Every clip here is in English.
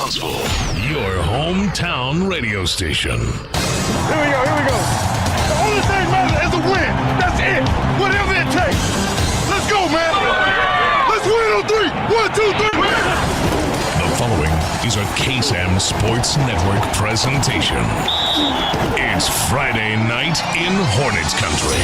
Huntsville, your hometown radio station. Here we go. The only thing matters is a win. That's it. Whatever it takes. Let's go, man. Let's win on 3. 1, 2, 3. The following is a KSAM Sports Network presentation. It's Friday night in Hornets country.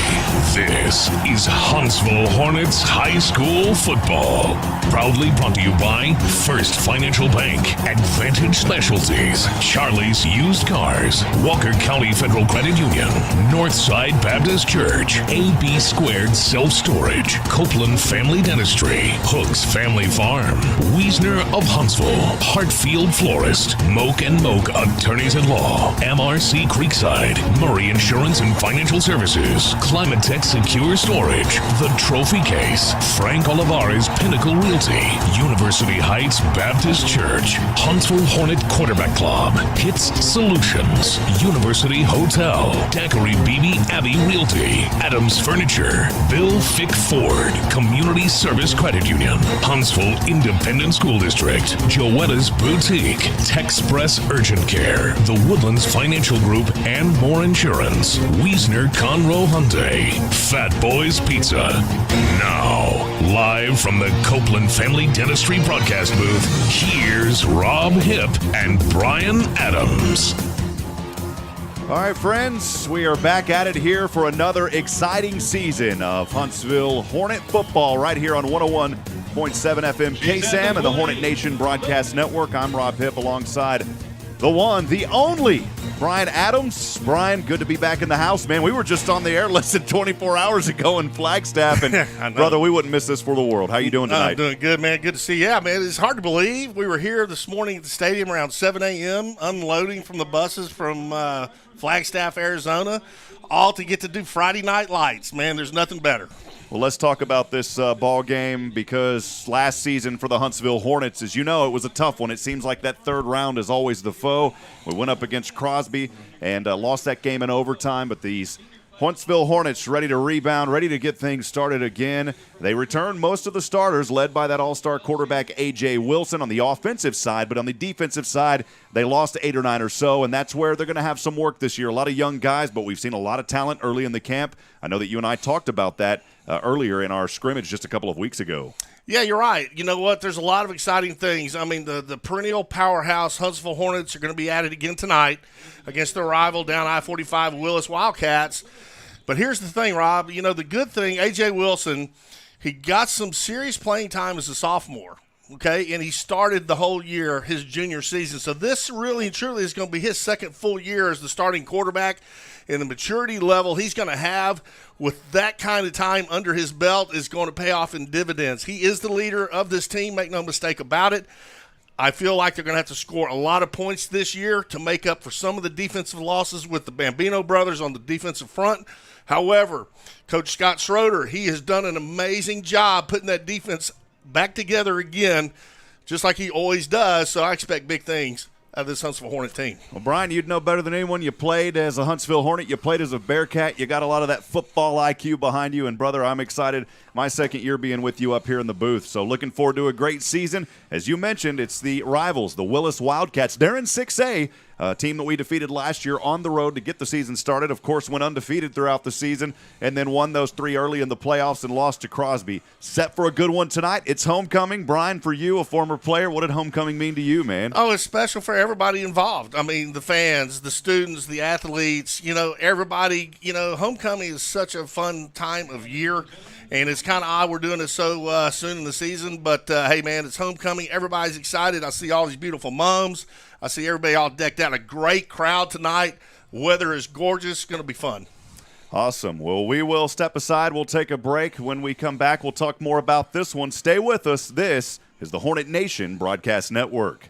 This is Huntsville Hornets High School football. Proudly brought to you by First Financial Bank, Advantage Specialties, Charlie's Used Cars, Walker County Federal Credit Union, Northside Baptist Church, AB Squared Self-Storage, Copeland Family Dentistry, Hooks Family Farm, Wiesner of Huntsville, Hartfield Florist, Moak & Moak Attorneys-at-Law, MRC Creekside, Murray Insurance and Financial Services, Climatech Secure Storage, The Trophy Case, Frank Olivares Pinnacle Realty, University Heights Baptist Church, Huntsville Hornet Quarterback Club, Hits Solutions, University Hotel, Daiquiri BB Abbey Realty, Adams Furniture, Bill Fick Ford, Community Service Credit Union, Huntsville Independent School District, Joetta's Boutique, Techspress Urgent Care, The Woodlands Financial Group, and More Insurance, Wiesner Conroe Hyundai, Fat Boys Pizza. Now, live from the Copeland Family Dentistry broadcast booth, here's Rob Hipp and Brian Adams. All right, friends, we are back at it here for another exciting season of Huntsville Hornet football right here on 101.7 FM KSAM and the Hornet Nation Broadcast Network. I'm Rob Hipp alongside the one, the only Brian Adams. Brian, good to be back in the house, man. We were just on the air less than 24 hours ago in Flagstaff, and brother, we wouldn't miss this for the world. How you doing tonight? I'm doing good, man. Good to see you. Yeah, man, it's hard to believe. We were here this morning at the stadium around 7 a.m., unloading from the buses from Flagstaff, Arizona, all to get to do Friday Night Lights. Man, there's nothing better. Well, let's talk about this ball game because last season for the Huntsville Hornets, as you know, it was a tough one. It seems like that third round is always the foe. We went up against Crosby and lost that game in overtime, but these Huntsville Hornets ready to rebound, ready to get things started again. They returned most of the starters, led by that all-star quarterback A.J. Wilson on the offensive side, but on the defensive side, they lost 8 or 9 or so, and that's where they're going to have some work this year. A lot of young guys, but we've seen a lot of talent early in the camp. I know that you and I talked about that earlier in our scrimmage just a couple of weeks ago. Yeah, you're right. You know what? There's a lot of exciting things. I mean, the perennial powerhouse Huntsville Hornets are going to be at it again tonight against their rival down I-45 Willis Wildkats. But here's the thing, Rob. You know, the good thing, A.J. Wilson, he got some serious playing time as a sophomore, okay? And he started the whole year, his junior season. So this really and truly is going to be his second full year as the starting quarterback. And the maturity level he's going to have with that kind of time under his belt is going to pay off in dividends. He is the leader of this team, make no mistake about it. I feel like they're going to have to score a lot of points this year to make up for some of the defensive losses with the Bambino brothers on the defensive front. However, Coach Scott Schroeder, he has done an amazing job putting that defense back together again, just like he always does. So I expect big things out of this Huntsville Hornet team. Well, Brian, you'd know better than anyone. You played as a Huntsville Hornet. You played as a Bearcat. You got a lot of that football IQ behind you. And, brother, I'm excited. My second year being with you up here in the booth. So looking forward to a great season. As you mentioned, it's the rivals, the Willis Wildkats. They're in 6A, a team that we defeated last year on the road to get the season started. Of course, went undefeated throughout the season and then won those 3 early in the playoffs and lost to Crosby. Set for a good one tonight. It's homecoming. Brian, for you, a former player, what did homecoming mean to you, man? Oh, it's special for everybody involved. I mean, the fans, the students, the athletes, you know, everybody. You know, homecoming is such a fun time of year. And it's kind of odd we're doing it so soon in the season. But, hey, man, it's homecoming. Everybody's excited. I see all these beautiful moms. I see everybody all decked out. A great crowd tonight. Weather is gorgeous. It's going to be fun. Awesome. Well, we will step aside. We'll take a break. When we come back, we'll talk more about this one. Stay with us. This is the Hornet Nation Broadcast Network.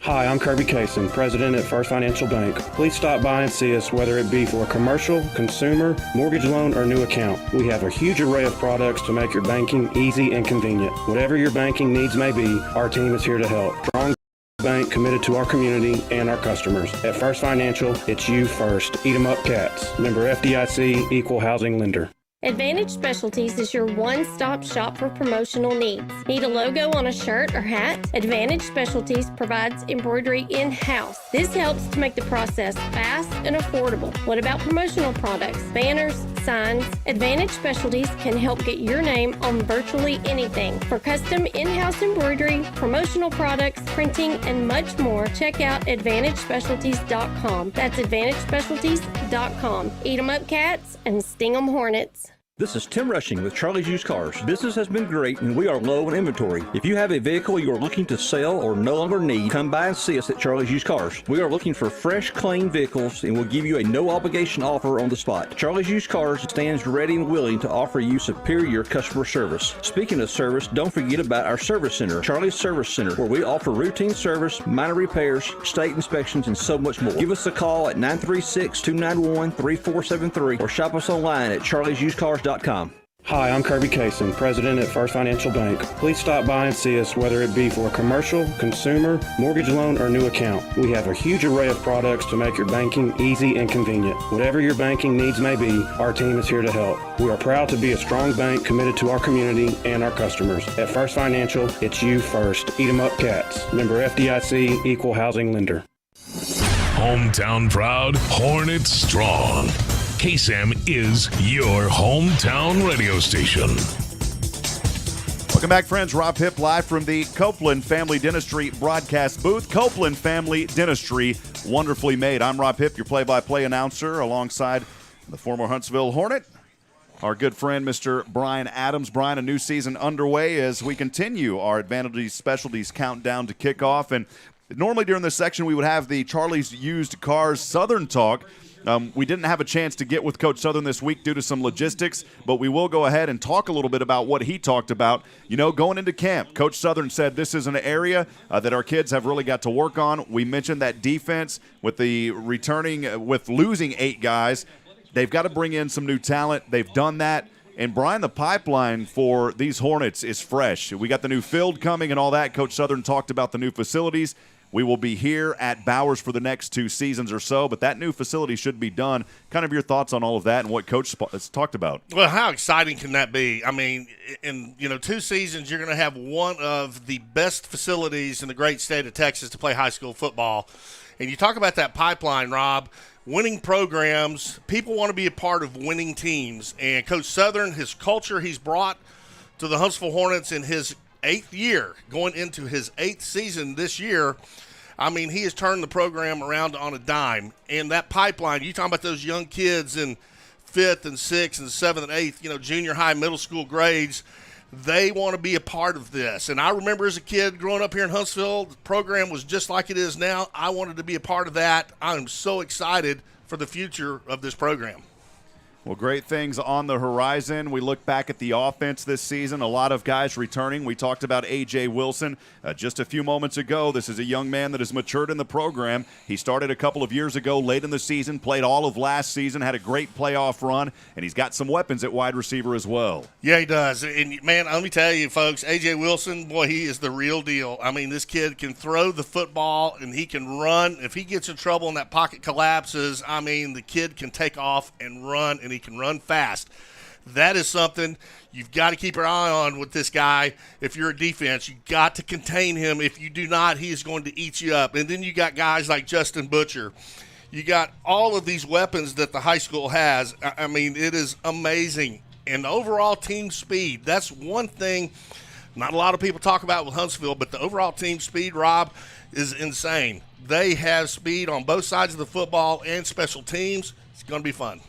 Hi, I'm Kirby Kaysen, President at First Financial Bank. Please stop by and see us, whether it be for a commercial, consumer, mortgage loan, or new account. We have a huge array of products to make your banking easy and convenient. Whatever your banking needs may be, our team is here to help. Strong bank committed to our community and our customers. At First Financial, it's you first. Eat 'em up cats. Member FDIC, Equal Housing Lender. Advantage Specialties is your one-stop shop for promotional needs. Need a logo on a shirt or hat? Advantage Specialties provides embroidery in-house. This helps to make the process fast and affordable. What about promotional products, banners, signs? Advantage Specialties can help get your name on virtually anything. For custom in-house embroidery, promotional products, printing, and much more, check out AdvantageSpecialties.com. That's AdvantageSpecialties.com. Eat 'em up, cats, and sting 'em, hornets. This is Tim Rushing with Charlie's Used Cars. Business has been great and we are low on inventory. If you have a vehicle you are looking to sell or no longer need, come by and see us at Charlie's Used Cars. We are looking for fresh, clean vehicles and will give you a no-obligation offer on the spot. Charlie's Used Cars stands ready and willing to offer you superior customer service. Speaking of service, don't forget about our service center, Charlie's Service Center, where we offer routine service, minor repairs, state inspections, and so much more. Give us a call at 936-291-3473 or shop us online at charliesusedcars.com. Hi, I'm Kirby Kaysen, President at First Financial Bank. Please stop by and see us, whether it be for a commercial, consumer, mortgage loan, or new account. We have a huge array of products to make your banking easy and convenient. Whatever your banking needs may be, our team is here to help. We are proud to be a strong bank committed to our community and our customers. At First Financial, it's you first. Eat 'em up, cats. Member FDIC, Equal Housing Lender. Hometown proud, Hornets strong. KSAM is your hometown radio station. Welcome back, friends. Rob Hipp live from the Copeland Family Dentistry broadcast booth. Copeland Family Dentistry, wonderfully made. I'm Rob Hipp, your play-by-play announcer, alongside the former Huntsville Hornet, our good friend, Mr. Brian Adams. Brian, a new season underway as we continue our Advantage Specialties countdown to kickoff. And normally during this section, we would have the Charlie's Used Cars Southern Talk. We didn't have a chance to get with Coach Southern this week due to some logistics, but we will go ahead and talk a little bit about what he talked about. You know, going into camp, Coach Southern said this is an area that our kids have really got to work on. We mentioned that defense with the with losing 8 guys. They've got to bring in some new talent. They've done that. And, Brian, the pipeline for these Hornets is fresh. We got the new field coming and all that. Coach Southern talked about the new facilities. We will be here at Bowers for the next 2 seasons or so, but that new facility should be done. Kind of your thoughts on all of that and what Coach has talked about. Well, how exciting can that be? I mean, in 2 seasons, you're going to have one of the best facilities in the great state of Texas to play high school football. And you talk about that pipeline, Rob, winning programs. People want to be a part of winning teams. And Coach Southern, his culture he's brought to the Huntsville Hornets in his 8th year, going into his 8th season this year. I mean, he has turned the program around on a dime. And that pipeline, you talking about those young kids in 5th and 6th and 7th and 8th, junior high, middle school grades, they want to be a part of this. And I remember as a kid growing up here in Huntsville, the program was just like it is now. I wanted to be a part of that. I am so excited for the future of this program. Well, great things on the horizon. We look back at the offense this season. A lot of guys returning. We talked about A.J. Wilson just a few moments ago. This is a young man that has matured in the program. He started a couple of years ago late in the season, played all of last season, had a great playoff run, and he's got some weapons at wide receiver as well. Yeah, he does. And, man, let me tell you, folks, A.J. Wilson, boy, he is the real deal. I mean, this kid can throw the football, and he can run. If he gets in trouble and that pocket collapses, I mean, the kid can take off and run, and he can run fast. That is something you've got to keep your eye on with this guy. If you're a defense, you've got to contain him. If you do not, he is going to eat you up. And then you got guys like Justin Butcher. You got all of these weapons that the high school has. I mean, it is amazing. And the overall team speed, that's one thing not a lot of people talk about with Huntsville, but the overall team speed, Rob, is insane. They have speed on both sides of the football and special teams. It's going to be fun.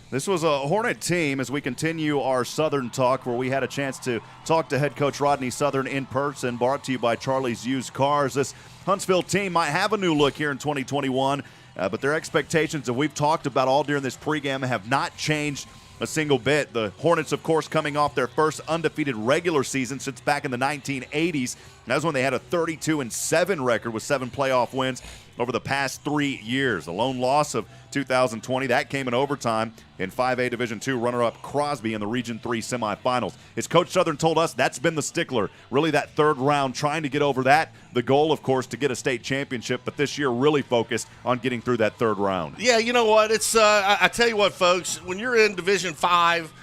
This was a Hornet team as we continue our Southern Talk, where we had a chance to talk to head coach Rodney Southern in person, brought to you by Charlie's Used Cars. This Huntsville team might have a new look here in 2021, but their expectations that we've talked about all during this pregame have not changed a single bit. The Hornets, of course, coming off their first undefeated regular season since back in the 1980s. That was when they had a 32-7 record with 7 playoff wins over the past 3 years. A lone loss of 2020, that came in overtime in 5A Division II runner-up Crosby in the Region 3 semifinals. As Coach Southern told us, that's been the stickler, really that third round, trying to get over that. The goal, of course, to get a state championship, but this year really focused on getting through that third round. Yeah, you know what? It's I tell you what, folks, when you're in Division 5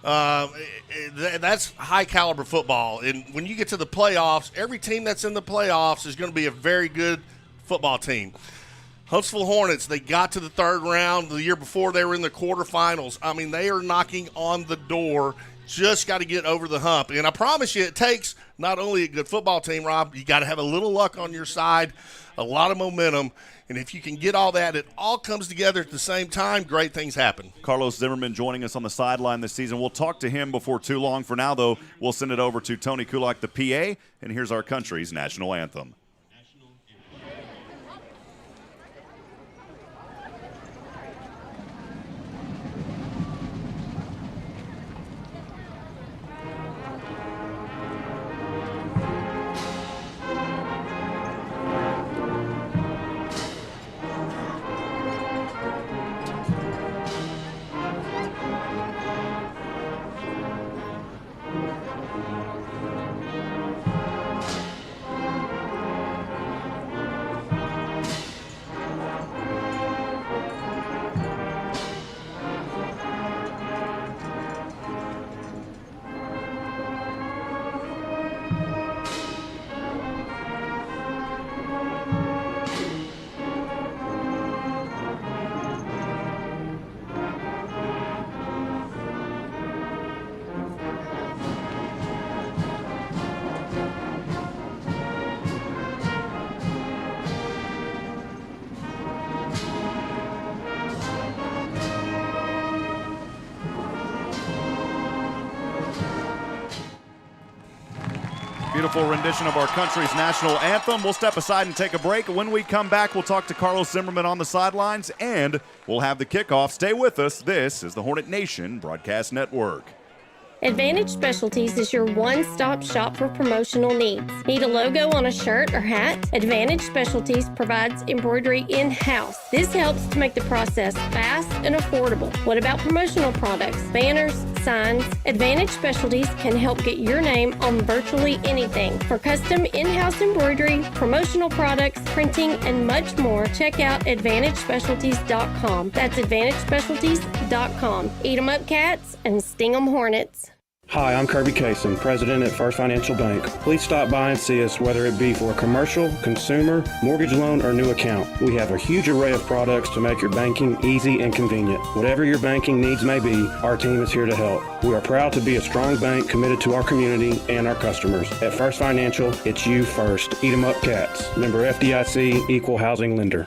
That's high-caliber football. And when you get to the playoffs, every team that's in the playoffs is going to be a very good football team. Huntsville Hornets, they got to the third round. The year before, they were in the quarterfinals. I mean, they are knocking on the door. Just got to get over the hump. And I promise you, it takes not only a good football team, Rob, you got to have a little luck on your side, a lot of momentum. And if you can get all that, it all comes together at the same time, great things happen. Carlos Zimmerman joining us on the sideline this season. We'll talk to him before too long. For now, though, we'll send it over to Tony Kulak, the PA, and here's our country's national anthem. Beautiful rendition of our country's national anthem. We'll step aside and take a break. When we come back, we'll talk to Carlos Zimmerman on the sidelines, and we'll have the kickoff. Stay with us. This is the Hornet Nation Broadcast Network. Advantage Specialties is your one-stop shop for promotional needs. Need a logo on a shirt or hat? Advantage Specialties provides embroidery in-house. This helps to make the process fast and affordable. What about promotional products, banners, signs? Advantage Specialties can help get your name on virtually anything. For custom in-house embroidery, promotional products, printing, and much more, check out AdvantageSpecialties.com. That's AdvantageSpecialties.com. Eat 'em up, cats, and sting 'em, Hornets. Hi, I'm Kirby Kaysen, President at First Financial Bank. Please stop by and see us, whether it be for a commercial, consumer, mortgage loan, or new account. We have a huge array of products to make your banking easy and convenient. Whatever your banking needs may be, our team is here to help. We are proud to be a strong bank committed to our community and our customers. At First Financial, it's you first. Eat 'em up, cats. Member FDIC, Equal Housing Lender.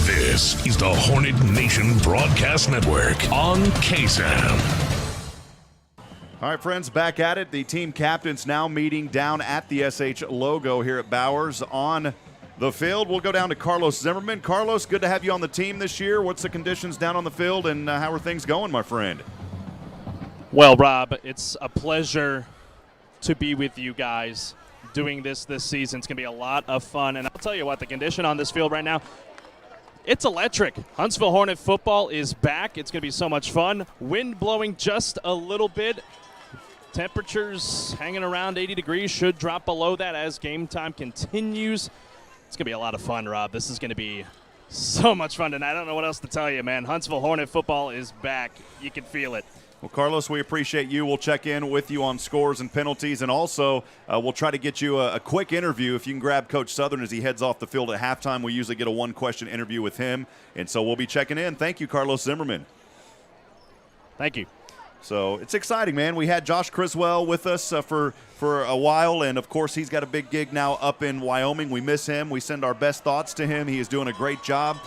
This is the Hornet Nation Broadcast Network on KSAM. All right, friends, back at it. The team captains now meeting down at the SH logo here at Bowers on the field. We'll go down to Carlos Zimmerman. Carlos, good to have you on the team this year. What's the conditions down on the field, and how are things going, my friend? Well, Rob, it's a pleasure to be with you guys doing this season. It's going to be a lot of fun, and I'll tell you what, the condition on this field right now, it's electric. Huntsville Hornet football is back. It's going to be so much fun. Wind blowing just a little bit. Temperatures hanging around 80 degrees, should drop below that as game time continues. It's going to be a lot of fun, Rob. This is going to be so much fun tonight. I don't know what else to tell you, man. Huntsville Hornet football is back. You can feel it. Well, Carlos, we appreciate you. We'll check in with you on scores and penalties, and also we'll try to get you a quick interview. If you can grab Coach Southern as he heads off the field at halftime, we usually get a one-question interview with him, and so we'll be checking in. Thank you, Carlos Zimmerman. Thank you. So it's exciting, man. We had Josh Criswell with us for a while, and, of course, he's got a big gig now up in Wyoming. We miss him. We send our best thoughts to him. He is doing a great job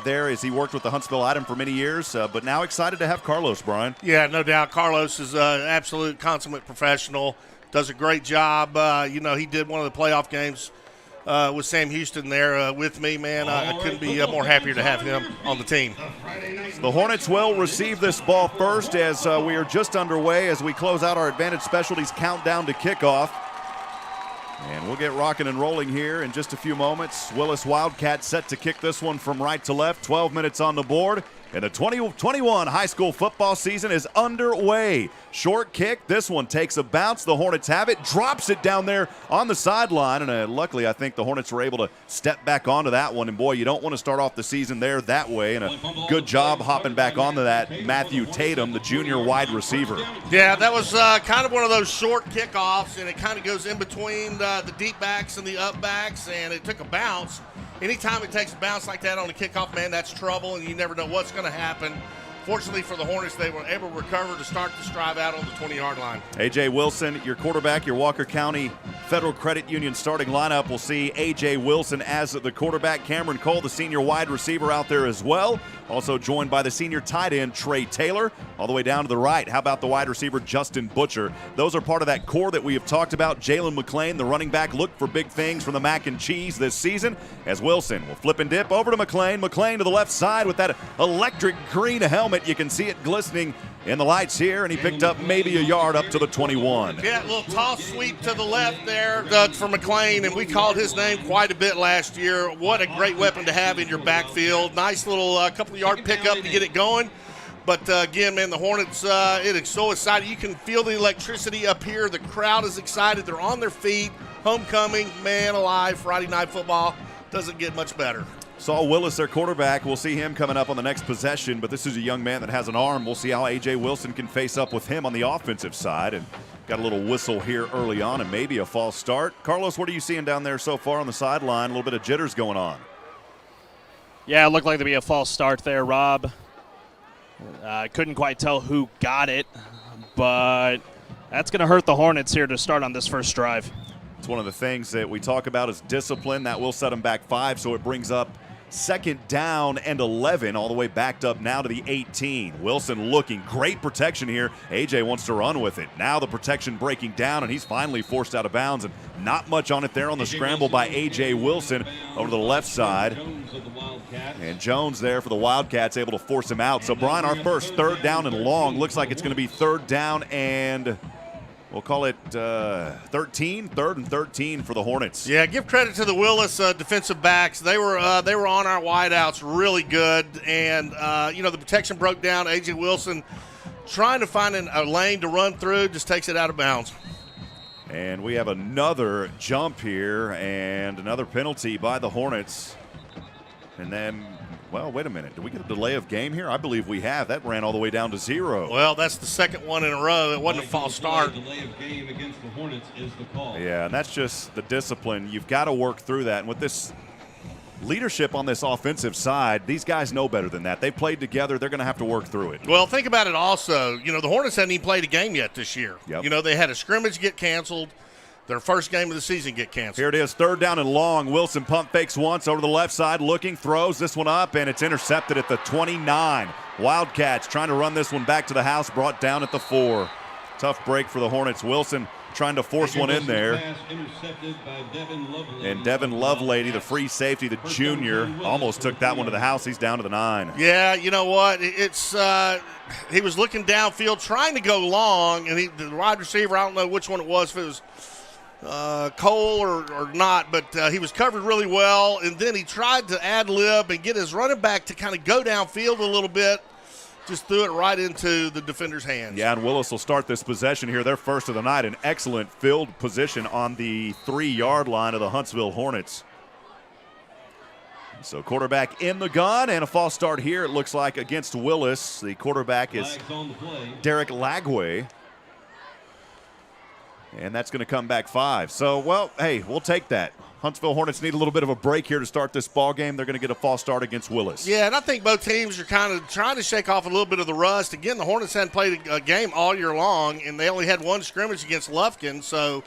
there as he worked with the Huntsville Item for many years, but now excited to have Carlos, Brian. Yeah, no doubt. Carlos is an absolute consummate professional, does a great job. He did one of the playoff games with Sam Houston there with me, man. I couldn't be more happier to have him on the team. The Hornets will receive this ball first as we are just underway as we close out our Advantage Specialties countdown to kickoff. And we'll get rocking and rolling here in just a few moments. Willis Wildkats set to kick this one from right to left. 12 minutes on the board. And the 2021 high school football season is underway. Short kick. This one takes a bounce. The Hornets have it. Drops it down there on the sideline. And luckily, I think the Hornets were able to step back onto that one. And, boy, you don't want to start off the season there that way. And a good job hopping back onto that. Matthew Tatum, the junior wide receiver. Yeah, that was kind of one of those short kickoffs, and it kind of goes in between the deep backs and the up backs, and it took a bounce. Anytime it takes a bounce like that on a kickoff, man, that's trouble, and you never know what's going to happen. Fortunately for the Hornets, they were able to recover to start the drive out on the 20-yard line. A.J. Wilson, your quarterback, your Walker County Federal Credit Union starting lineup will see A.J. Wilson as the quarterback. Cameron Cole, the senior wide receiver, out there as well. Also joined by the senior tight end, Trey Taylor, all the way down to the right. How about the wide receiver, Justin Butcher? Those are part of that core that we have talked about. Jalen McClain, the running back, looked for big things from the Mac and Cheese this season, as Wilson will flip and dip over to McClain. McClain to the left side with that electric green helmet. You can see it glistening in the lights here, and he picked up maybe a yard up to the 21. Yeah, a little toss sweep to the left there for McClain, and we called his name quite a bit last year. What a great weapon to have in your backfield. Nice little couple-yard pickup to get it going. But, again, man, the Hornets, it is so excited. You can feel the electricity up here. The crowd is excited. They're on their feet. Homecoming, man alive, Friday night football. Doesn't get much better. Saul Willis, their quarterback. We'll see him coming up on the next possession, but this is a young man that has an arm. We'll see how A.J. Wilson can face up with him on the offensive side. And got a little whistle here early on and maybe a false start. Carlos, what are you seeing down there so far on the sideline? A little bit of jitters going on. Yeah, it looked like there'd be a false start there, Rob. Couldn't quite tell who got it, but that's going to hurt the Hornets here to start on this first drive. It's one of the things that we talk about is discipline. That will set them back 5, so it brings up second down and 11, all the way backed up now to the 18. Wilson looking great protection here. A.J. wants to run with it. Now the protection breaking down, and he's finally forced out of bounds, and not much on it there on the scramble by A.J. Wilson over to the left side. And Jones there for the Wildcats, able to force him out. So, Brian, our first third down and long looks like it's going to be third down and we'll call it 13, third and 13 for the Hornets. Yeah, give credit to the Willis defensive backs. They were on our wideouts really good, and the protection broke down. A.J. Wilson trying to find a lane to run through, just takes it out of bounds. And we have another jump here and another penalty by the Hornets. And then, well, wait a minute. Did we get a delay of game here? I believe we have. That ran all the way down to 0. Well, that's the second one in a row. It wasn't a false start. Delay of game against the Hornets is the call. Yeah, and that's just the discipline. You've got to work through that. And with this leadership on this offensive side, these guys know better than that. They played together. They're going to have to work through it. Well, think about it also. The Hornets hadn't even played a game yet this year. Yep. They had a scrimmage get canceled. Their first game of the season get canceled. Here it is, third down and long. Wilson pump fakes once over the left side, looking, throws this one up, and it's intercepted at the 29. Wildcats trying to run this one back to the house, brought down at the 4. Tough break for the Hornets. Wilson trying to force one in there. And Devin Lovelady, the free safety, the junior, almost took that one to the house. He's down to the 9. Yeah, you know what? It's he was looking downfield, trying to go long, and the wide receiver, I don't know which one it was, if it was Cole or not, but he was covered really well, and then he tried to ad-lib and get his running back to kind of go downfield a little bit. Just threw it right into the defender's hands. Yeah, and Willis will start this possession here. Their first of the night, an excellent field position on the 3-yard line of the Huntsville Hornets. So quarterback in the gun, and a false start here, it looks like, against Willis. The quarterback is Derek Lagway. And that's going to come back 5. So, well, hey, we'll take that. Huntsville Hornets need a little bit of a break here to start this ball game. They're going to get a false start against Willis. Yeah, and I think both teams are kind of trying to shake off a little bit of the rust. Again, the Hornets hadn't played a game all year long, and they only had one scrimmage against Lufkin. So,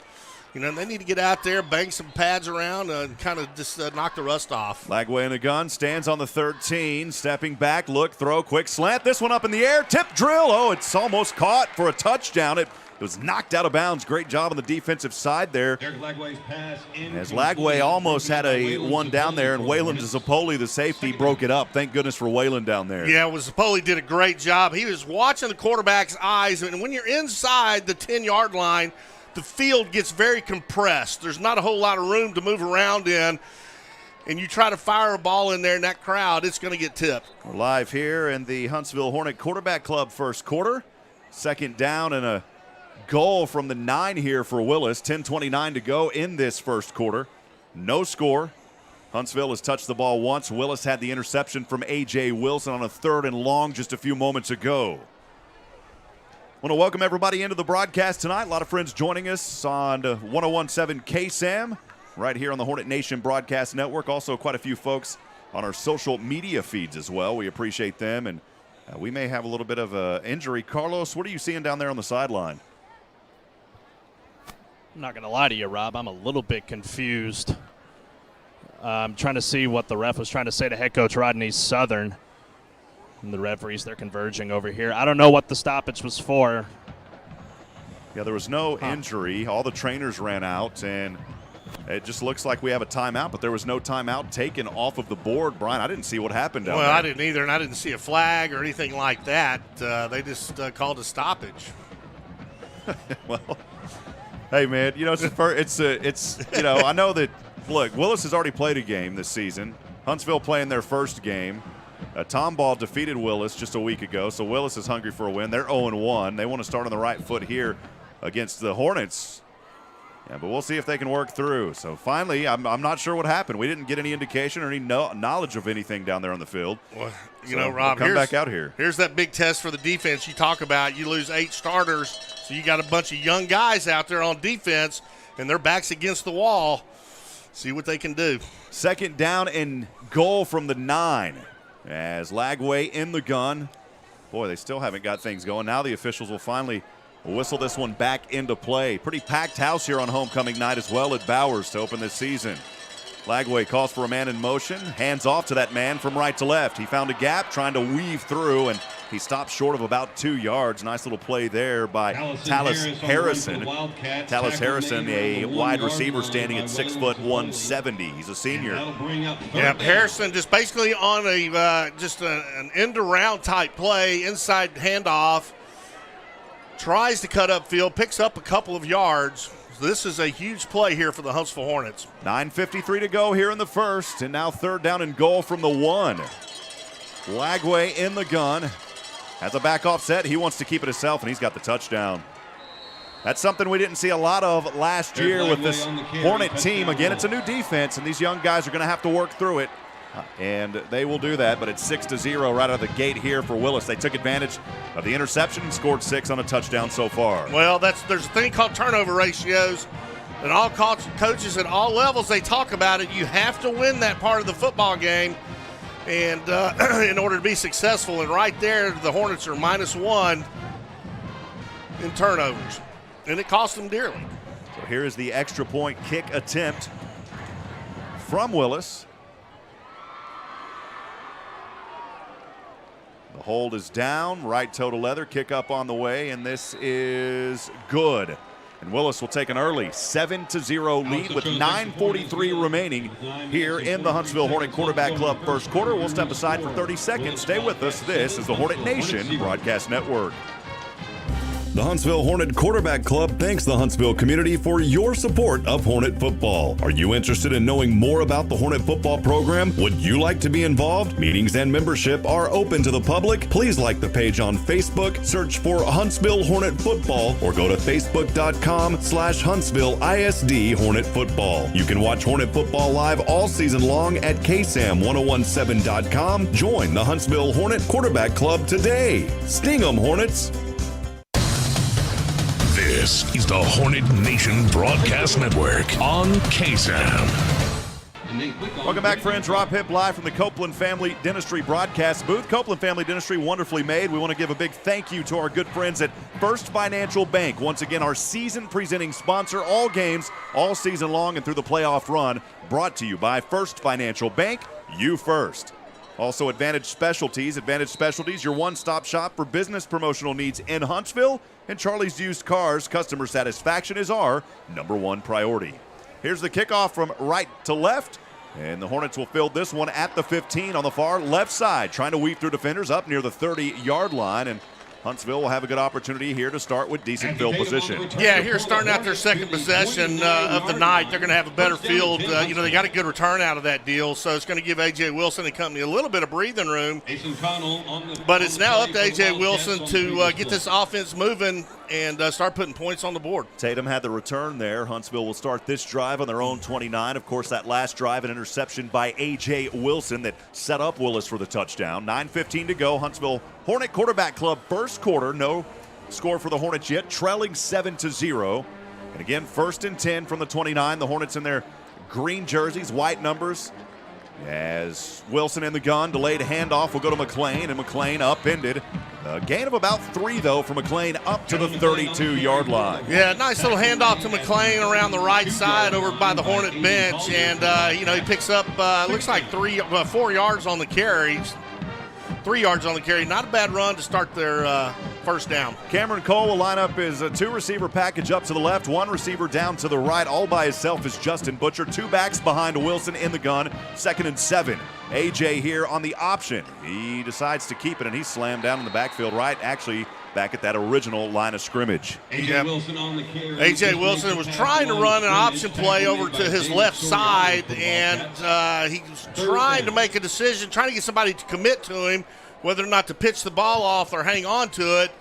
they need to get out there, bang some pads around, and kind of just knock the rust off. Lagway in the gun, stands on the 13, stepping back, look, throw, quick slant. This one up in the air, tip drill. Oh, it's almost caught for a touchdown. It was knocked out of bounds. Great job on the defensive side there. As Lagway almost had a one down there, and Waylon Zappoli, the safety, broke it up. Thank goodness for Waylon down there. Yeah, Zappoli did a great job. He was watching the quarterback's eyes, and when you're inside the 10-yard line, the field gets very compressed. There's not a whole lot of room to move around in. and you try to fire a ball in there in that crowd, it's going to get tipped. We're live here in the Huntsville Hornet Quarterback Club first quarter. Second down and a goal from the 9 here for Willis. 10:29 to go in this first quarter. No score. Huntsville has touched the ball once. Willis had the interception from A.J. Wilson on a 3rd and long just a few moments ago. I want to welcome everybody into the broadcast tonight. A lot of friends joining us on 101.7 KSAM right here on the Hornet Nation Broadcast Network. Also quite a few folks on our social media feeds as well. We appreciate them, and we may have a little bit of an injury. Carlos, what are you seeing down there on the sideline? I'm not going to lie to you, Rob. I'm a little bit confused. I'm trying to see what the ref was trying to say to head coach Rodney Southern. And the referees, they're converging over here. I don't know what the stoppage was for. Yeah, there was no injury. All the trainers ran out, and it just looks like we have a timeout, but there was no timeout taken off of the board. Brian, I didn't see what happened down there. Well, I didn't either, and I didn't see a flag or anything like that. They just called a stoppage. Well, hey, man, you know, I know that, look, Willis has already played a game this season. Huntsville playing their first game. Tom Ball defeated Willis just a week ago, so Willis is hungry for a win. They're 0-1. They want to start on the right foot here against the Hornets. Yeah, but we'll see if they can work through. So finally, I'm not sure what happened. We didn't get any indication or any knowledge of anything down there on the field. Well, you know, Rob, we'll come back out here. Here's that big test for the defense you talk about. You lose 8 starters, so you got a bunch of young guys out there on defense, and their backs against the wall. See what they can do. Second down and goal from the 9. As Lagway in the gun. Boy, they still haven't got things going. Now the officials will finally whistle this one back into play. Pretty packed house here on homecoming night as well at Bowers to open this season. Lagway calls for a man in motion. Hands off to that man from right to left. He found a gap, trying to weave through, and he stopped short of about 2 yards. Nice little play there by Tallis Harrison. Tallis Harrison, a wide receiver standing at 6'170". He's a senior. Yeah, Harrison just basically on an end around type play, inside handoff. Tries to cut upfield, picks up a couple of yards. This is a huge play here for the Huntsville Hornets. 9:53 to go here in the first, and now third down and goal from the 1. Lagway in the gun. Has a back offset. He wants to keep it himself, and he's got the touchdown. That's something we didn't see a lot of last year with this Hornet team. Again, it's a new defense, and these young guys are going to have to work through it. And they will do that, but it's 6-0 right out of the gate here for Willis. They took advantage of the interception and scored 6 on a touchdown so far. Well, there's a thing called turnover ratios, and all coaches at all levels, they talk about it. You have to win that part of the football game and in order to be successful. And right there, the Hornets are -1 in turnovers, and it cost them dearly. So here is the extra point kick attempt from Willis. The hold is down, right toe to leather, kick up on the way, and this is good. And Willis will take an early 7-0 lead with 9:43 remaining here in the Huntsville Hornet Quarterback Club first quarter. We'll step aside for 30 seconds. Stay with us. This is the Hornet Nation Broadcast Network. The Huntsville Hornet Quarterback Club thanks the Huntsville community for your support of Hornet football. Are you interested in knowing more about the Hornet football program? Would you like to be involved? Meetings and membership are open to the public. Please like the page on Facebook, search for Huntsville Hornet Football, or go to facebook.com/Huntsville ISD Hornet Football. You can watch Hornet football live all season long at KSAM1017.com. Join the Huntsville Hornet Quarterback Club today. Sting 'em, Hornets! This is the Hornet Nation Broadcast Network on KSAM. Welcome back, friends. Rob Hipp live from the Copeland Family Dentistry broadcast booth. Copeland Family Dentistry, wonderfully made. We want to give a big thank you to our good friends at First Financial Bank. Once again, our season presenting sponsor, all games, all season long and through the playoff run. Brought to you by First Financial Bank, you first. Also, Advantage Specialties. Advantage Specialties, your one-stop shop for business promotional needs in Huntsville. And Charlie's Used Cars, customer satisfaction is our #1 priority. Here's the kickoff from right to left. And the Hornets will field this one at the 15 on the far left side, trying to weave through defenders up near the 30-yard line. And Huntsville will have a good opportunity here to start with decent field position. Yeah, here starting out their second possession of the night, they're going to have a better field. They got a good return out of that deal, so it's going to give A.J. Wilson and company a little bit of breathing room. But it's now up to A.J. Wilson to get this offense moving and start putting points on the board. Tatum had the return there. Huntsville will start this drive on their own 29. Of course, that last drive, an interception by A.J. Wilson that set up Willis for the touchdown. 9:15 to go. Huntsville Hornet Quarterback Club first quarter. No score for the Hornets yet, trailing 7-0. And again, 1st and 10 from the 29. The Hornets in their green jerseys, white numbers. As Wilson in the gun, delayed handoff will go to McClain, and McClain upended. A gain of about 3, though, for McClain up to the 32-yard line. Yeah, nice little handoff to McClain around the right side over by the Hornet bench, and, he picks up, looks like 4 yards on the carry. 3 yards on the carry. Not a bad run to start their first down. Cameron Cole will line up his 2-receiver package up to the left, 1 receiver down to the right. All by himself is Justin Butcher. 2 backs behind Wilson in the gun. 2nd and 7. A.J. here on the option. He decides to keep it, and he's slammed down in the backfield right, actually back at that original line of scrimmage. A.J. Wilson on the carry. A.J. Wilson was trying to run an option play over to his left side, and he was trying to make a decision, trying to get somebody to commit to him, whether or not to pitch the ball off or hang on to it.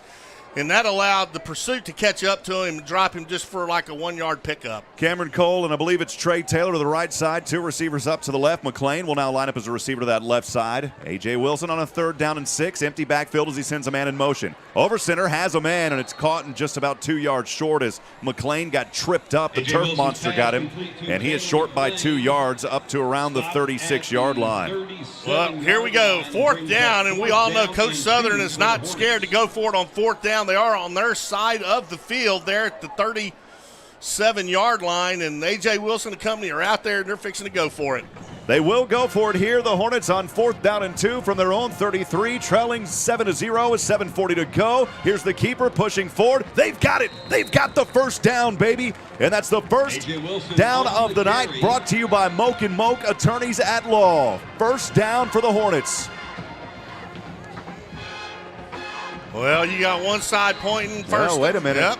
And that allowed the pursuit to catch up to him and drop him just for like a 1-yard pickup. Cameron Cole, and I believe it's Trey Taylor to the right side. 2 receivers up to the left. McClain will now line up as a receiver to that left side. A.J. Wilson on a 3rd down and 6. Empty backfield as he sends a man in motion. Over center has a man, and it's caught in just about 2 yards short as McClain got tripped up. The turf monster got him, and he is short by 2 yards up to around the 36-yard line. Well, here we go. 4th down, and we all know Coach Southern is not scared to go for it on 4th down. They are on their side of the field there at the 37-yard line, and A.J. Wilson and company are out there, and they're fixing to go for it. They will go for it here. The Hornets on 4th down and 2 from their own 33, trailing 7-0 with 7:40 to go. Here's the keeper pushing forward. They've got it. They've got the first down, baby. And that's the first down of the night, brought to you by Moak & Moak Attorneys at Law. First down for the Hornets. Well, you got one side pointing first. Oh, wait a minute. Yep.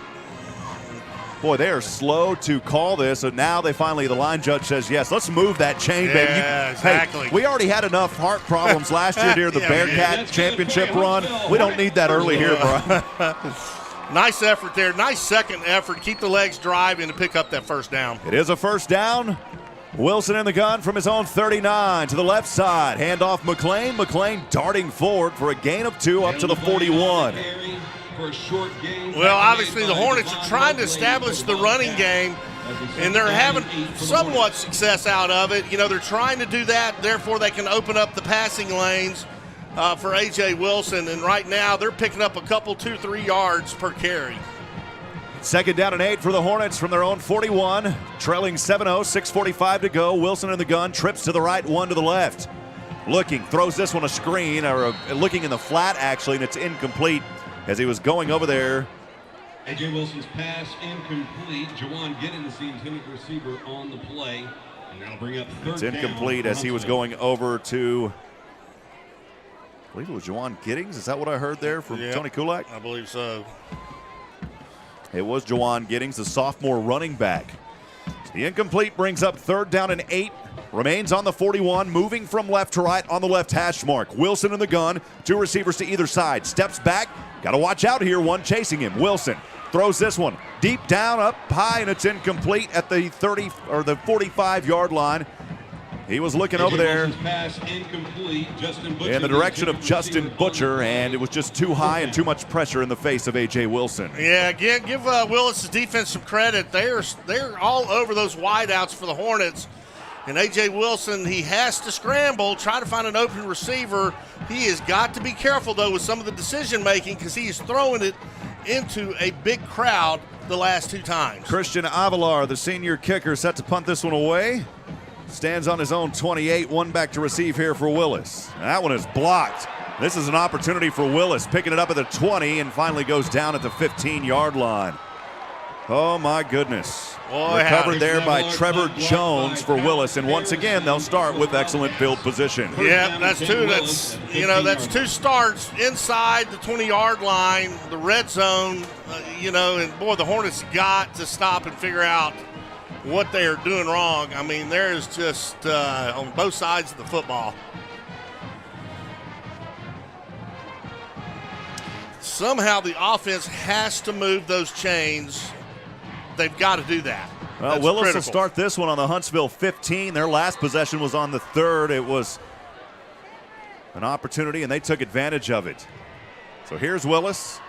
Boy, they are slow to call this, and now the line judge says, yes, let's move that chain, baby. Yeah, exactly. Hey, we already had enough heart problems last year during the Bearcat Championship run. We don't need that early here, Brian. Nice effort there. Nice second effort. Keep the legs driving to pick up that first down. It is a first down. Wilson in the gun from his own 39 to the left side. Handoff McClain. McClain darting forward for a gain of 2 up to the 41. Well, obviously the Hornets are trying to establish the running game, and they're having somewhat success out of it. They're trying to do that, therefore they can open up the passing lanes for A.J. Wilson, and right now they're picking up a couple, 2-3 yards per carry. 2nd down and 8 for the Hornets from their own 41. Trailing 7-0, 6:45 to go. Wilson in the gun, trips to the right, 1 to the left. Looking, throws this one a screen, or looking in the flat actually, and it's incomplete as he was going over there. A.J. Wilson's pass incomplete. Juwan Giddens, the intended receiver, on the play. And that'll bring up 3rd down. It's incomplete as he was going over to, I believe it was Juwan Giddens. Is that what I heard there from Tony Kulak? I believe so. It was Juwan Giddens, the sophomore running back. The incomplete brings up 3rd down and 8. Remains on the 41, moving from left to right on the left hash mark. Wilson in the gun, 2 receivers to either side. Steps back, got to watch out here, 1 chasing him. Wilson throws this one deep down, up high, and it's incomplete at the 30 or the 45-yard line. He was looking over there in the direction of Justin Butcher, and it was just too high and too much pressure in the face of A.J. Wilson. Yeah, again, give Willis' defense some credit. They're all over those wideouts for the Hornets. And A.J. Wilson, he has to scramble, try to find an open receiver. He has got to be careful, though, with some of the decision-making because he is throwing it into a big crowd the last 2 times. Christian Avalar, the senior kicker, set to punt this one away. Stands on his own 28, 1 back to receive here for Willis. And that one is blocked. This is an opportunity for Willis, picking it up at the 20 and finally goes down at the 15-yard line. Oh, my goodness. Boy, Recovered there by Trevor Jones for Willis, and once again, they'll start with excellent field position. Yeah, that's two starts inside the 20-yard line, the red zone, and boy, the Hornets got to stop and figure out what they are doing wrong. I mean, there is just on both sides of the football. Somehow the offense has to move those chains. They've got to do that. Well, That's Willis critical. will start this one on the Huntsville 15. Their last possession was on the 3rd. It was an opportunity, and they took advantage of it. So here's Willis.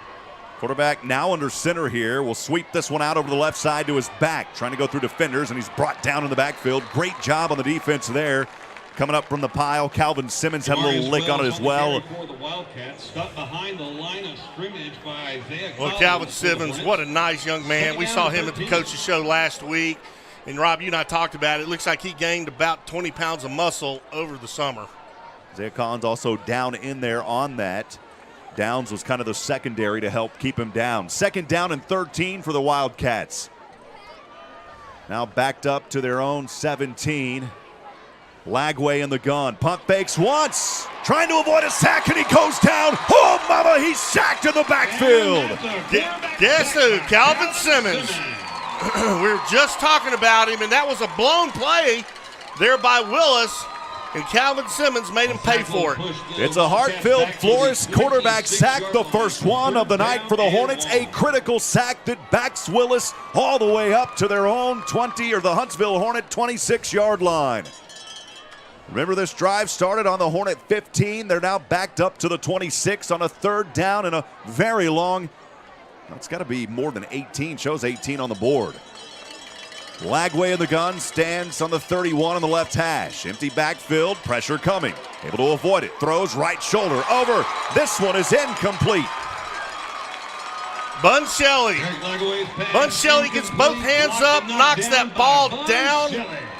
Quarterback now under center here. Will sweep this one out over the left side to his back, trying to go through defenders, and he's brought down in the backfield. Great job on the defense there. Coming up from the pile, Calvin Simmons had a little lick on it as well. Well, Calvin Simmons, what a nice young man. We saw him at the coach's show last week. And, Rob, you and I talked about it. It looks like he gained about 20 pounds of muscle over the summer. Isaiah Collins also down in there on that. Downs was kind of the secondary to help keep him down. 2nd down and 13 for the Wildcats. Now backed up to their own 17. Lagway in the gun. Pump fakes once. Trying to avoid a sack, and he goes down. Oh, mama, he's sacked in the backfield. Guess who? Calvin Simmons. We were just talking about him, and that was a blown play there by Willis, and Calvin Simmons made him pay for it. It's a heart-filled Flores quarterback sack, the first one of the night for the Hornets. A critical sack that backs Willis all the way up to their own 20, or the Huntsville Hornet 26-yard line. Remember, this drive started on the Hornet 15. They're now backed up to the 26 on a 3rd down and a very long. It's got to be more than 18. Shows 18 on the board. Lagway in the gun stands on the 31 on the left hash. Empty backfield, pressure coming. Able to avoid it. Throws right shoulder over. This one is incomplete. Bun Shelley gets both hands up, knocks that ball down.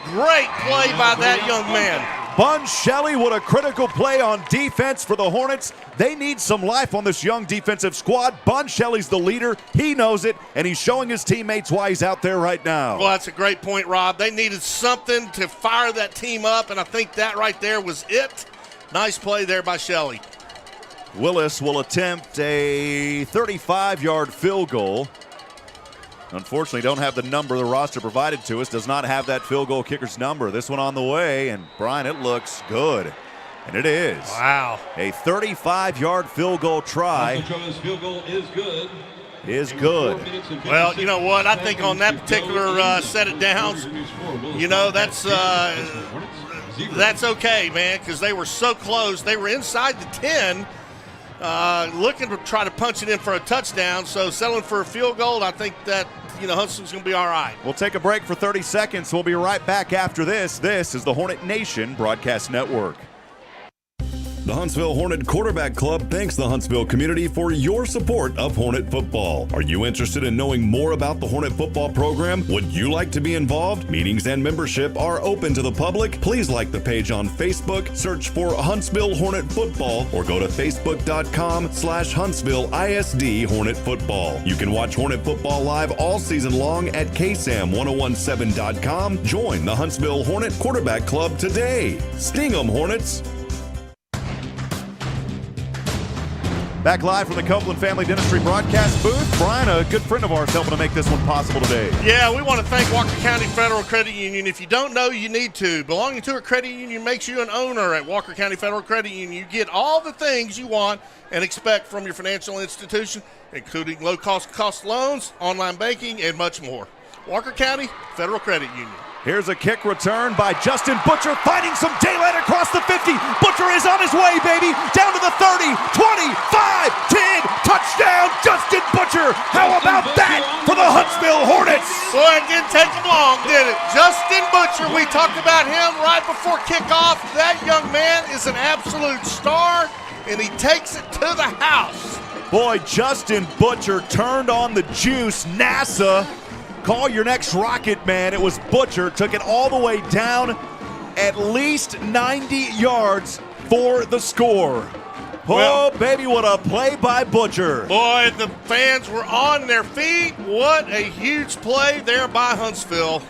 Great play by that young man. Bun Shelley, what a critical play on defense for the Hornets. They need some life on this young defensive squad. Bun Shelley's the leader. He knows it, and he's showing his teammates why he's out there right now. Well, that's a great point, Rob. They needed something to fire that team up, and I think that right there was it. Nice play there by Shelley. Willis will attempt a 35-yard field goal. Unfortunately, don't have the number the roster provided to us. Does not have that field goal kicker's number. This one on the way, and Brian, it looks good. And it is. Wow. A 35-yard field goal try. Field goal is good. Is good. Well, you know what? I think on that particular set of downs, that's okay, man, because they were so close. They were inside the 10. Looking to try to punch it in for a touchdown, so settling for a field goal, I think that, Huntsville's going to be all right. We'll take a break for 30 seconds. We'll be right back after this. This is the Hornet Nation Broadcast Network. The Huntsville Hornet Quarterback Club thanks the Huntsville community for your support of Hornet football. Are you interested in knowing more about the Hornet football program? Would you like to be involved? Meetings and membership are open to the public. Please like the page on Facebook, search for Huntsville Hornet Football, or go to facebook.com/Huntsville ISD Hornet Football. You can watch Hornet football live all season long at ksam1017.com. Join the Huntsville Hornet Quarterback Club today. Sting 'em, Hornets! Back live from the Copeland Family Dentistry broadcast booth. Brian, a good friend of ours, helping to make this one possible today. Yeah, we want to thank Walker County Federal Credit Union. If you don't know, you need to. Belonging to a credit union makes you an owner at Walker County Federal Credit Union. You get all the things you want and expect from your financial institution, including low-cost loans, online banking, and much more. Walker County Federal Credit Union. Here's a kick return by Justin Butcher, finding some daylight across the 50. Butcher is on his way, baby. Down to the 30, 25, 10. Touchdown, Justin Butcher. How about that for the Huntsville Hornets? Boy, it didn't take him long, did it? Justin Butcher, we talked about him right before kickoff. That young man is an absolute star, and he takes it to the house. Boy, Justin Butcher turned on the juice. NASA, call your next rocket, man. It was Butcher. Took it all the way down, at least 90 yards for the score. Oh, baby, what a play by Butcher. Boy, the fans were on their feet. What a huge play there by Huntsville.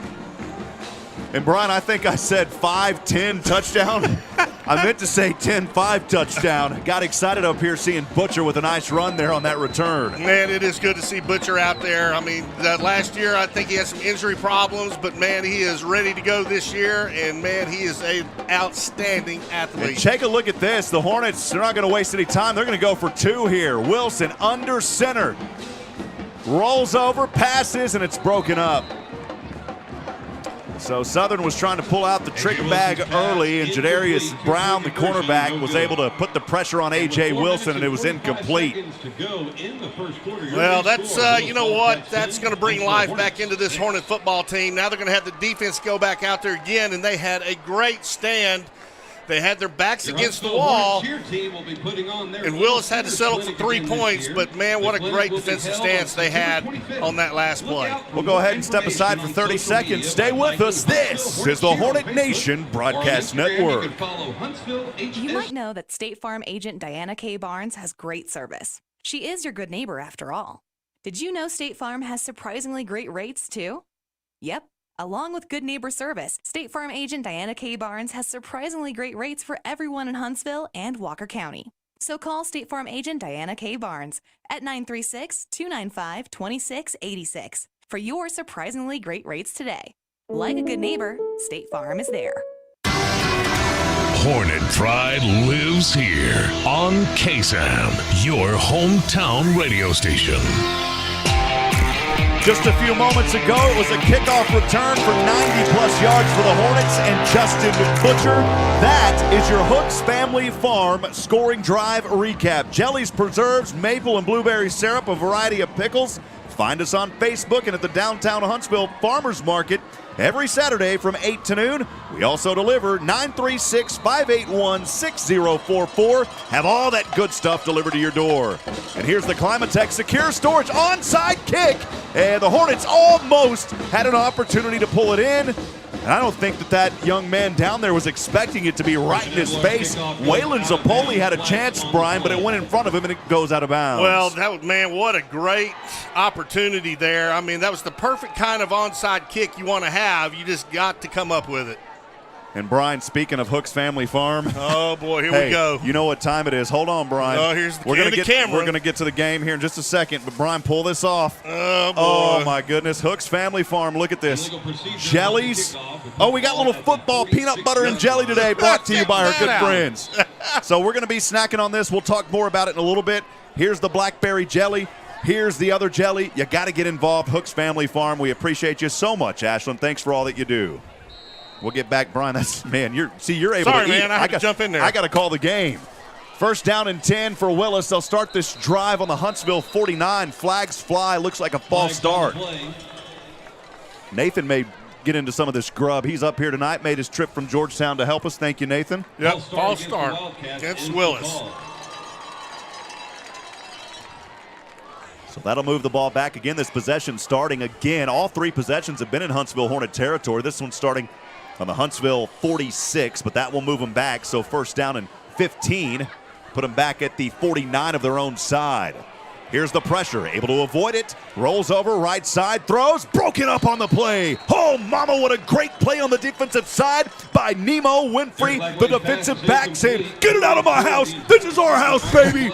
And, Brian, I think I said 5-10 touchdown. I meant to say 10-5 touchdown. Got excited up here seeing Butcher with a nice run there on that return. Man, it is good to see Butcher out there. I mean, last year I think he had some injury problems, but, man, he is ready to go this year, and, man, he is an outstanding athlete. And take a look at this. The Hornets, they're not going to waste any time. They're going to go for two here. Wilson under center. Rolls over, passes, and it's broken up. So Southern was trying to pull out the trick bag early, and Jadarius Brown, the cornerback, was able to put the pressure on A.J. Wilson, and it was incomplete. Well, that's, you know what, that's going to bring life back into this Hornet football team. Now they're going to have the defense go back out there again, and they had a great stand. They had their backs against the wall, and Willis had to settle for 3 points, but, man, what a great defensive stance they had on that last play. We'll go ahead and step aside for 30 seconds. Stay with us. This is the Hornet Nation Broadcast Network. You might know that State Farm agent Diana K. Barnes has great service. She is your good neighbor, after all. Did you know State Farm has surprisingly great rates, too? Yep. Along with good neighbor service, State Farm agent Diana K. Barnes has surprisingly great rates for everyone in Huntsville and Walker County. So call State Farm agent Diana K. Barnes at 936-295-2686 for your surprisingly great rates today. Like a good neighbor, State Farm is there. Hornet pride lives here on KSAM, your hometown radio station. Just a few moments ago, it was a kickoff return for 90-plus yards for the Hornets and Justin Butcher. That is your Hooks Family Farm scoring drive recap. Jellies, preserves, maple and blueberry syrup, a variety of pickles. Find us on Facebook and at the downtown Huntsville Farmers Market every Saturday from 8 to noon. We also deliver 936-581-6044. Have all that good stuff delivered to your door. And here's the Climatech Secure Storage onside kick. And the Hornets almost had an opportunity to pull it in. And I don't think that young man down there was expecting it to be right in his face. Waylon Zapoli had a chance, Brian, but it went in front of him and it goes out of bounds. Well, man, what a great opportunity there. I mean, that was the perfect kind of onside kick you want to have. You just got to come up with it. And, Brian, speaking of Hooks Family Farm. Oh, boy, here we go. You know what time it is. Hold on, Brian. Oh, here's the camera. We're going to get to the game here in just a second. But, Brian, pull this off. Oh, boy. Oh, my goodness. Hooks Family Farm. Look at this. Jellies. Oh, we got a little football peanut butter and jelly today brought to you by our good friends. So we're going to be snacking on this. We'll talk more about it in a little bit. Here's the blackberry jelly. Here's the other jelly. You got to get involved. Hooks Family Farm. We appreciate you so much, Ashlyn. Thanks for all that you do. We'll get back, Brian. You're able to eat. Sorry, man. I had to jump in there. I got to call the game. First down and 10 for Willis. They'll start this drive on the Huntsville 49. Flags fly. Looks like a false start. Nathan may get into some of this grub. He's up here tonight. Made his trip from Georgetown to help us. Thank you, Nathan. Yep, false start against Willis. So that'll move the ball back again. This possession starting again. All three possessions have been in Huntsville Hornet territory. This one's starting on the Huntsville 46, but that will move them back. So first down and 15. Put them back at the 49 of their own side. Here's the pressure. Able to avoid it. Rolls over, right side, throws. Broken up on the play. Oh, mama, what a great play on the defensive side by Nemo Winfrey. The defensive back saying, get it out of my house. This is our house, baby.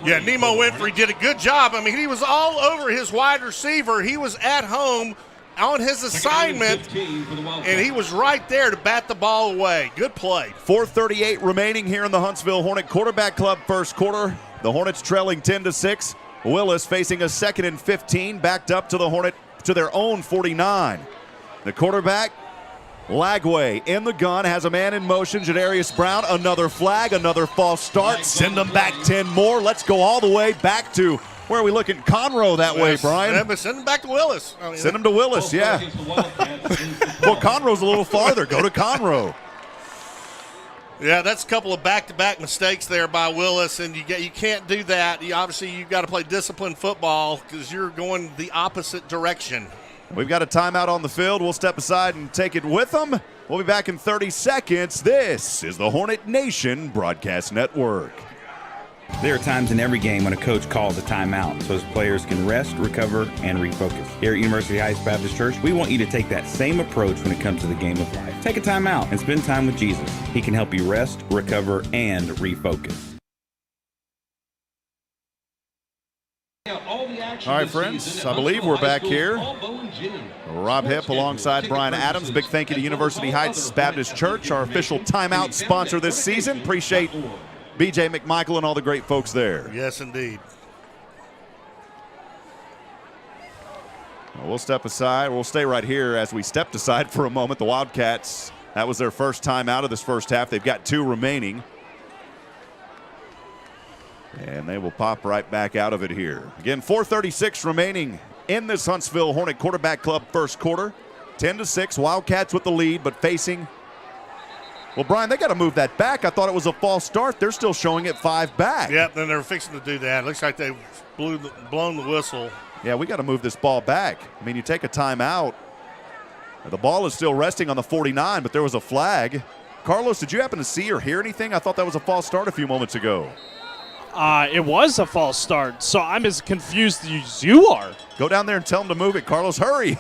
Yeah, Nemo Winfrey did a good job. I mean, he was all over his wide receiver. He was at home on his assignment, and he was right there to bat the ball away. Good play. 4:38 remaining here in the Huntsville Hornet Quarterback Club first quarter. The Hornets trailing 10-6. Willis facing a 2nd and 15, backed up to their own 49. The quarterback, Lagway, in the gun, has a man in motion. Jadarius Brown, another flag, another false start. Send them back 10 more. Let's go all the way back to where are we looking? Conroe that way, Brian. Yeah, but send them back to Willis. Send them to Willis, yeah. Well, Conroe's a little farther. Go to Conroe. Yeah, that's a couple of back-to-back mistakes there by Willis, and you can't do that. You've got to play disciplined football because you're going the opposite direction. We've got a timeout on the field. We'll step aside and take it with them. We'll be back in 30 seconds. This is the Hornet Nation Broadcast Network. There are times in every game when a coach calls a timeout so his players can rest, recover, and refocus. Here at University Heights Baptist Church, we want you to take that same approach when it comes to the game of life. Take a timeout and spend time with Jesus. He can help you rest, recover, and refocus. All right, friends, I believe we're back here. Rob Hipp alongside Brian Adams. Big thank you to University Heights Baptist Church, our official timeout sponsor this season. Appreciate B.J. McMichael and all the great folks there. Yes, indeed. We'll step aside. We'll stay right here as we stepped aside for a moment. The Wildcats, that was their first time out of this first half. They've got 2 remaining. And they will pop right back out of it here. Again, 4:36 remaining in this Huntsville Hornet Quarterback Club first quarter. 10-6, Wildcats with the lead, but facing. Well, Brian, they got to move that back. I thought it was a false start. They're still showing it 5 back. Yep, then they're fixing to do that. Looks like they've blown the whistle. Yeah, we got to move this ball back. I mean, you take a timeout. The ball is still resting on the 49, but there was a flag. Carlos, did you happen to see or hear anything? I thought that was a false start a few moments ago. It was a false start, so I'm as confused as you are. Go down there and tell them to move it. Carlos, hurry.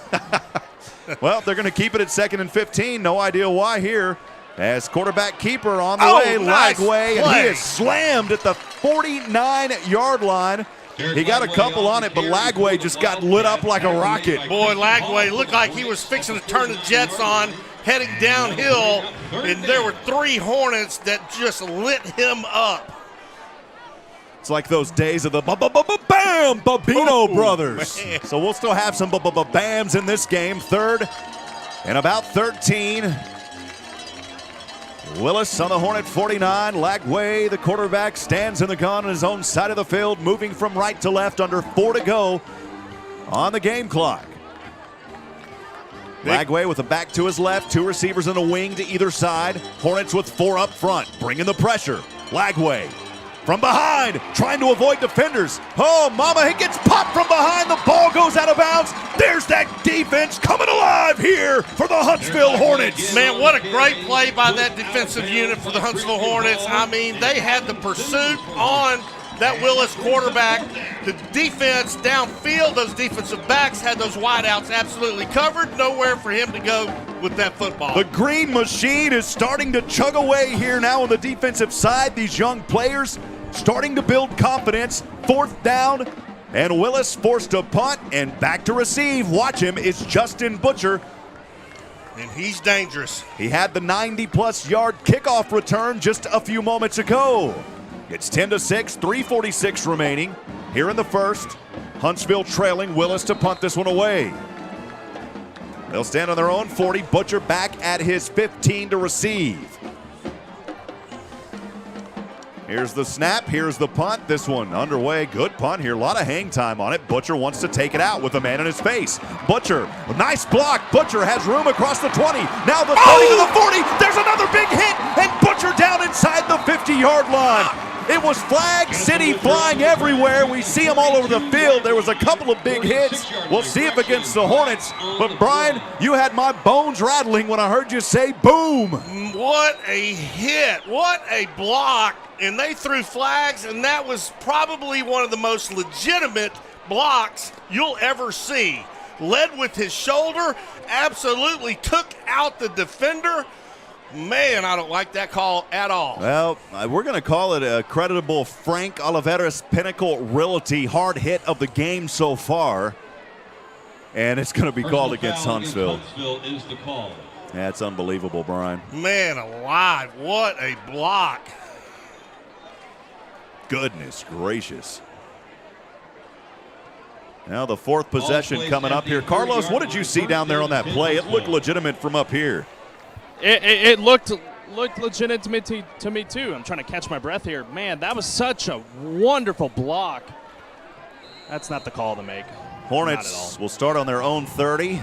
Well, they're going to keep it at 2nd and 15. No idea why here. As quarterback keeper on the way, nice Lagway, and play. he is slammed at the 49-yard line. He got a couple on it, but Lagway just got lit up like a rocket. Boy, Lagway looked like he was fixing to turn the Jets on, heading downhill, and there were 3 Hornets that just lit him up. It's like those days of the bam Babino brothers. Man. So we'll still have some bams in this game. 3rd and about 13. Willis on the Hornet 49. Lagway, the quarterback, stands in the gun on his own side of the field, moving from right to left under 4 to go on the game clock. Lagway with a back to his left, 2 receivers in a wing to either side. Hornets with 4 up front, bringing the pressure. Lagway from behind, trying to avoid defenders. Oh, mama, he gets popped from behind. The ball goes out of bounds. There's that defense coming alive here for the Huntsville Hornets. Man, what a great play by that defensive unit for the Huntsville Hornets. I mean, they had the pursuit on that Willis quarterback. The defense downfield, those defensive backs had those wideouts absolutely covered. Nowhere for him to go with that football. The green machine is starting to chug away here now on the defensive side. These young players starting to build confidence. 4th down, and Willis forced to punt and back to receive. Watch him, it's Justin Butcher. And he's dangerous. He had the 90-plus yard kickoff return just a few moments ago. It's 10-6, 3:46 remaining. Here in the first, Huntsville trailing, Willis to punt this one away. They'll stand on their own 40. Butcher back at his 15 to receive. Here's the snap, here's the punt. This one underway, good punt here. A lot of hang time on it. Butcher wants to take it out with a man in his face. Butcher, nice block. Butcher has room across the 20. Now the 30 to the 40. There's another big hit, and Butcher down inside the 50-yard line. It was Flag City flying everywhere. We see them all over the field. There was a couple of big hits. We'll see if against the Hornets. But, Brian, you had my bones rattling when I heard you say boom. What a hit. What a block. And they threw flags, and that was probably one of the most legitimate blocks you'll ever see. Led with his shoulder, absolutely took out the defender. Man, I don't like that call at all. Well, we're going to call it a creditable Frank Oliveras Pinnacle Realty hard hit of the game so far. And it's going to be called against Huntsville. Huntsville is the call. That's unbelievable, Brian. Man alive, what a block. Goodness gracious. Now the 4th possession coming up here. Carlos, what did you see down there on that play? It looked legitimate from up here. It looked legitimate to me, too. I'm trying to catch my breath here. Man, that was such a wonderful block. That's not the call to make. Hornets will start on their own 30.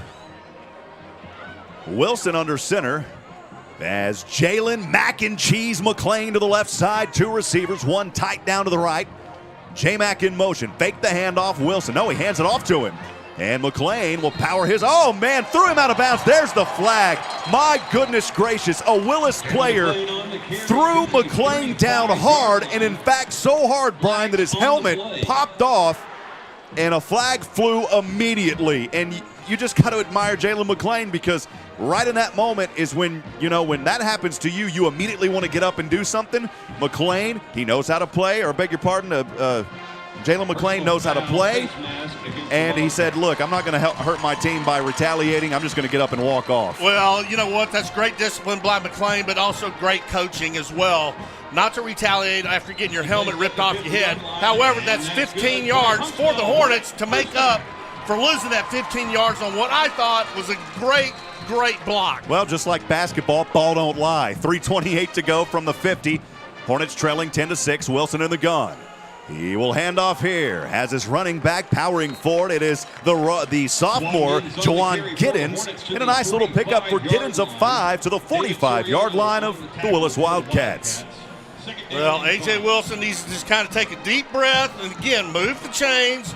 Wilson under center as Jalen Mac and Cheese McClain to the left side. 2 receivers, 1 tight down to the right. J-Mac in motion. Fake the handoff. Wilson. No, he hands it off to him. And McLean will power his, oh man, threw him out of bounds. There's the flag. My goodness gracious, a Willis player threw McLean down hard, and in fact so hard, Brian, that his helmet popped off and a flag flew immediately. And you just got to admire Jalen McLean, because right in that moment is when, when that happens to you, you immediately want to get up and do something. McLean, he knows how to play, or beg your pardon, Jalen McLean knows how to play, and he said, look, I'm not going to hurt my team by retaliating. I'm just going to get up and walk off. Well, you know what? That's great discipline by McLean, but also great coaching as well. Not to retaliate after getting your helmet ripped off your head. However, that's 15 yards for the Hornets to make up for losing that 15 yards on what I thought was a great block. Well, just like basketball, ball don't lie. 3:28 to go from the 50. Hornets trailing 10-6. Wilson in the gun. He will hand off here. Has his running back powering forward. It is the sophomore, Juwan Giddens. And a nice little pickup for Giddens of 5 to the 45-yard line of the Willis Wildkats. Well, A.J. Wilson needs to just kind of take a deep breath and, again, move the chains.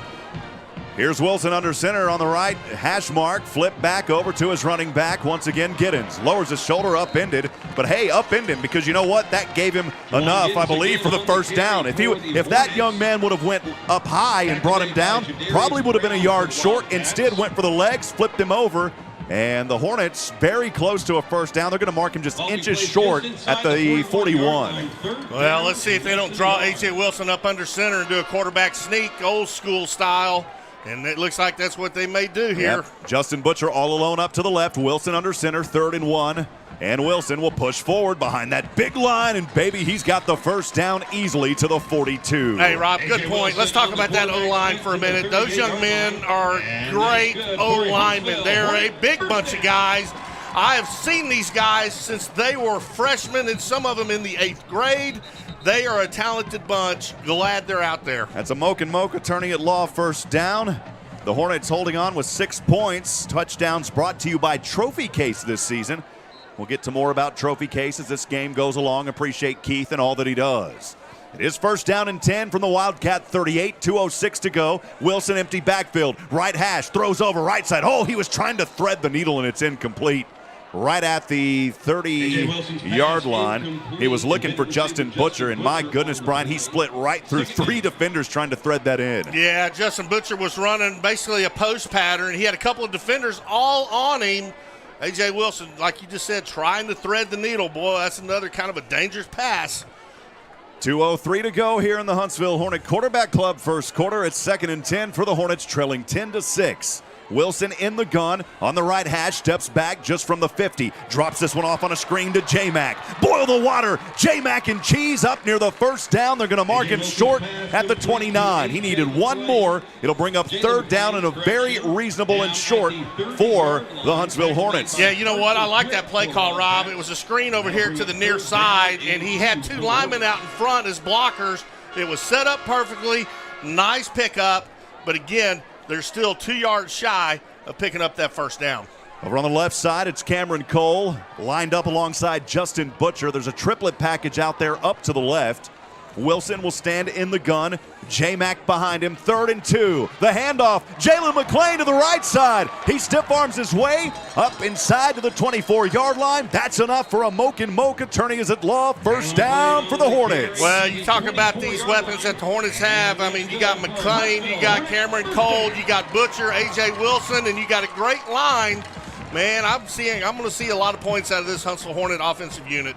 Here's Wilson under center on the right hash mark. Flip back over to his running back. Once again, Giddens lowers his shoulder, upended. But hey, upend him, because you know what? That gave him enough, I believe, for the first down. If that young man would have went up high and brought him down, probably would have been a yard short. Instead, went for the legs, flipped him over. And the Hornets very close to a first down. They're going to mark him just inches short at the 41. Well, let's see if they don't draw A.J. Wilson up under center and do a quarterback sneak, old school style. And it looks like that's what they may do here. Yep. Justin Butcher all alone up to the left. Wilson under center, 3rd and 1. And Wilson will push forward behind that big line. And, baby, he's got the first down easily to the 42. Hey, Rob, good point. Let's talk about that O-line for a minute. Those young men are great O-linemen. They're a big bunch of guys. I have seen these guys since they were freshmen, and some of them in the 8th grade. They are a talented bunch. Glad they're out there. That's a Mocha turning it law first down. The Hornets holding on with 6 points. Touchdowns brought to you by Trophy Case this season. We'll get to more about Trophy Case as this game goes along. Appreciate Keith and all that he does. It is first down and 10 from the Wildcat 38, 2:06 to go. Wilson empty backfield. Right hash, throws over right side. Oh, he was trying to thread the needle and it's incomplete. Right at the 30-yard line. He was looking for Justin Butcher, and my goodness, Brian, he split right through 3 defenders trying to thread that in. Yeah, Justin Butcher was running basically a post pattern. He had a couple of defenders all on him. A.J. Wilson, like you just said, trying to thread the needle. Boy, that's another kind of a dangerous pass. 2:03 to go here in the Huntsville Hornet Quarterback Club first quarter. It's 2nd and 10 for the Hornets, trailing 10-6. Wilson in the gun on the right hash, steps back just from the 50, drops this one off on a screen to J-Mac. Boil the water, J-Mac and cheese up near the first down. They're going to mark him short at the 29. He needed one more. It'll bring up 3rd down and a very reasonable and short for the Huntsville Hornets. Yeah, you know what? I like that play call, Rob. It was a screen over here to the near side, and he had 2 linemen out in front as blockers. It was set up perfectly. Nice pickup, but again, they're still 2 yards shy of picking up that first down. Over on the left side, it's Cameron Cole lined up alongside Justin Butcher. There's a triplet package out there up to the left. Wilson will stand in the gun. J-Mac behind him, 3rd and 2. The handoff, Jalen McLean to the right side. He stiff arms his way up inside to the 24-yard line. That's enough for a Mocha turning as at law. First down for the Hornets. Well, you talk about these weapons that the Hornets have. I mean, you got McLean, you got Cameron Cole, you got Butcher, A.J. Wilson, and you got a great line. Man, I'm going to see a lot of points out of this Huntsville Hornet offensive unit.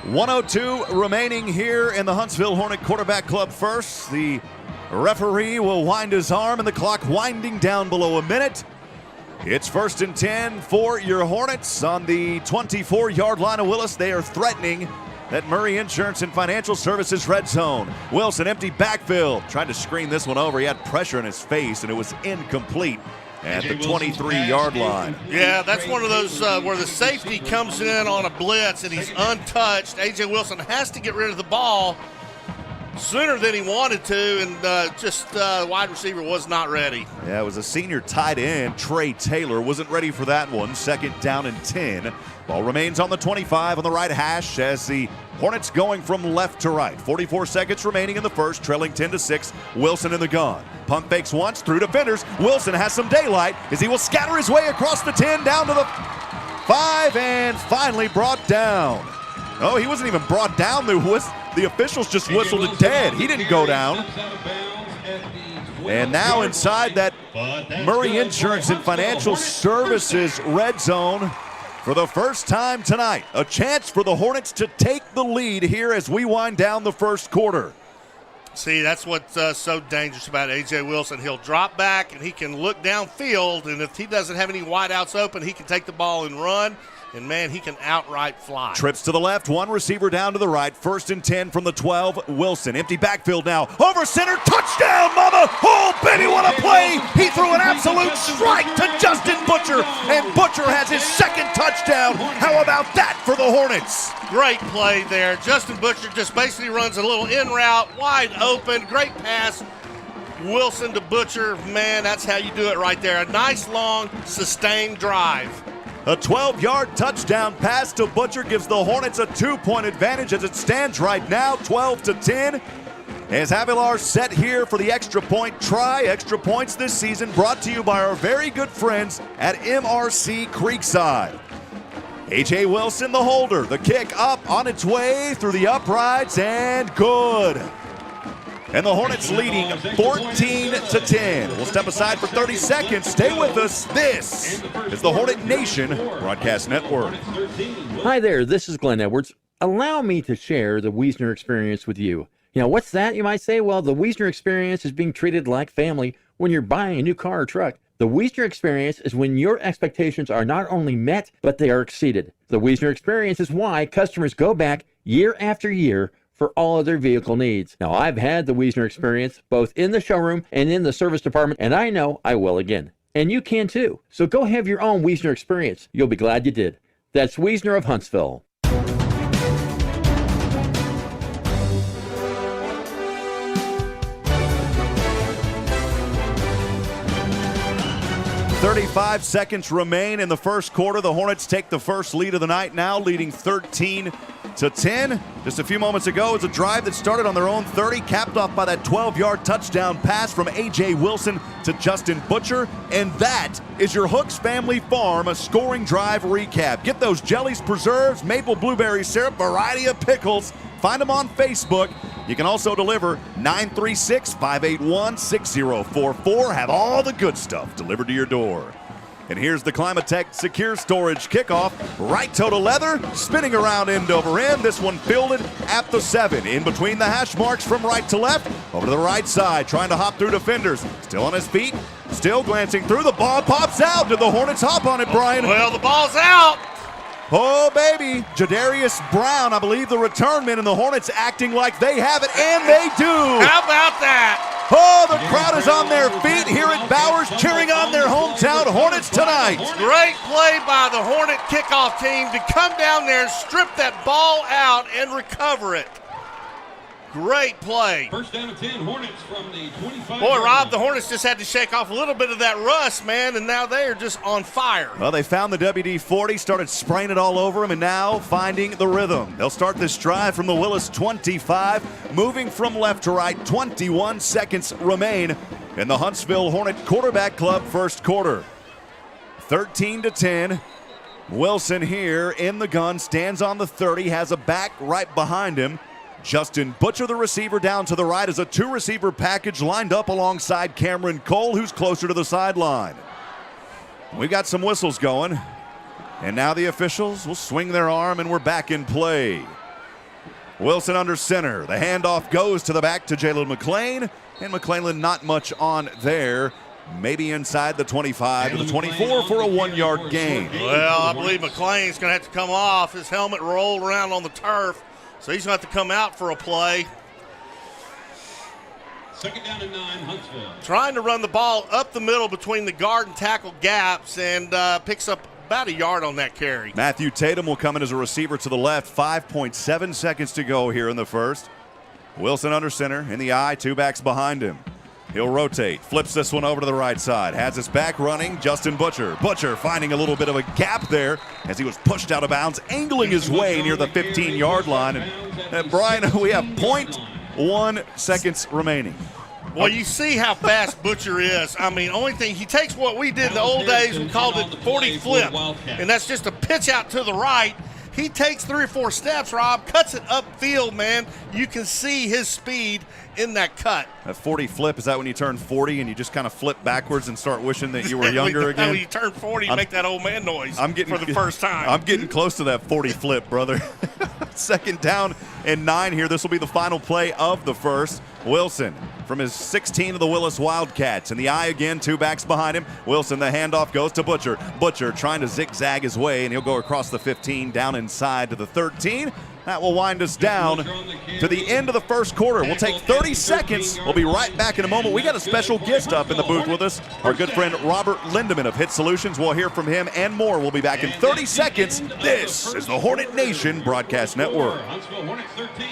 1:02 remaining here in the Huntsville Hornet Quarterback Club first. The referee will wind his arm and the clock winding down below a minute. It's 1st and 10 for your Hornets on the 24-yard line of Willis. They are threatening that Murray Insurance and Financial Services red zone. Wilson empty backfield. Tried to screen this one over. He had pressure in his face and it was incomplete at the 23-yard line. Yeah, that's one of those where the safety comes in on a blitz and he's untouched. A.J. Wilson has to get rid of the ball sooner than he wanted to, and the wide receiver was not ready. Yeah, it was a senior tight end, Trey Taylor, wasn't ready for that one. 2nd down and 10. Ball remains on the 25 on the right hash as the Hornets going from left to right. 44 seconds remaining in the first, trailing 10-6. Wilson in the gun. Pump fakes once, through defenders. Wilson has some daylight as he will scatter his way across the 10, down to the 5, and finally brought down. Oh, he wasn't even brought down. The officials just whistled it dead. He didn't go down. And now inside that Murray Insurance and Financial Services red zone for the first time tonight. A chance for the Hornets to take the lead here as we wind down the first quarter. See, that's what's so dangerous about A.J. Wilson. He'll drop back, and he can look downfield, and if he doesn't have any wideouts open, he can take the ball and run, and, man, he can outright fly. Trips to the left, one receiver down to the right. 1st and 10 from the 12, Wilson. Empty backfield now. Over center, touchdown, mama! Oh, baby, what a play! He threw an absolute strike to Justin Butcher, and Butcher has his 2nd touchdown. How about that for the Hornets? Great play there. Justin Butcher just basically runs a little in route, wide open, great pass. Wilson to Butcher, man, that's how you do it right there. A nice, long, sustained drive. A 12-yard touchdown pass to Butcher gives the Hornets a 2-point advantage as it stands right now, 12-10. As Avilar set here for the extra point try. Extra points this season brought to you by our very good friends at MRC Creekside. A.J. Wilson, the holder. The kick up on its way through the uprights and good. And the Hornets leading 14-10. We'll step aside for 30 seconds. Stay with us. This is the Hornet Nation Broadcast Network. Hi there, this is Glenn Edwards. Allow me to share the Wiesner experience with you. You know, what's that, you might say? Well, the Wiesner experience is being treated like family when you're buying a new car or truck. The Wiesner experience is when your expectations are not only met, but they are exceeded. The Wiesner experience is why customers go back year after year for all of their vehicle needs. Now, I've had the Wiesner experience both in the showroom and in the service department, and I know I will again. And you can too. So go have your own Wiesner experience. You'll be glad you did. That's Wiesner of Huntsville. 35 seconds remain in the first quarter. The Hornets take the first lead of the night now, leading 13-10. Just a few moments ago, it was a drive that started on their own 30, capped off by that 12-yard touchdown pass from A.J. Wilson to Justin Butcher. And that is your Hooks Family Farm, a scoring drive recap. Get those jellies, preserves, maple blueberry syrup, variety of pickles. Find them on Facebook. You can also deliver 936-581-6044. Have all the good stuff delivered to your door. And here's the Climatech Secure Storage Kickoff. Right toe to leather, spinning around end over end. This one fielded at the 7. In between the hash marks from right to left. Over to the right side, trying to hop through defenders. Still on his feet, still glancing through. The ball pops out. Did the Hornets hop on it, Brian? Well, the ball's out. Oh, baby. Jadarius Brown, I believe the return men, and the Hornets acting like they have it, and they do. How about that? Oh, the crowd is on their feet here at Bowers, cheering on their hometown Hornets tonight. Great play by the Hornet kickoff team to come down there, strip that ball out, and recover it. Great play. First down and 10, Hornets from the 25. Boy, Rob, the Hornets just had to shake off a little bit of that rust, man, and now they are just on fire. Well, they found the WD-40, started spraying it all over them, and now finding the rhythm. They'll start this drive from the Willis 25, moving from left to right. 21 seconds remain in the Huntsville Hornet Quarterback Club first quarter. 13-10. Wilson here in the gun, stands on the 30, has a back right behind him. Justin Butcher, the receiver, down to the right as a two-receiver package lined up alongside Cameron Cole, who's closer to the sideline. We've got some whistles going, and now the officials will swing their arm, and we're back in play. Wilson under center. The handoff goes to the back to Jalen McClain, and McClain not much on there. Maybe inside the 25 to the 24 for a 1-yard gain. Well, I believe McClain's going to have to come off. His helmet rolled around on the turf. So he's going to have to come out for a play. Second down and 9, Huntsville. Trying to run the ball up the middle between the guard and tackle gaps, and picks up about a yard on that carry. Matthew Tatum will come in as a receiver to the left. 5.7 seconds to go here in the first. Wilson under center, in the eye, two backs behind him. He'll rotate, flips this one over to the right side, has his back running, Justin Butcher. Butcher finding a little bit of a gap there as he was pushed out of bounds, angling his way near the 15-yard line. And Brian, we have 0.1 seconds remaining. Well, you see how fast Butcher is. I mean, only thing, he takes what we did in the old days, we called it 40 flip, and that's just a pitch out to the right. He takes 3 or 4 steps, Rob, cuts it upfield, man. You can see his speed in that cut. A 40 flip, is that when you turn 40 and you just kind of flip backwards and start wishing that you were younger again? When you turn 40, you make that old man noise for the first time. I'm getting close to that 40 flip, brother. 2nd down and 9 here. This will be the final play of the first. Wilson from his 16 of the Willis Wildkats. In the eye again, 2 backs behind him. Wilson, the handoff goes to Butcher. Butcher trying to zigzag his way, and he'll go across the 15, down inside to the 13. That will wind us down to the end of the first quarter. We'll take 30 seconds. We'll be right back in a moment. We got a special guest up in the booth with us, our good friend Robert Lindeman of Hitt Solutions. We'll hear from him and more. We'll be back in 30 seconds. This is the Hornet Nation Broadcast Network.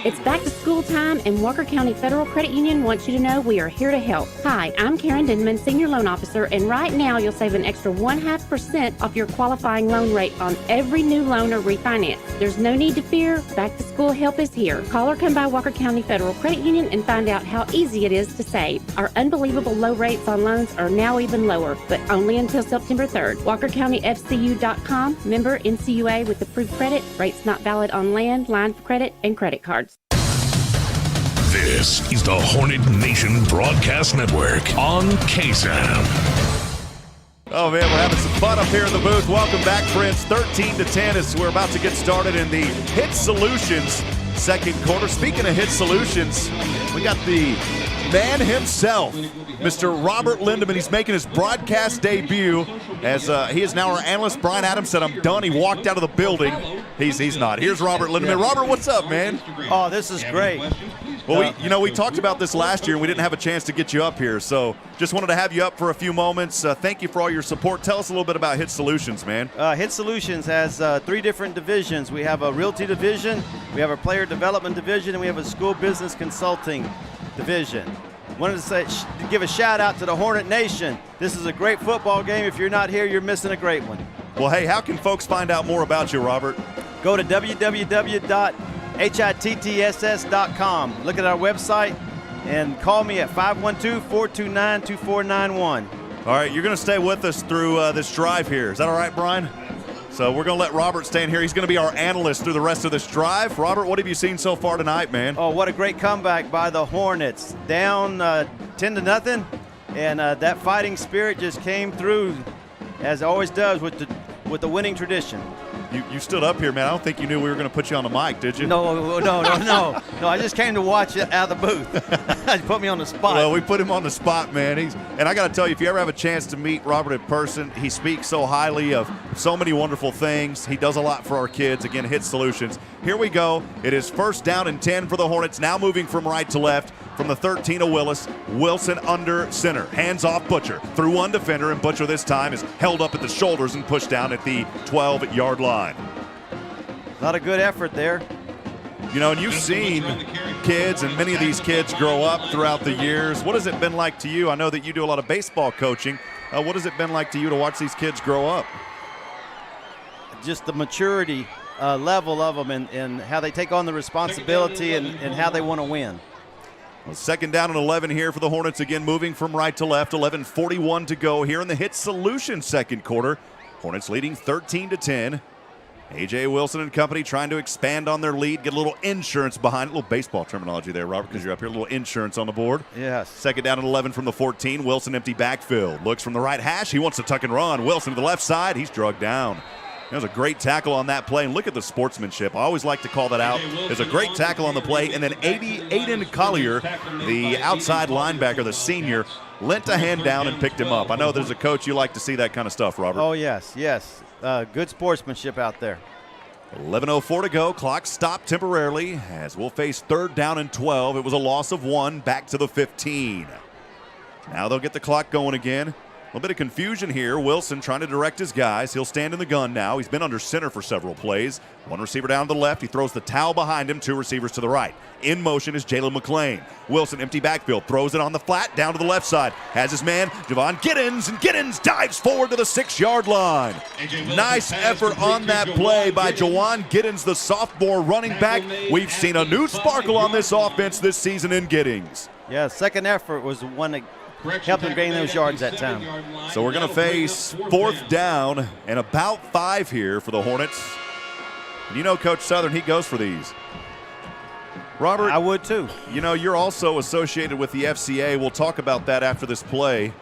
It's back to school time, and Walker County Federal Credit Union wants you to know we are here to help. Hi, I'm Karen Denman, Senior Loan Officer, and right now you'll save an extra 0.5% off your qualifying loan rate on every new loan or refinance. There's no need to fear. Back to school help is here. Call or come by Walker County Federal Credit Union and find out how easy it is to save. Our unbelievable low rates on loans are now even lower, but only until September 3rd. WalkerCountyFCU.com, member NCUA with approved credit. Rates not valid on land, line of credit, and credit cards. This is the Hornet Nation Broadcast Network on KSAM. Oh, man, we're having some fun up here in the booth. Welcome back, friends. 13-10 as we're about to get started in the Hitt Solutions second quarter. Speaking of Hitt Solutions, we got the man himself, Mr. Robert Lindeman. He's making his broadcast debut as he is now our analyst. Brian Adams said, I'm done. He walked out of the building. He's not. Here's Robert Lindeman. Robert, what's up, man? Oh, this is great. Well, we talked about this last year, and we didn't have a chance to get you up here, so just wanted to have you up for a few moments. Thank you for all your support. Tell us a little bit about Hitt Solutions, man. Hitt Solutions has 3 different divisions. We have a realty division, we have a player development division, and we have a school business consulting division. Wanted to give a shout out to the Hornet Nation. This is a great football game. If you're not here, you're missing a great one. Well, hey, how can folks find out more about you, Robert? Go to www.hittss.com. Look at our website and call me at 512-429-2491. All right, you're going to stay with us through this drive here. Is that all right, Brian? So we're going to let Robert stay in here. He's going to be our analyst through the rest of this drive. Robert, what have you seen so far tonight, man? Oh, what a great comeback by the Hornets. Down 10-0, and that fighting spirit just came through, as it always does with the winning tradition. You stood up here, man. I don't think you knew we were going to put you on the mic, did you? No. I just came to watch it out of the booth. You put me on the spot. Well, we put him on the spot, man. And I got to tell you, if you ever have a chance to meet Robert in person, he speaks so highly of so many wonderful things. He does a lot for our kids. Again, Hitt Solutions. Here we go. It is 1st down and 10 for the Hornets. Now moving from right to left. From the 13 of Willis, Wilson under center. Hands off Butcher. Through one defender, and Butcher this time is held up at the shoulders and pushed down at the 12-yard line. A lot of good effort there. You know, and you've seen kids, and many of these kids grow up throughout the years. What has it been like to you? I know that you do a lot of baseball coaching. What has it been like to you to watch these kids grow up? Just the maturity level of them and how they take on the responsibility and how they want to win. Well, 2nd down and 11 here for the Hornets, again moving from right to left. 11:41 to go here in the Hitt Solutions second quarter. Hornets leading 13-10. A.J. Wilson and company trying to expand on their lead, get a little insurance behind it. A little baseball terminology there, Robert, because you're up here. A little insurance on the board. Yes. 2nd down and 11 from the 14. Wilson empty backfield. Looks from the right hash. He wants to tuck and run. Wilson to the left side. He's drugged down. That was a great tackle on that play, and look at the sportsmanship. I always like to call that out. There's a great tackle on the play, and then Aiden Collier, the outside linebacker, the senior, lent a hand down and picked him up. I know there's a coach, you like to see that kind of stuff, Robert. Oh, yes. Good sportsmanship out there. 11:04 to go. Clock stopped temporarily as we'll face 3rd down and 12. It was a loss of 1 back to the 15. Now they'll get the clock going again. A little bit of confusion here. Wilson trying to direct his guys. He'll stand in the gun now. He's been under center for several plays. One receiver down to the left. He throws the towel behind him. 2 receivers to the right. In motion is Jalen McClain. Wilson, empty backfield. Throws it on the flat, down to the left side. Has his man, Javon Giddens, and Giddens dives forward to the 6-yard line. Nice effort on that play by Jawan Giddens, the sophomore running back. We've seen a new sparkle on this offense this season in Giddens. Yeah, second effort was the one that helped them gain those yards that time. So we're going to face 4th down and about 5 here for the Hornets. And you know Coach Southern, he goes for these. Robert, I would too. You know, you're also associated with the FCA. We'll talk about that after this play.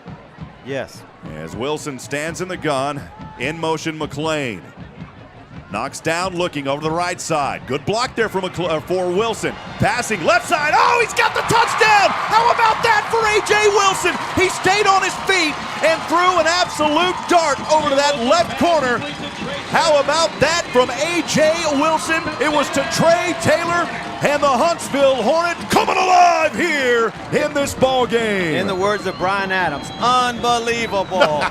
Yes. As Wilson stands in the gun, in motion McLean. Knocks down, looking over the right side. Good block there for Wilson. Passing left side. Oh, he's got the touchdown. How about that for A.J. Wilson? He stayed on his feet and threw an absolute dart over to that left corner. How about that from A.J. Wilson? It was to Trey Taylor and the Huntsville Hornets coming alive here in this ball game. In the words of Brian Adams, unbelievable.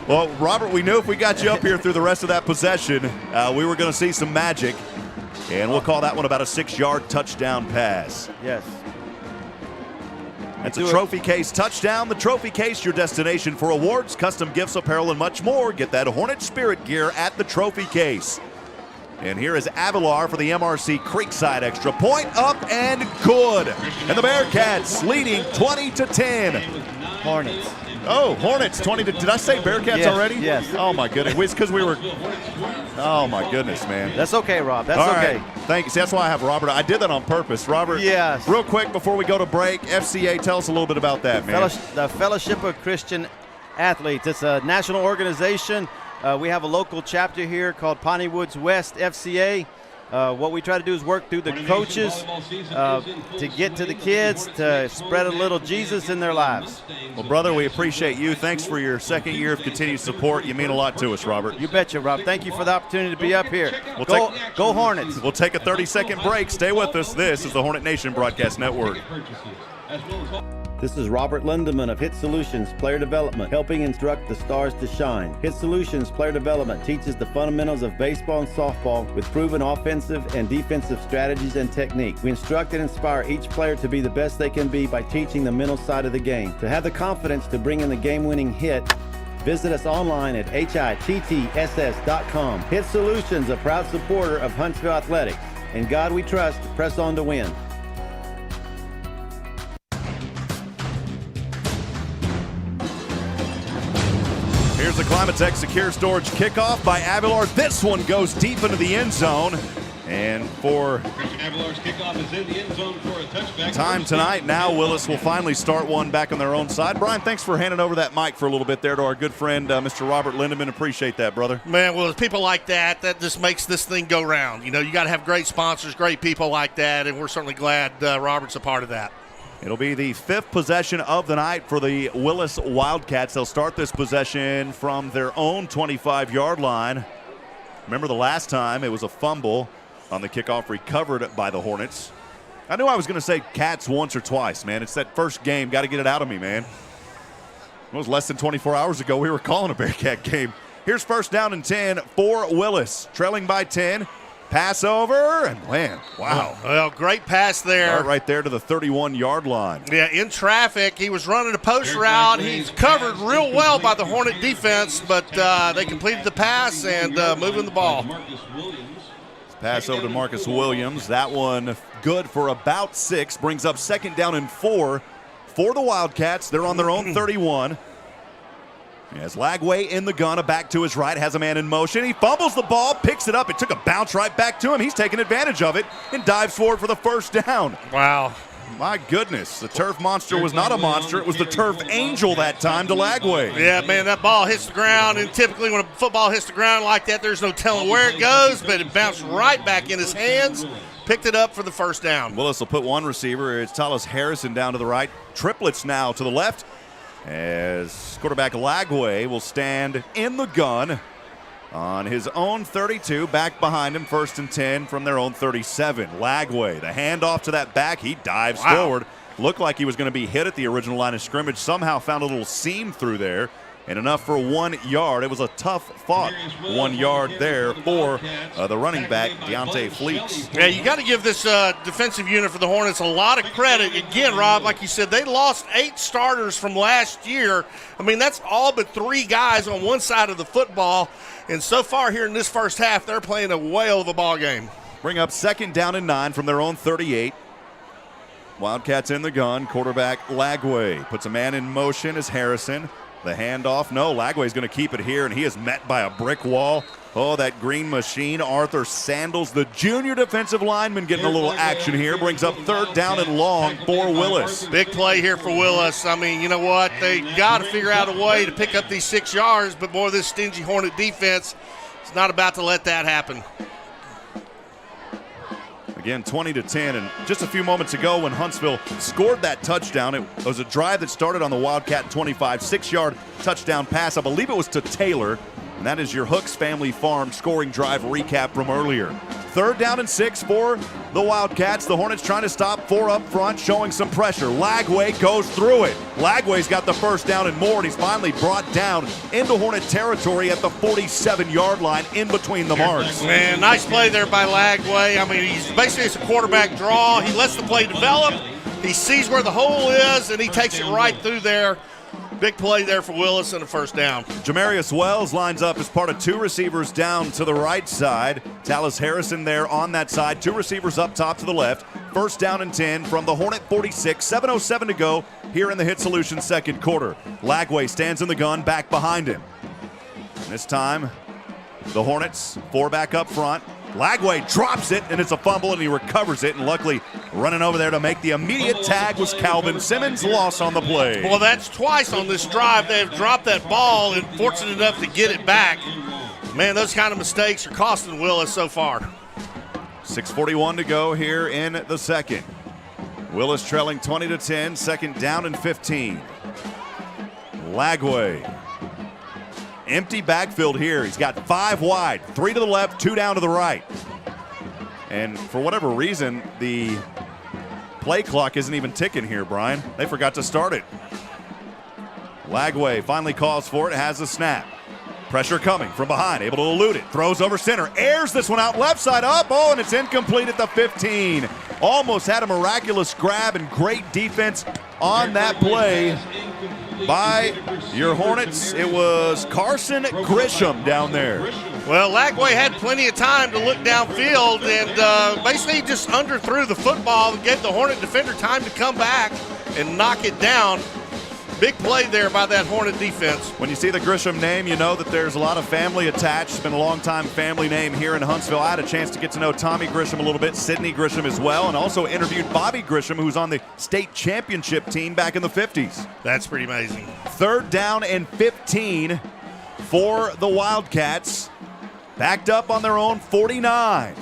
Well, Robert, we knew if we got you up here through the rest of that possession, we were going to see some magic. And we'll call that one about a 6-yard touchdown pass. Yes. That's a Trophy Case touchdown. The Trophy Case, your destination for awards, custom gifts, apparel, and much more. Get that Hornet Spirit gear at the Trophy Case. And here is Avilar for the MRC Creekside extra point, up and good. And the Bearcats leading 20-10. Hornets. Oh, Hornets 20 to. Did I say Bearcats already? Yes. Oh my goodness. It's because we were. Oh my goodness, man. That's okay, Rob. That's all okay. Right. Thank you. See, that's why I have Robert. I did that on purpose, Robert. Yes. Real quick before we go to break, FCA, tell us a little bit about that, man. The Fellowship of Christian Athletes. It's a national organization. We have a local chapter here called Piney Woods West FCA. What we try to do is work through the coaches to get to the kids, to spread a little Jesus in their lives. Well, brother, we appreciate you. Thanks for your second year of continued support. You mean a lot to us, Robert. You betcha, Rob. Thank you for the opportunity to be up here. Go Hornets. We'll take a 30-second break. Stay with us. This is the Hornet Nation Broadcast Network. This is Robert Lindeman of Hitt Solutions Player Development, helping instruct the stars to shine. Hitt Solutions Player Development teaches the fundamentals of baseball and softball with proven offensive and defensive strategies and techniques. We instruct and inspire each player to be the best they can be by teaching the mental side of the game. To have the confidence to bring in the game-winning hit, visit us online at hittss.com. Hitt Solutions, a proud supporter of Huntsville Athletics. In God we trust, press on to win. Here's the Climatech Secure Storage kickoff by Avilar. This one goes deep into the end zone. And for Avilar's kickoff is in the end zone for a touchback. Time tonight, now Willis will finally start one back on their own side. Brian, thanks for handing over that mic for a little bit there to our good friend, Mr. Robert Lindeman. Appreciate that, brother. Man, well, people like that just makes this thing go round. You know, you got to have great sponsors, great people like that, and we're certainly glad Robert's a part of that. It'll be the 5th possession of the night for the Willis Wildkats. They'll start this possession from their own 25-yard line. Remember the last time it was a fumble on the kickoff recovered by the Hornets. I knew I was going to say Cats once or twice, man. It's that first game. Got to get it out of me, man. It was less than 24 hours ago we were calling a Bearcat game. Here's 1st down and 10 for Willis. Trailing by 10. Pass over, and man, wow. Well, great pass there. Right there to the 31-yard line. Yeah, in traffic. He was running a post route. He's covered real well by the Hornet defense, but they completed the pass and moving the ball. Pass over to Marcus Williams. That one good for about 6. Brings up 2nd down and 4 for the Wildcats. They're on their own 31. As Lagway in the gun, a back to his right, has a man in motion. He fumbles the ball, picks it up. It took a bounce right back to him. He's taking advantage of it and dives forward for the 1st down. Wow. My goodness, the turf monster was not a monster. It was the turf angel that time to Lagway. Yeah, man, that ball hits the ground, and typically when a football hits the ground like that, there's no telling where it goes, but it bounced right back in his hands, picked it up for the 1st down. Willis will put one receiver. It's Talis Harrison down to the right. Triplets now to the left. As quarterback Lagway will stand in the gun on his own 32, back behind him, 1st and 10 from their own 37. Lagway, the handoff to that back, he dives forward. Looked like he was going to be hit at the original line of scrimmage, somehow found a little seam through there, and enough for 1 yard. It was a tough fought 1 yard there for the running back, Deontay Fleets. Yeah, you got to give this defensive unit for the Hornets a lot of credit. Again, Rob, like you said, they lost 8 starters from last year. I mean, that's all but 3 guys on one side of the football. And so far here in this first half, they're playing a whale of a ball game. Bring up 2nd down and 9 from their own 38. Wildcats in the gun. Quarterback Lagway puts a man in motion as Harrison. The handoff. No, Lagway's going to keep it here, and he is met by a brick wall. Oh, that green machine. Arthur Sandals, the junior defensive lineman, getting a little action here. Brings up 3rd down and long for Willis. Big play here for Willis. I mean, you know what? They got to figure out a way to pick up these 6 yards, but boy, this stingy Hornet defense is not about to let that happen. Again, 20-10, and just a few moments ago when Huntsville scored that touchdown, it was a drive that started on the Wildcat 25, 6-yard touchdown pass. I believe it was to Taylor, and that is your Hooks Family Farm scoring drive recap from earlier. 3rd down and 6 for the Wildcats. The Hornets trying to stop 4 up front, showing some pressure. Lagway goes through it. Lagway's got the 1st down and more, and he's finally brought down into Hornet territory at the 47-yard line in between the marks. Man, nice play there by Lagway. I mean, he's basically it's a quarterback draw. He lets the play develop. He sees where the hole is, and he takes it right through there. Big play there for Willis and a 1st down. Jamarius Wells lines up as part of 2 receivers down to the right side. Tallis Harrison there on that side. 2 receivers up top to the left. 1st down and 10 from the Hornet 46. 7:07 to go here in the Hitt Solutions 2nd quarter. Lagway stands in the gun, back behind him. This time, the Hornets 4 back up front. Lagway drops it, and it's a fumble, and he recovers it. And luckily, running over there to make the immediate tag was Calvin Simmons. Loss on the play. Well, that's twice on this drive. They have dropped that ball and fortunate enough to get it back. Man, those kind of mistakes are costing Willis so far. 6:41 to go here in the 2nd. Willis trailing 20-10, 2nd down and 15. Lagway. Empty backfield here. He's got 5 wide, 3 to the left, 2 down to the right. And for whatever reason, the play clock isn't even ticking here, Brian. They forgot to start it. Lagway finally calls for it, has the snap. Pressure coming from behind, able to elude it. Throws over center, airs this one out left side up. Oh, and it's incomplete at the 15. Almost had a miraculous grab and great defense on that play by your Hornets. It was Carson Grisham down there. Well, Lagway had plenty of time to look downfield and basically just underthrew the football and gave the Hornet defender time to come back and knock it down. Big play there by that Hornet defense. When you see the Grisham name, you know that there's a lot of family attached. It's been a long-time family name here in Huntsville. I had a chance to get to know Tommy Grisham a little bit, Sidney Grisham as well, and also interviewed Bobby Grisham, who's on the state championship team back in the 50s. That's pretty amazing. 3rd down and 15 for the Wildcats. Backed up on their own 49.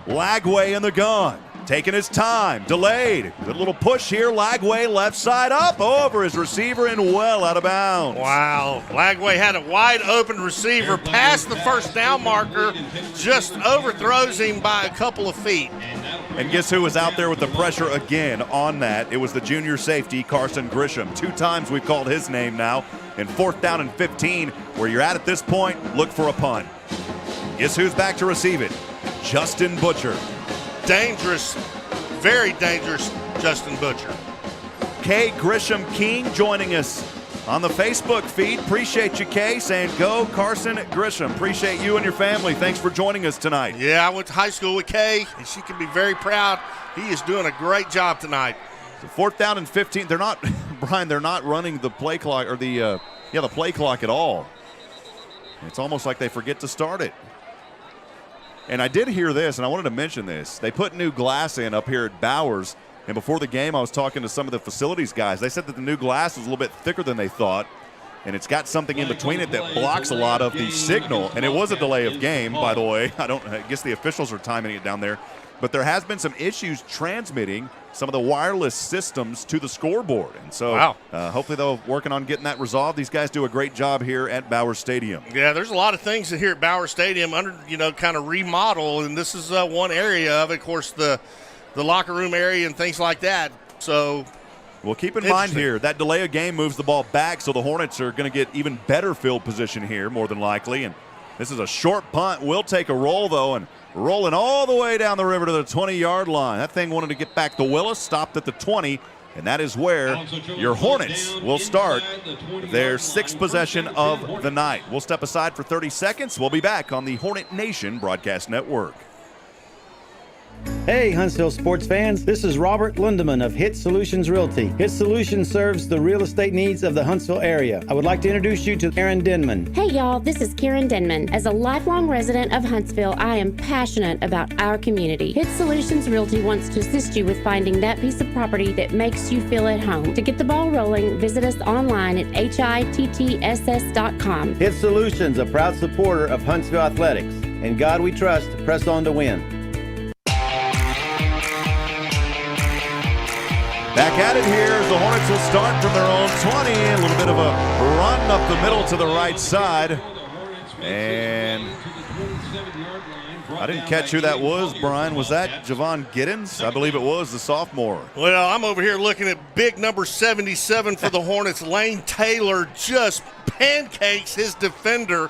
Lagway in the gun. Taking his time, delayed. Good little push here. Lagway left side up over his receiver and well out of bounds. Wow. Lagway had a wide open receiver past the 1st down marker, just overthrows him by a couple of feet. And guess who was out there with the pressure again on that? It was the junior safety, Carson Grisham. 2 times we've called his name now. And 4th down and 15, where you're at this point, look for a punt. Guess who's back to receive it? Justin Butcher. Dangerous, very dangerous Justin Butcher. Kay Grisham King joining us on the Facebook feed. Appreciate you, Kay, saying go Carson Grisham. Appreciate you and your family. Thanks for joining us tonight. Yeah, I went to high school with Kay, and she can be very proud. He is doing a great job tonight. So 4th down and 15. They're not, Brian, they're not running the play clock or the play clock at all. It's almost like they forget to start it. And I did hear this, and I wanted to mention this. They put new glass in up here at Bowers, and before the game I was talking to some of the facilities guys. They said that the new glass was a little bit thicker than they thought, and it's got something in between it that blocks a lot of the signal. And it was a delay of game, by the way. I guess the officials are timing it down there. But there has been some issues transmitting some of the wireless systems to the scoreboard. And so hopefully they're working on getting that resolved. These guys do a great job here at Bowers Stadium. Yeah, there's a lot of things here at Bowers Stadium kind of remodel, and this is one area of it. Of course, the locker room area and things like that. So well, keep in mind here, that delay of game moves the ball back, so the Hornets are going to get even better field position here, more than likely. And this is a short punt. We'll take a roll, though, and rolling all the way down the river to the 20-yard line. That thing wanted to get back to Willis, stopped at the 20, and that is where your Hornets will start their 6th possession of the night. We'll step aside for 30 seconds. We'll be back on the Hornet Nation Broadcast Network. Hey, Huntsville sports fans. This is Robert Lundeman of Hitt Solutions Realty. Hitt Solutions serves the real estate needs of the Huntsville area. I would like to introduce you to Karen Denman. Hey y'all, this is Karen Denman. As a lifelong resident of Huntsville, I am passionate about our community. Hitt Solutions Realty wants to assist you with finding that piece of property that makes you feel at home. To get the ball rolling, visit us online at hittss.com. Hitt Solutions, a proud supporter of Huntsville athletics. In God we trust. Press on to win. Back at it here as the Hornets will start from their own 20. A little bit of a run up the middle to the right side. And I didn't catch who that was, Brian. Was that Javon Giddens? I believe it was, the sophomore. Well, I'm over here looking at big number 77 for the Hornets. Lane Taylor just pancakes his defender.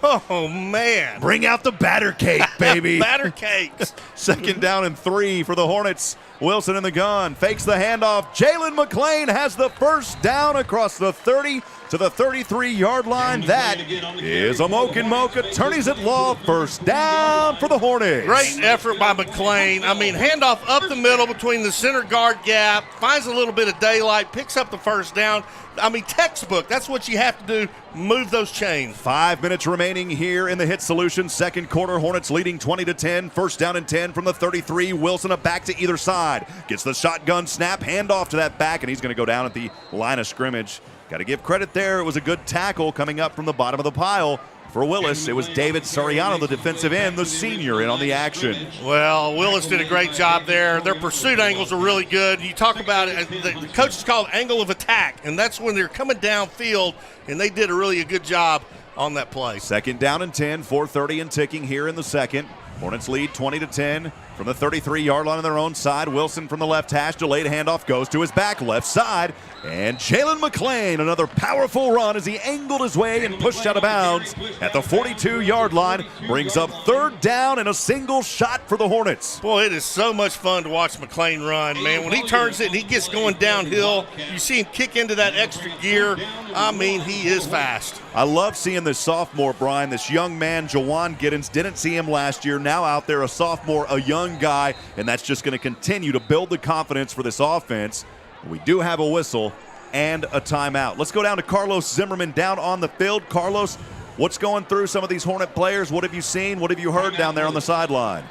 Oh, man. Bring out the batter cake, baby. Batter cakes. Second down and 3 for the Hornets. Wilson in the gun, fakes the handoff. Jalen McClain has the first down across the 30 to the 33-yard line. That is a Mocha attorneys at law. First down for the Hornets. Great effort by McClain. I mean, handoff up the middle between the center guard gap, finds a little bit of daylight, picks up the first down. I mean, textbook. That's what you have to do. Move those chains. 5 minutes remaining here in the Hitt Solutions second quarter. Hornets leading 20-10. First down and 10 from the 33. Wilson a back to either side. Gets the shotgun snap, handoff to that back, and he's going to go down at the line of scrimmage. Got to give credit there. It was a good tackle coming up from the bottom of the pile. For Willis, it was David Soriano, the defensive end, the senior, in on the action. Well, Willis did a great job there. Their pursuit angles are really good. You talk about it, the coaches call it angle of attack, and that's when they're coming downfield, and they did a good job on that play. Second down and 10, 4:30 and ticking here in the second. Hornets lead 20-10 from the 33-yard line on their own side. Wilson from the left hash, delayed handoff, goes to his back left side. And Jalen McClain, another powerful run as he angled his way and pushed out of bounds at the 42-yard line. Brings up third down and a single shot for the Hornets. Boy, it is so much fun to watch McClain run, man. When he turns it and he gets going downhill, you see him kick into that extra gear. I mean, he is fast. I love seeing this sophomore, Brian, this young man, Jawan Giddens. Didn't see him last year. Now out there, a sophomore, a young guy, and that's just going to continue to build the confidence for this offense. We do have a whistle and a timeout. Let's go down to Carlos Zimmerman down on the field. Carlos, what's going through some of these Hornet players? What have you seen? What have you heard down there on the sideline?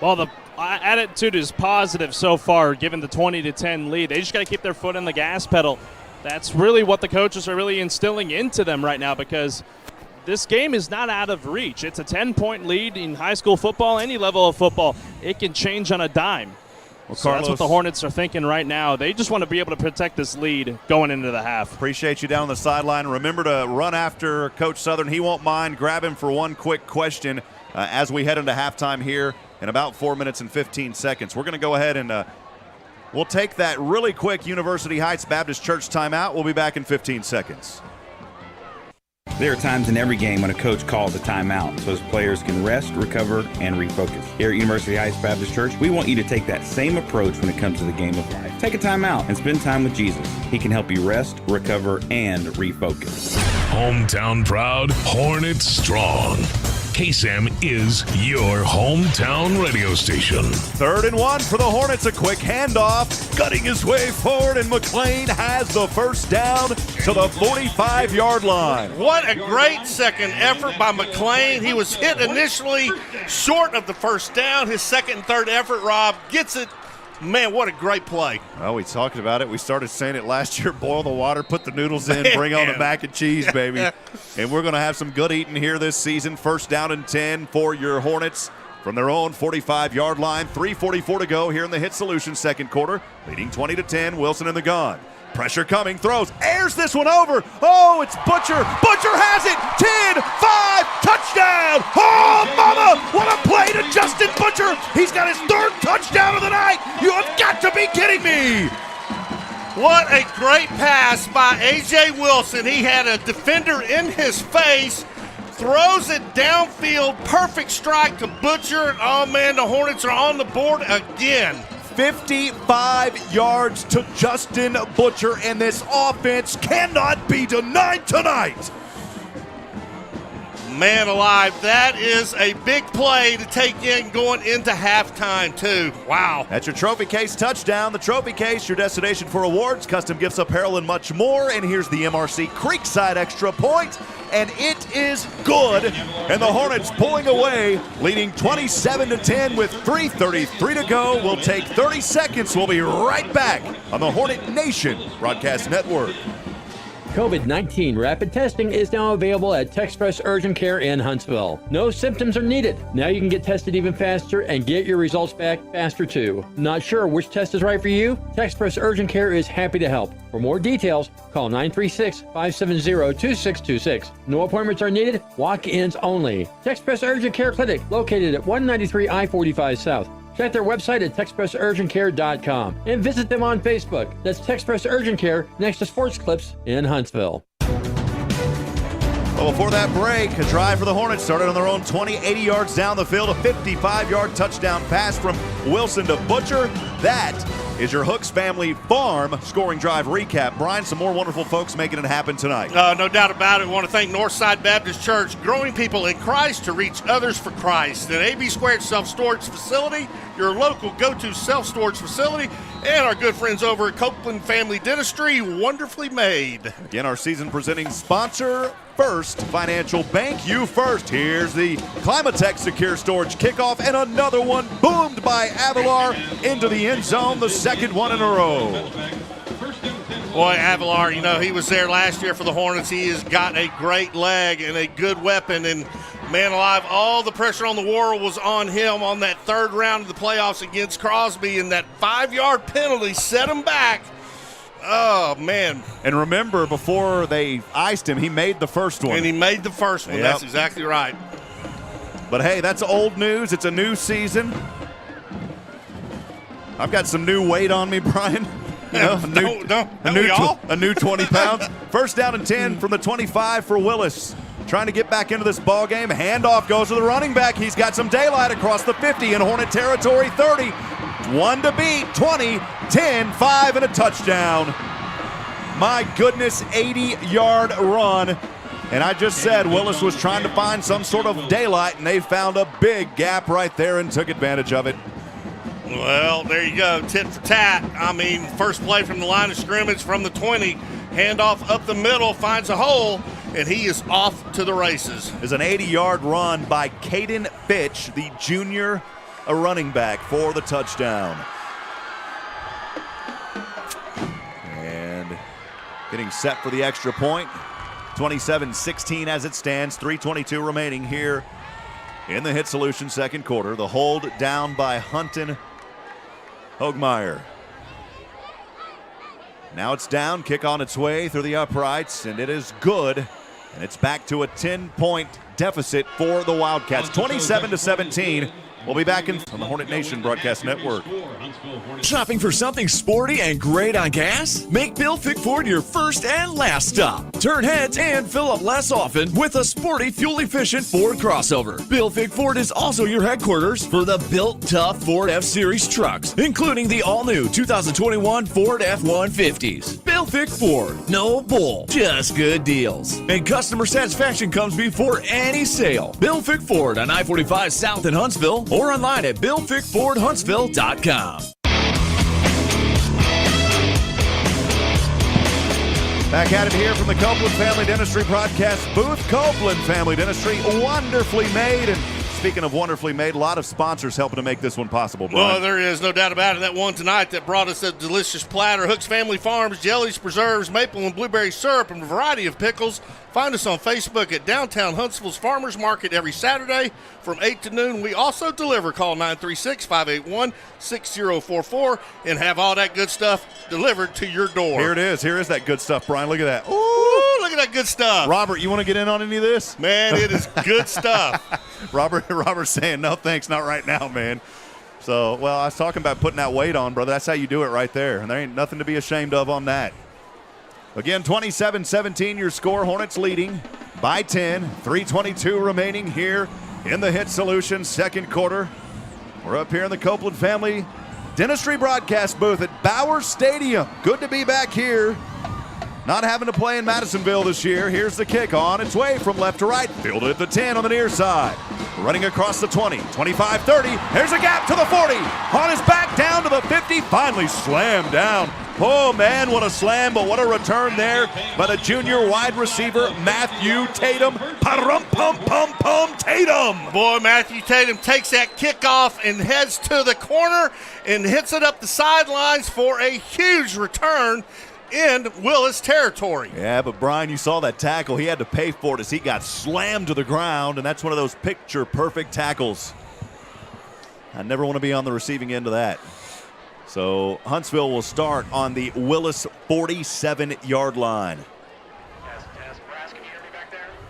Well, the attitude is positive so far, given the 20-10 lead. They just got to keep their foot in the gas pedal. That's really what the coaches are really instilling into them right now, because this game is not out of reach. It's a 10-point lead in high school football, any level of football. It can change on a dime. Well, so that's what the Hornets are thinking right now. They just want to be able to protect this lead going into the half. Appreciate you down on the sideline. Remember to run after Coach Southern. He won't mind. Grab him for one quick question as we head into halftime here in about 4 minutes and 15 seconds. We're going to go ahead and we'll take that really quick University Heights Baptist Church timeout. We'll be back in 15 seconds. There are times in every game when a coach calls a timeout so his players can rest, recover, and refocus. Here at University Heights Baptist Church, we want you to take that same approach when it comes to the game of life. Take a timeout and spend time with Jesus. He can help you rest, recover, and refocus. Hometown proud, Hornets strong. KSAM is your hometown radio station. 3rd and 1 for the Hornets. A quick handoff, cutting his way forward, and McClain has the first down to the 45-yard line. What a great second effort by McClain. He was hit initially short of the first down. His second and third effort, Rob, gets it. Man, what a great play. Well, we talked about it. We started saying it last year. Boil the water, put the noodles in, bring on the mac and cheese, baby. And we're going to have some good eating here this season. First down and 10 for your Hornets from their own 45-yard line. 3:44 to go here in the Hitt Solutions second quarter. Leading 20-10, Wilson in the gun. Pressure coming, throws, airs this one over. Oh, it's Butcher. Butcher has it. 10, 5, touchdown. Oh, mama, what a play to Justin Butcher. He's got his 3rd touchdown of the night. You have got to be kidding me. What a great pass by A.J. Wilson. He had a defender in his face, throws it downfield, perfect strike to Butcher. Oh, man, the Hornets are on the board again. 55 yards to Justin Butcher, and this offense cannot be denied tonight. Man alive, that is a big play to take in going into halftime, too. Wow. That's your trophy case touchdown. The trophy case, your destination for awards, custom gifts, apparel, and much more. And here's the MRC Creekside extra point, and it is good. And the Hornets pulling away, leading 27-10 with 3:33 to go. We'll take 30 seconds. We'll be right back on the Hornet Nation Broadcast Network. COVID-19 rapid testing is now available at TexPress Urgent Care in Huntsville. No symptoms are needed. Now you can get tested even faster and get your results back faster too. Not sure which test is right for you? TexPress Urgent Care is happy to help. For more details, call 936-570-2626. No appointments are needed. Walk-ins only. TexPress Urgent Care Clinic, located at 193 I-45 South. Check their website at TexPressUrgentCare.com and visit them on Facebook. That's TexPress Urgent Care next to Sports Clips in Huntsville. Well, before that break, a drive for the Hornets started on their own 20, 80 yards down the field, a 55-yard touchdown pass from Wilson to Butcher. That is your Hooks Family Farm scoring drive recap. Brian, some more wonderful folks making it happen tonight. No doubt about it. I want to thank Northside Baptist Church, growing people in Christ to reach others for Christ. An AB Squared self-storage facility, your local go-to self-storage facility, and our good friends over at Copeland Family Dentistry, wonderfully made. Again, our season presenting sponsor, First Financial Bank. You first. Here's the Climatech Secure Storage kickoff, and another one boomed by Avalar into the end zone, the second one in a row. Boy, Avalar, you know, he was there last year for the Hornets. He has got a great leg and a good weapon, and man alive, all the pressure on the world was on him on that third round of the playoffs against Crosby, and that 5-yard penalty set him back. Oh, man. And remember, before they iced him, he made the first one. And he made the first one. Yep. That's exactly right. But, hey, that's old news. It's a new season. I've got some new weight on me, Brian. You know, a new 20 pounds. First down and 10 from the 25 for Willis. Trying to get back into this ball game. Handoff goes to the running back. He's got some daylight across the 50 in Hornet territory. 30. One to beat. 20, 10, 5, and a touchdown. My goodness, 80-yard run. And I just said Willis was trying to find some sort of daylight, and they found a big gap right there and took advantage of it. Well, there you go, tit for tat. I mean, first play from the line of scrimmage from the 20. Handoff up the middle, finds a hole, and he is off to the races. There's an 80-yard run by Caden Fitch, the junior running back, for the touchdown. And getting set for the extra point. 27-16 as it stands, 3:22 remaining here in the Hit Solution second quarter. The hold down by Hunton Hoegmeyer. Now it's down, kick on its way through the uprights, and it is good. And it's back to a 10-point deficit for the Wildcats, 27-17. We'll be back on the Hornet Nation Broadcast Network. Shopping for something sporty and great on gas? Make Bill Fick Ford your first and last stop. Turn heads and fill up less often with a sporty, fuel-efficient Ford crossover. Bill Fick Ford is also your headquarters for the built-tough Ford F-Series trucks, including the all-new 2021 Ford F-150s. Bill Fick Ford. No bull, just good deals. And customer satisfaction comes before any sale. Bill Fick Ford on I-45 South in Huntsville, or online at BillFickFordHuntsville.com. Back at it here from the Copeland Family Dentistry broadcast booth. Copeland Family Dentistry, wonderfully made. And speaking of wonderfully made, a lot of sponsors helping to make this one possible, Brian. Well, there is no doubt about it. That one tonight that brought us a delicious platter. Hooks Family Farms, jellies, preserves, maple and blueberry syrup, and a variety of pickles. Find us on Facebook at Downtown Huntsville's Farmers Market every Saturday from 8 to noon. We also deliver. Call 936-581-6044 and have all that good stuff delivered to your door. Here it is. Here is that good stuff, Brian. Look at that. Ooh, look at that good stuff. Robert, you want to get in on any of this? Man, it is good stuff. Robert's saying, no thanks, not right now, man. So, well, I was talking about putting that weight on, brother. That's how you do it right there. And there ain't nothing to be ashamed of on that. Again, 27-17 your score. Hornets leading by 10. 3:22 remaining here in the Hit Solution second quarter. We're up here in the Copeland Family Dentistry broadcast booth at Bauer Stadium. Good to be back here not having to play in Madisonville this year. Here's the kick on its way from left to right. Fielded at the 10 on the near side. Running across the 20, 25, 30. There's a gap to the 40. On his back down to the 50. Finally slammed down. Oh, man, what a slam, but what a return there by the junior wide receiver, Matthew Tatum. Pa-rum-pum-pum-pum, Tatum. Boy, Matthew Tatum takes that kickoff and heads to the corner and hits it up the sidelines for a huge return in Willis territory. Yeah, but Brian, you saw that tackle. He had to pay for it as he got slammed to the ground, and that's one of those picture-perfect tackles. I never want to be on the receiving end of that. So Huntsville will start on the Willis 47-yard line.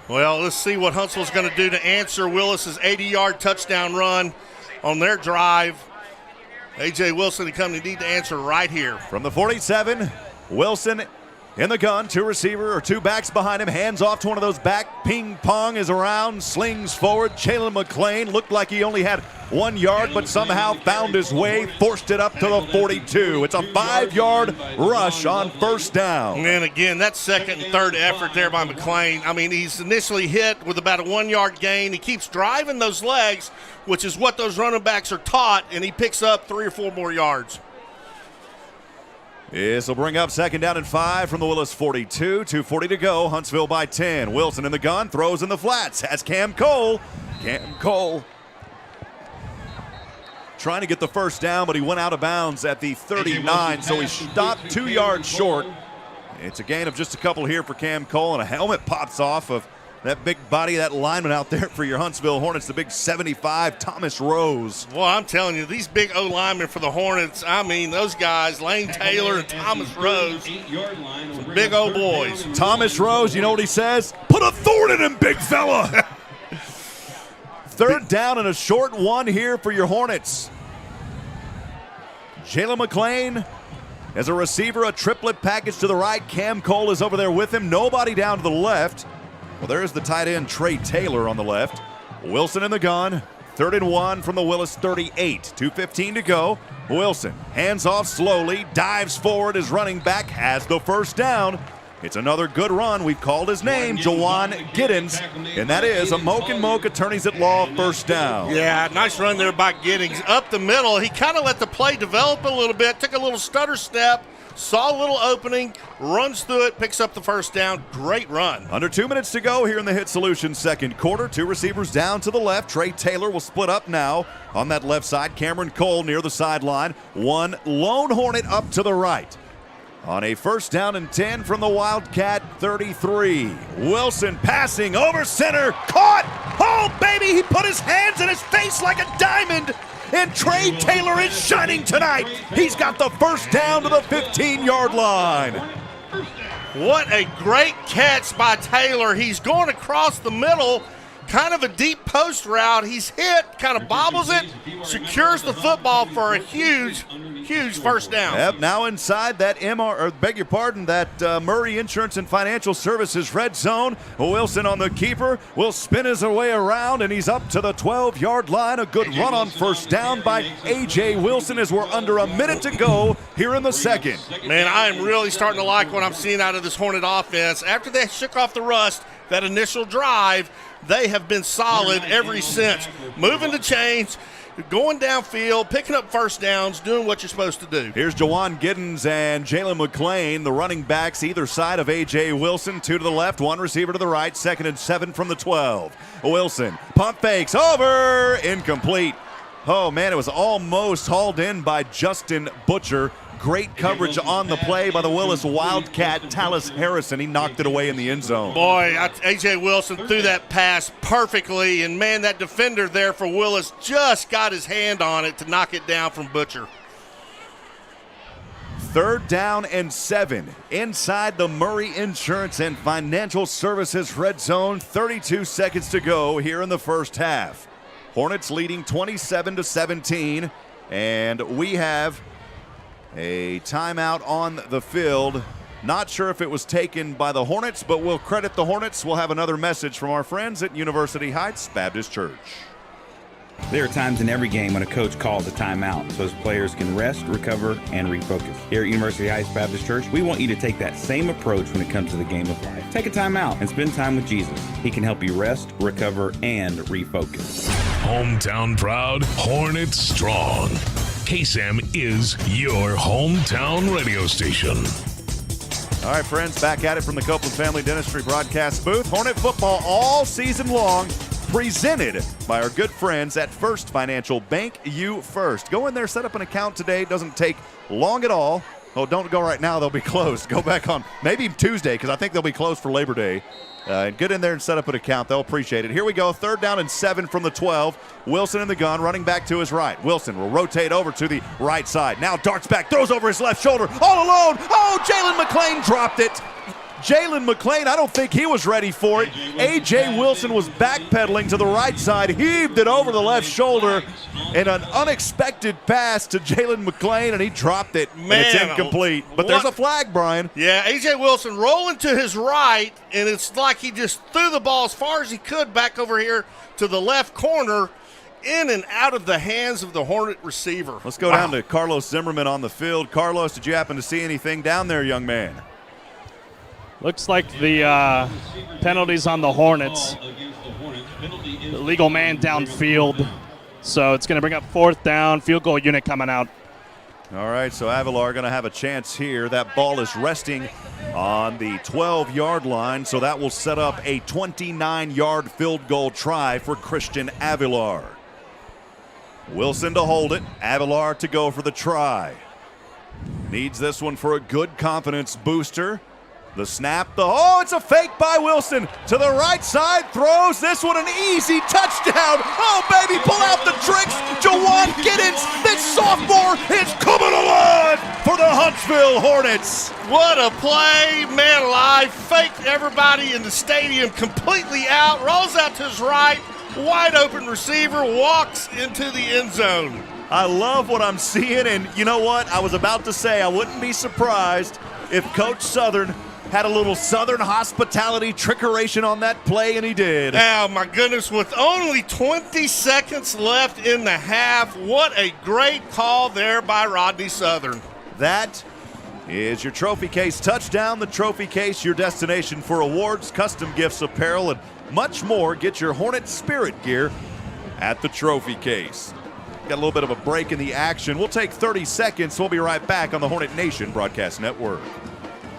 Well, let's see what Huntsville's going to do to answer Willis's 80-yard touchdown run on their drive. A.J. Wilson and company need to answer right here. From the 47, Wilson in the gun, two backs behind him, hands off to one of those back, ping pong is around, slings forward. Jalen McClain looked like he only had 1 yard, but somehow found his way, forced it up to the 42. It's a 5-yard rush on first down. And again, that second and third effort there by McClain. I mean, he's initially hit with about a 1 yard gain. He keeps driving those legs, which is what those running backs are taught, and he picks up 3 or 4 more yards. This will bring up second down and 5 from the Willis 42. 2:40 to go. Huntsville by 10. Wilson in the gun, throws in the flats. Has Cam Cole. Cam Cole trying to get the first down, but he went out of bounds at the 39, so he stopped 2 yards short. It's a gain of just a couple here for Cam Cole, and a helmet pops off of that big body, that lineman out there for your Huntsville Hornets, the big 75, Thomas Rose. Well, I'm telling you, these big O-linemen for the Hornets, I mean, those guys, Lane Taylor and Thomas Rose, some big old boys. Thomas Rose, you know what he says? Put a thorn in him, big fella. Third down and a short one here for your Hornets. Jalen McClain as a receiver, a triplet package to the right. Cam Cole is over there with him. Nobody down to the left. Well, there's the tight end, Trey Taylor, on the left. Wilson in the gun. 3rd and 1 from the Willis 38. 2:15 to go. Wilson hands off slowly, dives forward. His running back has the first down. It's another good run. We've called his name, Jawan Giddens, and that is a Moke attorneys at law first down. Yeah, nice run there by Giddens. Up the middle, he kind of let the play develop a little bit, took a little stutter step, saw a little opening, runs through it, picks up the first down. Great run. Under 2 minutes to go here in the Hitt Solutions second quarter. 2 receivers down to the left. Trey Taylor will split up now on that left side. Cameron Cole near the sideline. One lone Hornet up to the right. On a first down and 10 from the Wildcat 33. Wilson passing over center. Caught! Oh, baby! He put his hands in his face like a diamond. And Trey Taylor is shining tonight. He's got the first down to the 15-yard line. What a great catch by Taylor. He's going across the middle, kind of a deep post route. He's hit, kind of bobbles it, secures the football for a huge first down. Yep, now inside that that Murray Insurance and Financial Services red zone. Wilson on the keeper will spin his way around, and he's up to the 12-yard line. A good run on first down by A.J. Wilson as we're under a minute to go here in the second. Man, I am really starting to like what I'm seeing out of this Hornet offense. After they shook off the rust, that initial drive, they have been solid ever since. Moving the chains, going downfield, picking up first downs, doing what you're supposed to do. Here's Jawan Giddens and Jalen McClain, the running backs either side of A.J. Wilson. 2 to the left, 1 receiver to the right. 2nd and 7 from the 12. Wilson, pump fakes, over, incomplete. Oh, man, it was almost hauled in by Justin Butcher. Great coverage on the play by the Willis Wildcat, Tallis Harrison. He knocked it away in the end zone. Boy, A.J. Wilson threw that pass perfectly, and, man, that defender there for Willis just got his hand on it to knock it down from Butcher. 3rd down and 7 inside the Murray Insurance and Financial Services red zone. 32 seconds to go here in the first half. Hornets leading 27-17, and we have a timeout on the field. Not sure if it was taken by the Hornets, but we'll credit the Hornets. We'll have another message from our friends at University Heights Baptist Church. There are times in every game when a coach calls a timeout so his players can rest, recover, and refocus. Here at University Heights Baptist Church, we want you to take that same approach when it comes to the game of life. Take a timeout and spend time with Jesus. He can help you rest, recover, and refocus. Hometown proud, Hornets strong. KSAM is your hometown radio station. All right, friends, back at it from the Copeland Family Dentistry broadcast booth. Hornet football all season long, presented by our good friends at First Financial Bank. You first. Go in there, set up an account today. It doesn't take long at all. Oh, don't go right now. They'll be closed. Go back on maybe Tuesday because I think they'll be closed for Labor Day. And get in there and set up an account. They'll appreciate it. Here we go. 3rd down and 7 from the 12. Wilson in the gun, running back to his right. Wilson will rotate over to the right side. Now darts back, throws over his left shoulder. All alone. Oh, Jalen McClain dropped it. Jalen McClain, I don't think he was ready for it. A.J. Wilson was backpedaling to the right side, heaved it over the left shoulder, and an unexpected pass to Jalen McClain, and he dropped it. Man, and it's incomplete. But there's a flag, Brian. Yeah, A.J. Wilson rolling to his right, and it's like he just threw the ball as far as he could back over here to the left corner, in and out of the hands of the Hornet receiver. Let's go down to Carlos Zimmerman on the field. Carlos, did you happen to see anything down there, young man? Looks like the penalties on the Hornets. The legal man downfield. So it's going to bring up 4th down, field goal unit coming out. All right, so Avilar going to have a chance here. That ball is resting on the 12-yard line, so that will set up a 29-yard field goal try for Christian Avilar. Wilson to hold it, Avilar to go for the try. Needs this one for a good confidence booster. The snap, it's a fake by Wilson. To the right side, throws this one an easy touchdown. Oh, baby, pull out the tricks. Jawan Giddens, this sophomore, is coming alive for the Huntsville Hornets. What a play, man alive. Faked everybody in the stadium completely out. Rolls out to his right. Wide open receiver, walks into the end zone. I love what I'm seeing, and you know what? I was about to say I wouldn't be surprised if Coach Southern had a little Southern hospitality trickeration on that play, and he did. Oh, my goodness, with only 20 seconds left in the half, what a great call there by Rodney Southern. That is your trophy case touchdown. The trophy case, your destination for awards, custom gifts, apparel, and much more. Get your Hornet Spirit gear at the trophy case. Got a little bit of a break in the action. We'll take 30 seconds. We'll be right back on the Hornet Nation Broadcast Network.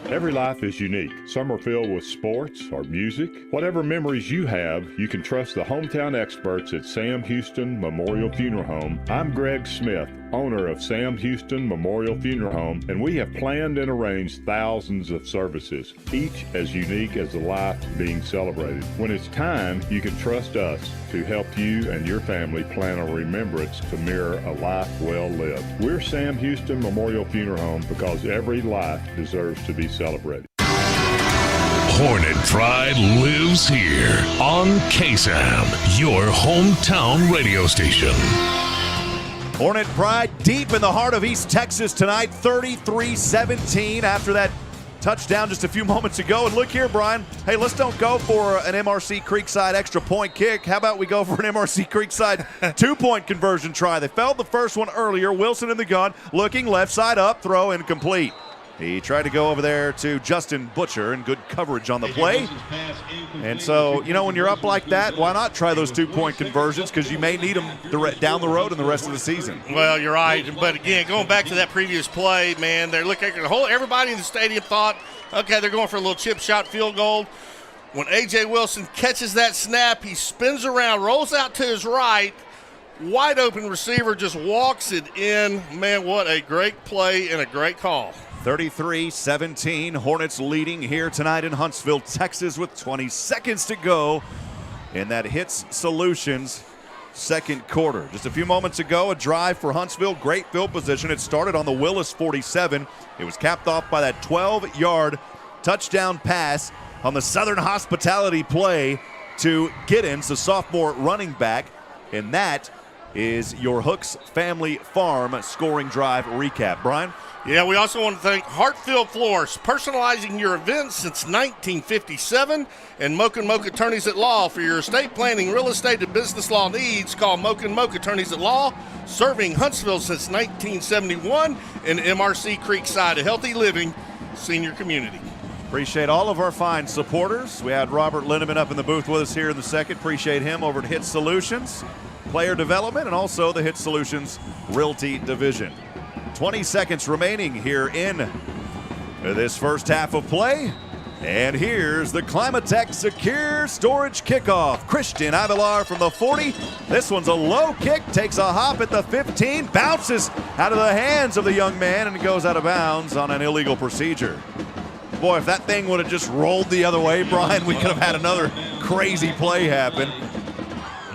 Every life is unique. Some are filled with sports or music. Whatever memories you have, you can trust the hometown experts at Sam Houston Memorial Funeral Home. I'm Greg Smith, owner of Sam Houston Memorial Funeral Home, and we have planned and arranged thousands of services, each as unique as the life being celebrated. When it's time, you can trust us to help you and your family plan a remembrance to mirror a life well lived. We're Sam Houston Memorial Funeral Home because every life deserves to be celebrated. Hornet pride lives here on KSAM, your hometown radio station. Hornet pride deep in the heart of East Texas tonight, 33-17 after that touchdown just a few moments ago. And look here, Brian. Hey, let's don't go for an MRC Creekside extra point kick. How about we go for an MRC Creekside 2-point conversion try? They failed the first one earlier. Wilson in the gun, looking left side up, throw incomplete. He tried to go over there to Justin Butcher and good coverage on the play. And so, you know, when you're up like that, why not try those 2-point conversions? Because you may need them down the road in the rest of the season. Well, you're right. But again, going back to that previous play, man, they're looking at the whole, everybody in the stadium thought, okay, they're going for a little chip shot field goal. When A.J. Wilson catches that snap, he spins around, rolls out to his right. Wide open receiver just walks it in. Man, what a great play and a great call. 33-17, Hornets leading here tonight in Huntsville, Texas with 20 seconds to go in that Hits Solutions second quarter. Just a few moments ago, a drive for Huntsville, great field position. It started on the Willis 47. It was capped off by that 12-yard touchdown pass on the Southern hospitality play to Giddens, the sophomore running back, and that is your Hooks Family Farm scoring drive recap. Brian? Yeah, we also want to thank Hartfield Floors, personalizing your events since 1957, and Moke & Moke Attorneys at Law. For your estate planning, real estate, and business law needs, call Moke & Moke Attorneys at Law, serving Huntsville since 1971, and MRC Creekside, a healthy living senior community. Appreciate all of our fine supporters. We had Robert Lindeman up in the booth with us here in the second. Appreciate him over at Hitt Solutions, Player Development, and also the Hitt Solutions Realty Division. 20 seconds remaining here in this first half of play. And here's the Climatech Secure Storage Kickoff. Christian Avilar from the 40. This one's a low kick, takes a hop at the 15, bounces out of the hands of the young man and goes out of bounds on an illegal procedure. Boy, if that thing would have just rolled the other way, Brian, we could have had another crazy play happen.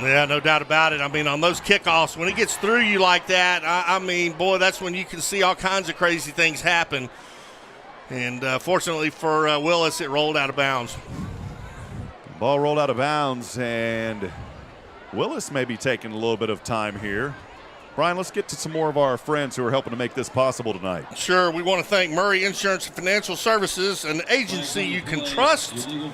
Yeah, no doubt about it. I mean, on those kickoffs, when it gets through you like that, I mean, boy, that's when you can see all kinds of crazy things happen. And fortunately for Willis, it rolled out of bounds. Ball rolled out of bounds, and Willis may be taking a little bit of time here. Brian, let's get to some more of our friends who are helping to make this possible tonight. Sure. We want to thank Murray Insurance and Financial Services, an agency you can trust. And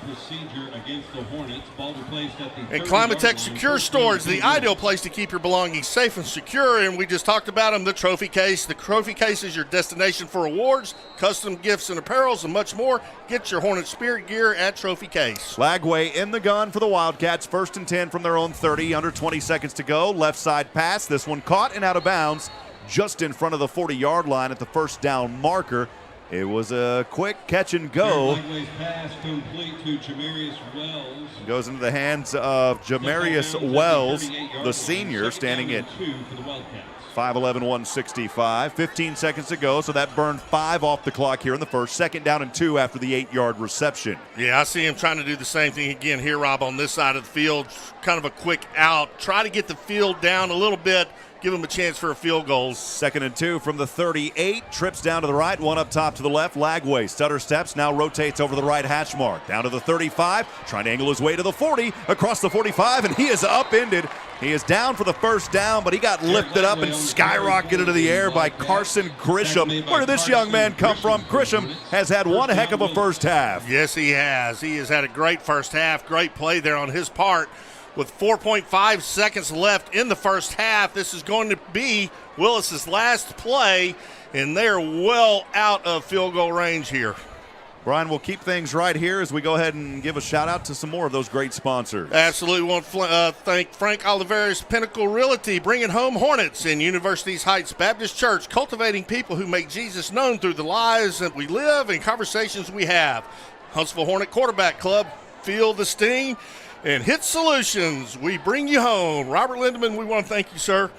Climatech Secure Storage, the ideal place to keep your belongings safe and secure. And we just talked about them, the trophy case. The trophy case is your destination for awards, custom gifts and apparels, and much more. Get your Hornet Spirit gear at Trophy Case. Lagway in the gun for the Wildcats. 1st and 10 from their own 30. Under 20 seconds to go. Left side pass. This one caught and out of bounds just in front of the 40-yard line at the first down marker. It was a quick catch and go. Pass complete to Jamarius Wells. Goes into the hands of Jamarius Wells, the senior, standing at 5'11", 165. 15 seconds to go, so that burned 5 off the clock here in the first. 2nd down and 2 after the 8-yard reception. Yeah, I see him trying to do the same thing again here, Rob, on this side of the field. Kind of a quick out. Try to get the field down a little bit. Give him a chance for a field goal. 2nd and 2 from the 38. Trips down to the right, one up top to the left. Lagway stutter steps, now rotates over the right hash mark. Down to the 35, trying to angle his way to the 40, across the 45, and he is upended. He is down for the first down, but he got lifted up and skyrocketed into the air by Carson Grisham. Where did this young man come from? Grisham has had one heck of a first half. Yes, he has. He has had a great first half. Great play there on his part. With 4.5 seconds left in the first half, this is going to be Willis's last play, and they're well out of field goal range here. Brian, we'll keep things right here as we go ahead and give a shout-out to some more of those great sponsors. Absolutely. We want to thank Frank Oliveira's Pinnacle Realty, bringing home Hornets, and University's Heights Baptist Church, cultivating people who make Jesus known through the lives that we live and conversations we have. Huntsville Hornet Quarterback Club, feel the sting. And Hitt Solutions, we bring you home. Robert Lindeman, we want to thank you, sir.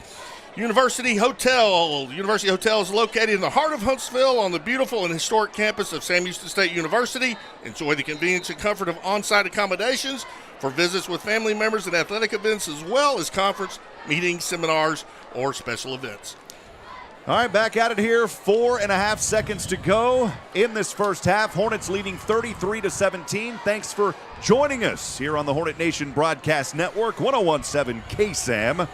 University Hotel. University Hotel is located in the heart of Huntsville on the beautiful and historic campus of Sam Houston State University. Enjoy the convenience and comfort of on-site accommodations for visits with family members and athletic events, as well as conference, meetings, seminars, or special events. All right, back at it here. 4.5 seconds to go in this first half. Hornets leading 33-17. Thanks for joining us here on the Hornet Nation Broadcast Network, 101.7 KSAM.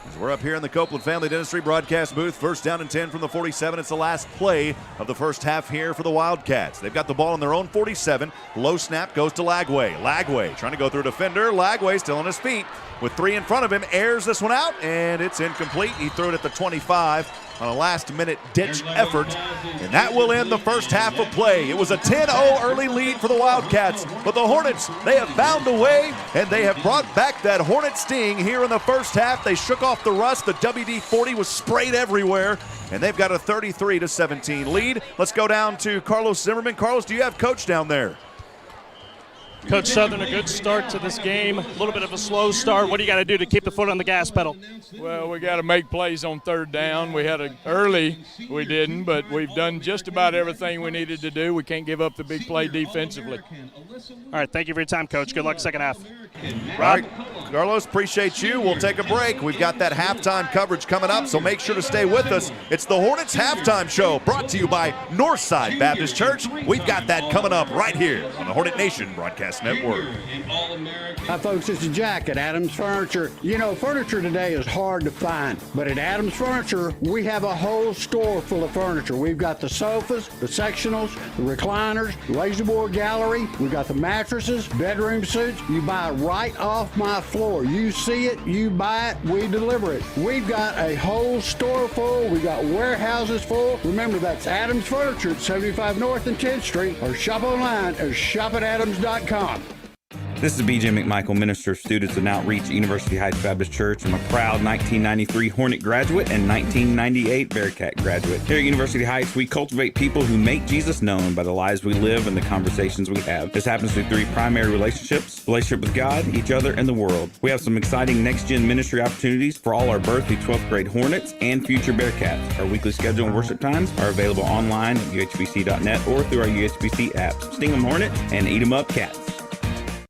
As we're up here in the Copeland Family Dentistry broadcast booth, 1st down and 10 from the 47. It's the last play of the first half here for the Wildcats. They've got the ball on their own 47. Low snap goes to Lagway. Lagway trying to go through a defender. Lagway still on his feet with 3 in front of him. Airs this one out, and it's incomplete. He threw it at the 25 on a last-minute ditch effort, and that will end the first half of play. It was a 10-0 early lead for the Wildcats, but the Hornets, they have found a way, and they have brought back that Hornet sting here in the first half. They shook off the rust. The WD-40 was sprayed everywhere, and they've got a 33-17 lead. Let's go down to Carlos Zimmerman. Carlos, do you have Coach down there? Coach Southern, a good start to this game. A little bit of a slow start. What do you got to do to keep the foot on the gas pedal? Well, we got to make plays on 3rd down. We had early, we didn't, but we've done just about everything we needed to do. We can't give up the big play defensively. All right, thank you for your time, Coach. Good luck second half. Rob? Carlos, appreciate you. We'll take a break. We've got that halftime coverage coming up, so make sure to stay with us. It's the Hornets Halftime Show, brought to you by Northside Baptist Church. We've got that coming up right here on the Hornet Nation Broadcast Network. Hi, folks. This is Jack at Adams Furniture. You know, furniture today is hard to find, but at Adams Furniture, we have a whole store full of furniture. We've got the sofas, the sectionals, the recliners, laser board gallery. We've got the mattresses, bedroom suits. You buy right off my floor. You see it, you buy it, we deliver it. We've got a whole store full. We've got warehouses full. Remember, that's Adams Furniture at 75 North and 10th Street, or shop online at shopatadams.com. This is BJ McMichael, Minister of Students and Outreach at University Heights Baptist Church. I'm a proud 1993 Hornet graduate and 1998 Bearcat graduate. Here at University Heights, we cultivate people who make Jesus known by the lives we live and the conversations we have. This happens through three primary relationships: relationship with God, each other, and the world. We have some exciting next-gen ministry opportunities for all our birth through 12th grade Hornets and future Bearcats. Our weekly schedule and worship times are available online at uhbc.net or through our UHBC apps. Sting 'em Hornets and eat 'em up Cats.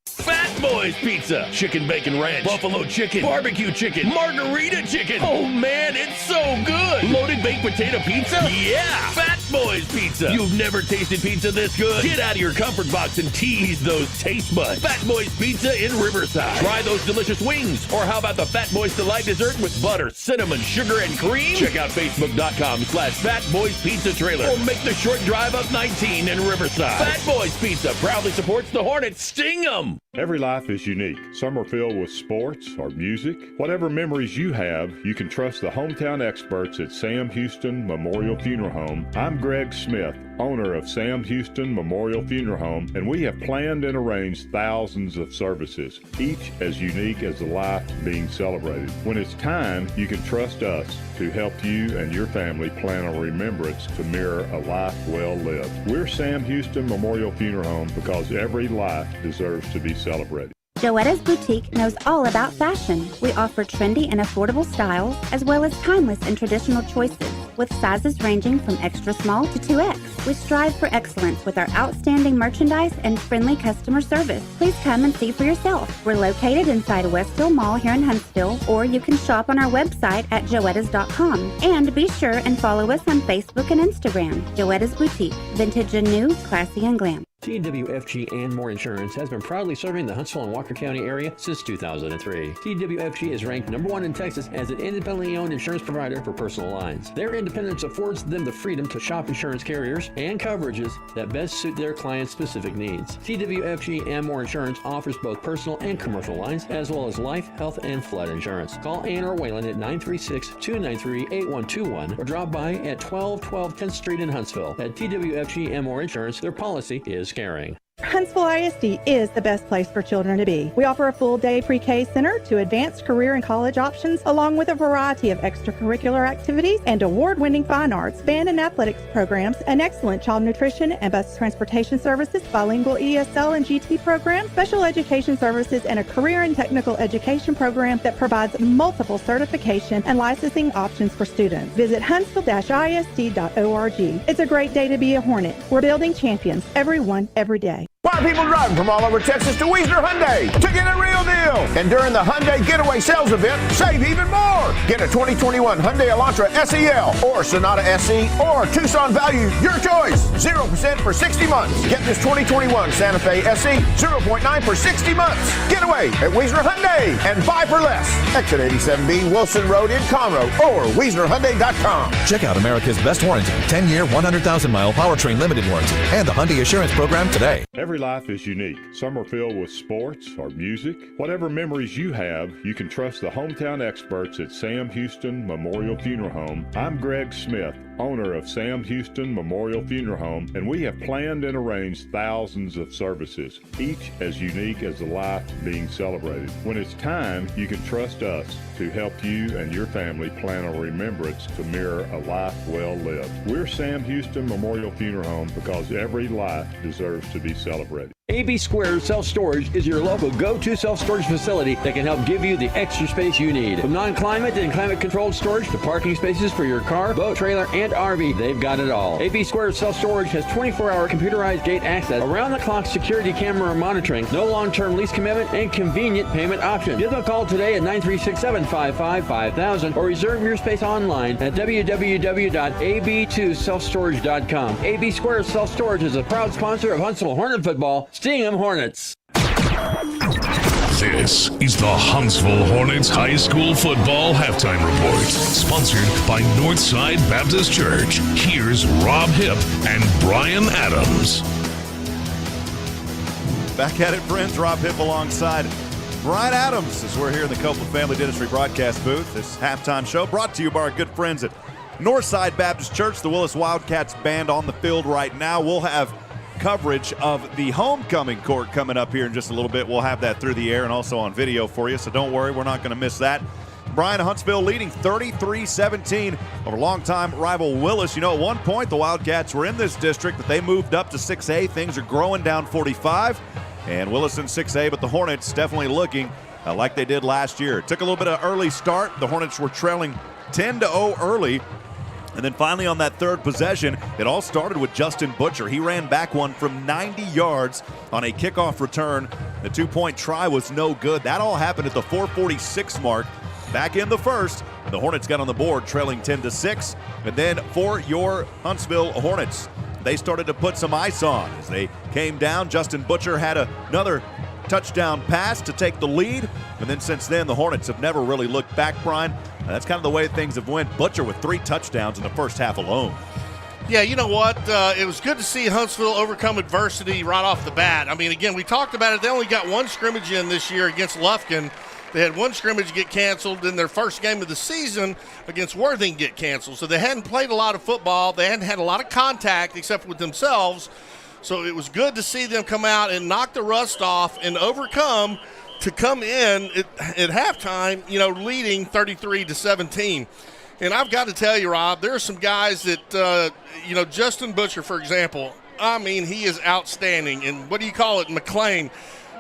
Fat Boys Pizza, chicken bacon ranch, buffalo chicken, barbecue chicken, margarita chicken. Oh man, it's so good. Loaded baked potato pizza? Yeah, Fat Boys Pizza. You've never tasted pizza this good? Get out of your comfort box and tease those taste buds. Fat Boys Pizza in Riverside. Try those delicious wings. Or how about the Fat Boys Delight dessert with butter, cinnamon, sugar, and cream? Check out Facebook.com/Fat Boys Pizza Trailer. Or make the short drive up 19 in Riverside. Fat Boys Pizza proudly supports the Hornets. Sting 'em! Every life is unique. Some are filled with sports or music. Whatever memories you have, you can trust the hometown experts at Sam Houston Memorial Funeral Home. I'm Greg Smith, owner of Sam Houston Memorial Funeral Home, and we have planned and arranged thousands of services, each as unique as the life being celebrated. When it's time, you can trust us to help you and your family plan a remembrance to mirror a life well lived. We're Sam Houston Memorial Funeral Home because every life deserves to be celebrated. Joetta's Boutique knows all about fashion. We offer trendy and affordable styles, as well as timeless and traditional choices, with sizes ranging from extra small to 2X. We strive for excellence with our outstanding merchandise and friendly customer service. Please come and see for yourself. We're located inside Westfield Mall here in Huntsville, or you can shop on our website at joettas.com. And be sure and follow us on Facebook and Instagram. Joetta's Boutique, vintage and new, classy and glam. TWFG and More Insurance has been proudly serving the Huntsville and Walker County area since 2003. TWFG is ranked #1 in Texas as an independently owned insurance provider for personal lines. Their independence affords them the freedom to shop insurance carriers and coverages that best suit their clients' specific needs. TWFG and More Insurance offers both personal and commercial lines, as well as life, health, and flood insurance. Call Ann or Waylon at 936-293-8121 or drop by at 1212 10th Street in Huntsville. At TWFG and More Insurance, their policy is caring. Huntsville ISD is the best place for children to be. We offer a full-day pre-K center to advanced career and college options, along with a variety of extracurricular activities and award-winning fine arts, band and athletics programs, an excellent child nutrition and bus transportation services, bilingual ESL and GT programs, special education services, and a career and technical education program that provides multiple certification and licensing options for students. Visit huntsville-isd.org. It's a great day to be a Hornet. We're building champions, everyone, every day. Why are people driving from all over Texas to Wiesner Hyundai to get a real deal? And during the Hyundai Getaway Sales Event, save even more. Get a 2021 Hyundai Elantra SEL or Sonata SE or Tucson Value, your choice. 0% for 60 months. Get this 2021 Santa Fe SE 0.9 for 60 months. Getaway at Wiesner Hyundai and buy for less. Exit 87B Wilson Road in Conroe or WiesnerHyundai.com. Check out America's best warranty, 10-year, 100,000-mile powertrain limited warranty, and the Hyundai Assurance Program today. Every life is unique. Some are filled with sports or music. Whatever memories you have, you can trust the hometown experts at Sam Houston Memorial Funeral Home. I'm Greg Smith, owner of Sam Houston Memorial Funeral Home, and we have planned and arranged thousands of services, each as unique as the life being celebrated. When it's time, you can trust us to help you and your family plan a remembrance to mirror a life well lived. We're Sam Houston Memorial Funeral Home because every life deserves to be celebrated. AB Square Self-Storage is your local go-to self-storage facility that can help give you the extra space you need. From non-climate and climate-controlled storage to parking spaces for your car, boat, trailer, and RV, they've got it all. AB Square Self-Storage has 24-hour computerized gate access, around-the-clock security camera monitoring, no long-term lease commitment, and convenient payment options. Give them a call today at 936-755-5000 or reserve your space online at www.ab2selfstorage.com. AB Square Self-Storage is a proud sponsor of Huntsville Hornet football. Sting 'em Hornets. This is the Huntsville Hornets High School Football Halftime Report, sponsored by Northside Baptist Church. Here's Rob Hipp and Brian Adams. Back at it, friends. Rob Hipp alongside Brian Adams as we're here in the Copeland Family Dentistry broadcast booth. This halftime show brought to you by our good friends at Northside Baptist Church. The Willis Wildkats band on the field right now. We'll have coverage of the homecoming court coming up here in just a little bit. We'll have that through the air and also on video for you, so don't worry, we're not going to miss that. Brian, Huntsville leading 33-17 over longtime rival Willis. You know, at one point the Wildcats were in this district, but they moved up to 6A. Things are growing down 45, and Willis in 6A, but the Hornets definitely looking like they did last year. It took a little bit of early start. The Hornets were trailing 10-0 early. And then finally on that third possession, it all started with Justin Butcher. He ran back one from 90 yards on a kickoff return. The two-point try was no good. That all happened at the 4:46 mark. Back in the first, the Hornets got on the board, trailing 10-6. And then for your Huntsville Hornets, they started to put some ice on. As they came down, Justin Butcher had another touchdown pass to take the lead. And then since then, the Hornets have never really looked back, Brian. That's kind of the way things have went. Butcher with 3 touchdowns in the first half alone. Yeah, you know what? It was good to see Huntsville overcome adversity right off the bat. I mean, again, we talked about it. They only got one scrimmage in this year against Lufkin. They had one scrimmage get canceled in their first game of the season against Worthing get canceled. So they hadn't played a lot of football. They hadn't had a lot of contact except with themselves. So it was good to see them come out and knock the rust off and overcome to come in at halftime, you know, leading 33-17. And I've got to tell you, Rob, there are some guys that, Justin Butcher, for example, I mean, he is outstanding. And what do you call it, McLean?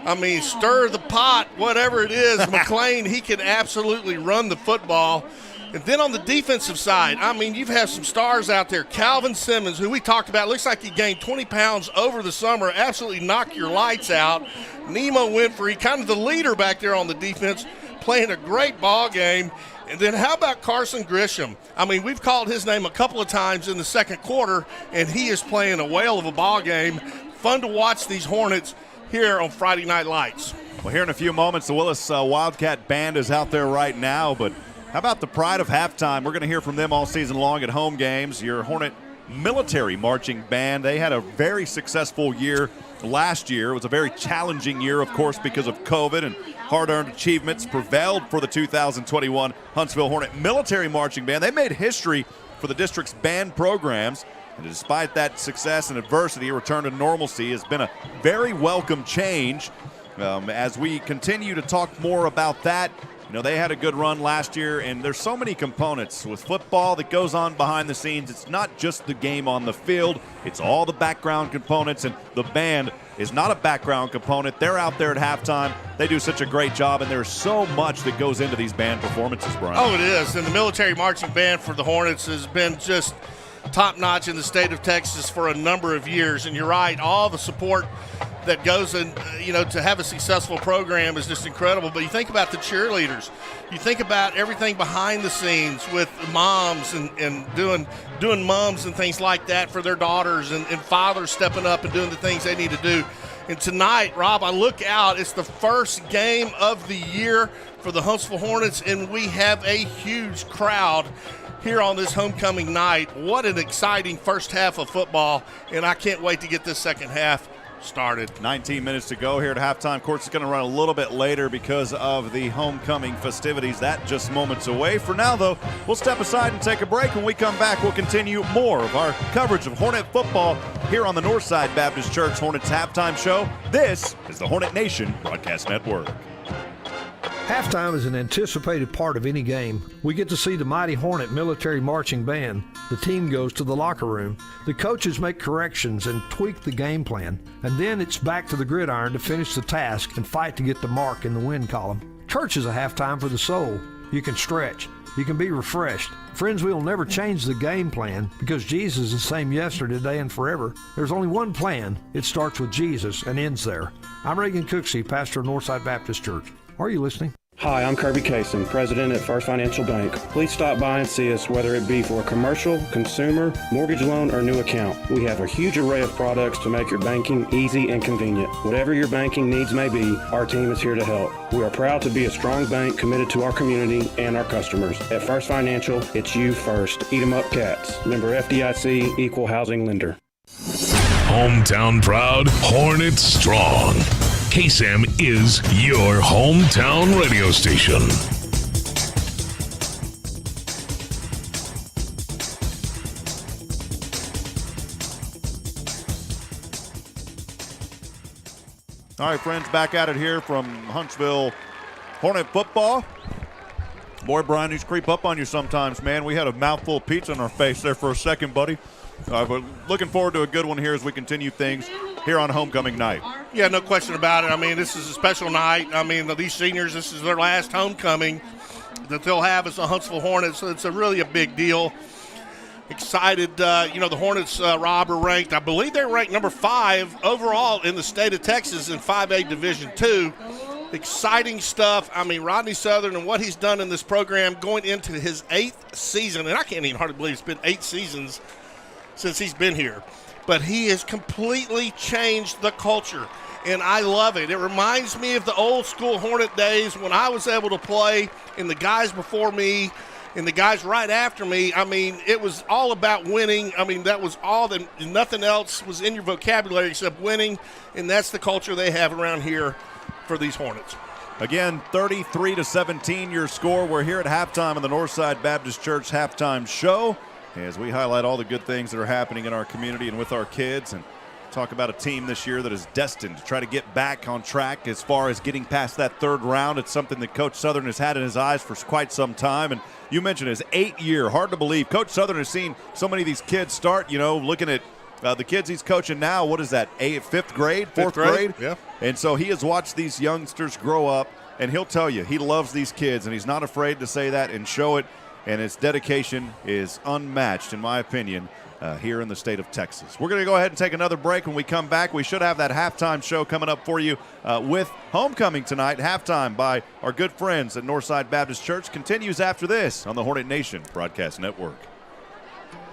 I mean, stir the pot, whatever it is. McLean, he can absolutely run the football. And then on the defensive side, I mean, you've had some stars out there. Calvin Simmons, who we talked about, looks like he gained 20 pounds over the summer, absolutely knocked your lights out. Nemo Winfrey, kind of the leader back there on the defense, playing a great ball game. And then how about Carson Grisham? I mean, we've called his name a couple of times in the second quarter, and he is playing a whale of a ball game. Fun to watch these Hornets here on Friday Night Lights. Well, here in a few moments, the Willis Wildcat Band is out there right now, but how about the pride of halftime? We're going to hear from them all season long at home games. Your Hornet Military Marching Band, they had a very successful year last year. It was a very challenging year, of course, because of COVID, and hard-earned achievements prevailed for the 2021 Huntsville Hornet Military Marching Band. They made history for the district's band programs, and despite that success and adversity, a return to normalcy has been a very welcome change. As we continue to talk more about that, you know, they had a good run last year, and there's so many components with football that goes on behind the scenes. It's not just the game on the field. It's all the background components, and the band is not a background component. They're out there at halftime. They do such a great job, and there's so much that goes into these band performances, Brian. Oh, it is, and the Military Marching Band for the Hornets has been just top-notch in the state of Texas for a number of years, and you're right, all the support that goes in, to have a successful program is just incredible. But you think about the cheerleaders, you think about everything behind the scenes with moms and doing mums and things like that for their daughters, and fathers stepping up and doing the things they need to do. And tonight, Rob, I look out, it's the first game of the year for the Huntsville Hornets, and we have a huge crowd here on this homecoming night. What an exciting first half of football, and I can't wait to get this second half started. 19 minutes to go here at halftime. Course is going to run a little bit later because of the homecoming festivities. That just moments away. For now, though, we'll step aside and take a break. When we come back, we'll continue more of our coverage of Hornet football here on the Northside Baptist Church Hornets halftime show. This is the Hornet Nation Broadcast Network. Halftime is an anticipated part of any game. We get to see the mighty Hornet military marching band. The team goes to the locker room. The coaches make corrections and tweak the game plan. And then it's back to the gridiron to finish the task and fight to get the mark in the win column. Church is a halftime for the soul. You can stretch. You can be refreshed. Friends, we will never change the game plan because Jesus is the same yesterday, today, and forever. There's only one plan. It starts with Jesus and ends there. I'm Reagan Cooksey, pastor of Northside Baptist Church. Are you listening? Hi, I'm Kirby Kaysen, president at First Financial Bank. Please stop by and see us, whether it be for a commercial, consumer, mortgage loan, or new account. We have a huge array of products to make your banking easy and convenient. Whatever your banking needs may be, our team is here to help. We are proud to be a strong bank committed to our community and our customers. At First Financial, it's you first. Eat 'em up cats. Member FDIC, Equal Housing Lender. Hometown proud, Hornet strong. KSAM is your hometown radio station. All right, friends, back at it here from Huntsville Hornet football. Boy, Brian, these creep up on you sometimes, man. We had a mouthful of pizza in our face there for a second, buddy. But looking forward to a good one here as we continue things here on homecoming night. Yeah, no question about it. I mean, this is a special night. I mean, these seniors, this is their last homecoming that they'll have as the Huntsville Hornets, so it's really a big deal. Excited, the Hornets, Rob, are ranked, I believe they're ranked number 5 overall in the state of Texas in 5A Division II. Exciting stuff. I mean, Rodney Southern and what he's done in this program going into his 8th season, and I can't even hardly believe it's been 8 seasons since he's been here. But he has completely changed the culture, and I love it. It reminds me of the old school Hornet days when I was able to play, and the guys before me and the guys right after me. I mean, it was all about winning. I mean, that was all that, nothing else was in your vocabulary except winning, and that's the culture they have around here for these Hornets. Again, 33-17 your score. We're here at halftime in the Northside Baptist Church halftime show as we highlight all the good things that are happening in our community and with our kids, and talk about a team this year that is destined to try to get back on track as far as getting past that third round. It's something that Coach Southern has had in his eyes for quite some time, and you mentioned his 8th year. Hard to believe. Coach Southern has seen so many of these kids start, looking at the kids he's coaching now. What is that, 5th grade, 4th grade? Yeah. And so he has watched these youngsters grow up, and he'll tell you he loves these kids, and he's not afraid to say that and show it. And his dedication is unmatched, in my opinion, here in the state of Texas. We're going to go ahead and take another break. When we come back, we should have that halftime show coming up for you with homecoming tonight. Halftime by our good friends at Northside Baptist Church continues after this on the Hornet Nation Broadcast Network.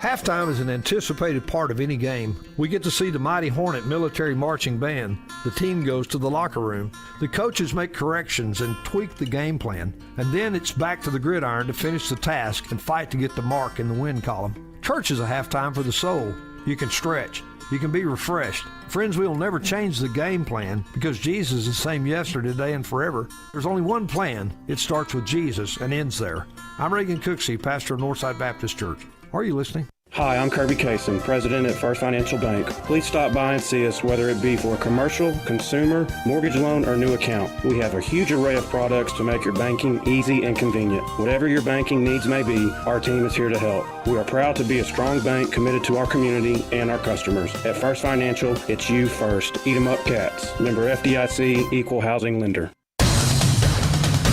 Halftime is an anticipated part of any game. We get to see the mighty Hornet military marching band. The team goes to the locker room. The coaches make corrections and tweak the game plan. And then it's back to the gridiron to finish the task and fight to get the mark in the win column. Church is a halftime for the soul. You can stretch. You can be refreshed. Friends, we will never change the game plan because Jesus is the same yesterday, today, and forever. There's only one plan. It starts with Jesus and ends there. I'm Reagan Cooksey, pastor of Northside Baptist Church. Are you listening? Hi, I'm Kirby Kaysen, president at First Financial Bank. Please stop by and see us, whether it be for a commercial, consumer, mortgage loan, or new account. We have a huge array of products to make your banking easy and convenient. Whatever your banking needs may be, our team is here to help. We are proud to be a strong bank committed to our community and our customers. At First Financial, it's you first. Eat 'em up cats. Member FDIC, Equal Housing Lender.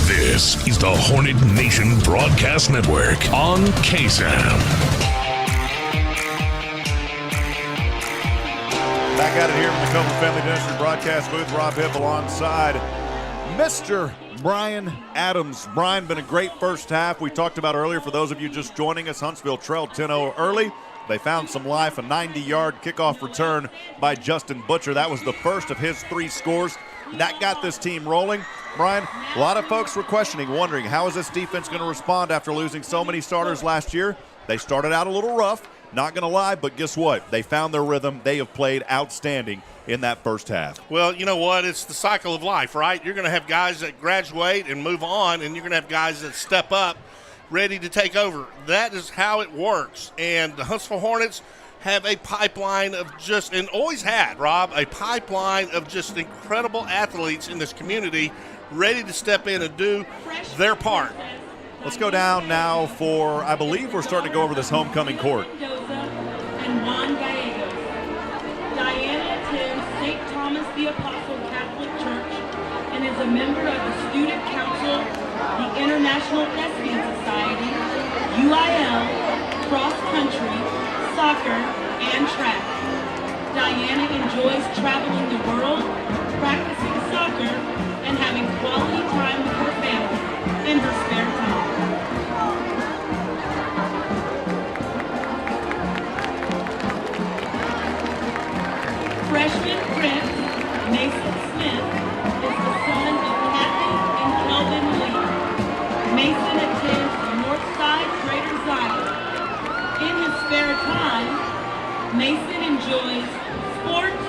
This is the Hornet Nation Broadcast Network on KSAM. Back at it here from the Copeland Family Dentistry broadcast booth. Rob Hipp alongside Mr. Brian Adams. Brian, been a great first half. We talked about earlier, for those of you just joining us, Huntsville trailed 10-0 early. They found some life, a 90-yard kickoff return by Justin Butcher. That was the first of his 3 scores. That got this team rolling. Brian, a lot of folks were questioning, wondering, how is this defense going to respond after losing so many starters last year? They started out a little rough. Not going to lie, but guess what? They found their rhythm. They have played outstanding in that first half. Well, you know what? It's the cycle of life, right? You're going to have guys that graduate and move on, and you're going to have guys that step up ready to take over. That is how it works. And the Huntsville Hornets have a pipeline of and always had, Rob, a pipeline of just incredible athletes in this community ready to step in and do their part. Let's go down now for, I believe we're starting to go over this homecoming court. And Juan Gallegos. Diana attends St. Thomas the Apostle Catholic Church and is a member of the Student Council, the International Thespian Society, UIL, cross country, soccer, and track. Diana enjoys traveling the world, practicing soccer, and having quality time with her family in her spare time. Freshman Prince Mason Smith is the son of Kathy and Kelvin Lee. Mason attends Northside Greater Zion. In his spare time, Mason enjoys sports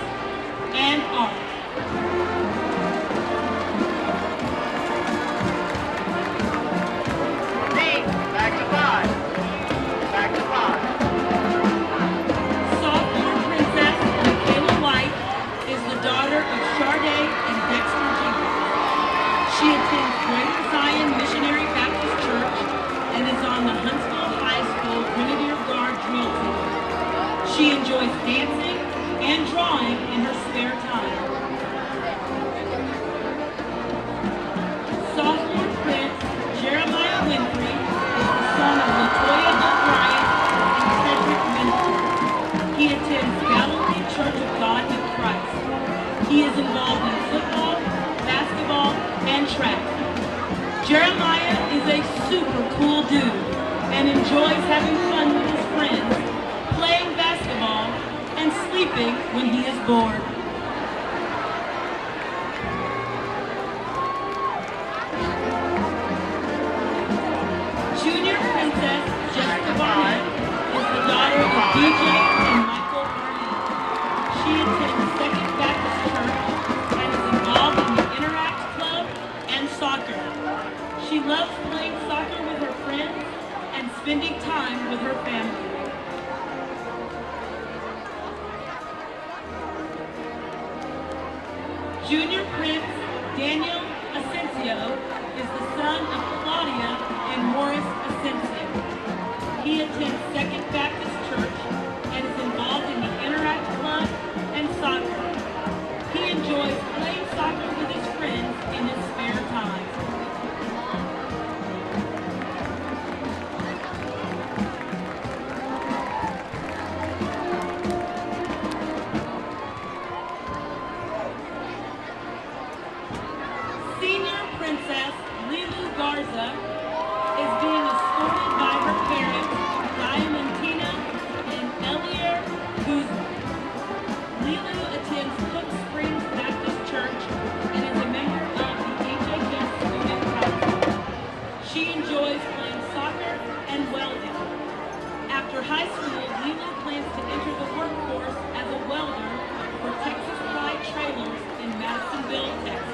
and art. Back to five. Back to five. Sophomore Princess Michaela White is the daughter of Sharday and Dexter Jenkins. She attends Greater Zion Missionary Baptist Church and is on the Huntsville High School Grenadier Guard drill team. She enjoys dancing and drawing in her spare time. Sophomore Prince Jeremiah Winfrey is the son of Latoya O'Brien and Cedric Winfrey. He attends Galilee Church of God in Christ. He is involved in football, basketball, and track. Jeremiah is a super cool dude and enjoys having fun with his friends, playing basketball, and sleeping when he is bored. Junior Princess Jessica Barnett is the daughter of DJ and Michael Barnett. She attends Second Baptist Church and is involved in the Interact Club and soccer. She loves playing soccer with her friends and spending time with her family. Junior Prince Daniel Asensio is the son of Claudia and Morris Asensio. He attends Second Baptist Church and is involved in the Interact Club and soccer. He enjoys playing soccer with his friends in his spare time. Senior Princess Lilu Garza is being escorted by her parents, Diamantina and Elier Guzman. Lilu attends Cook Springs Baptist Church and is a member of the HHS Student Council. She enjoys playing soccer and welding. After high school, Lilu plans to enter the workforce as a welder for Texas Pride Trailers in Madisonville, Texas.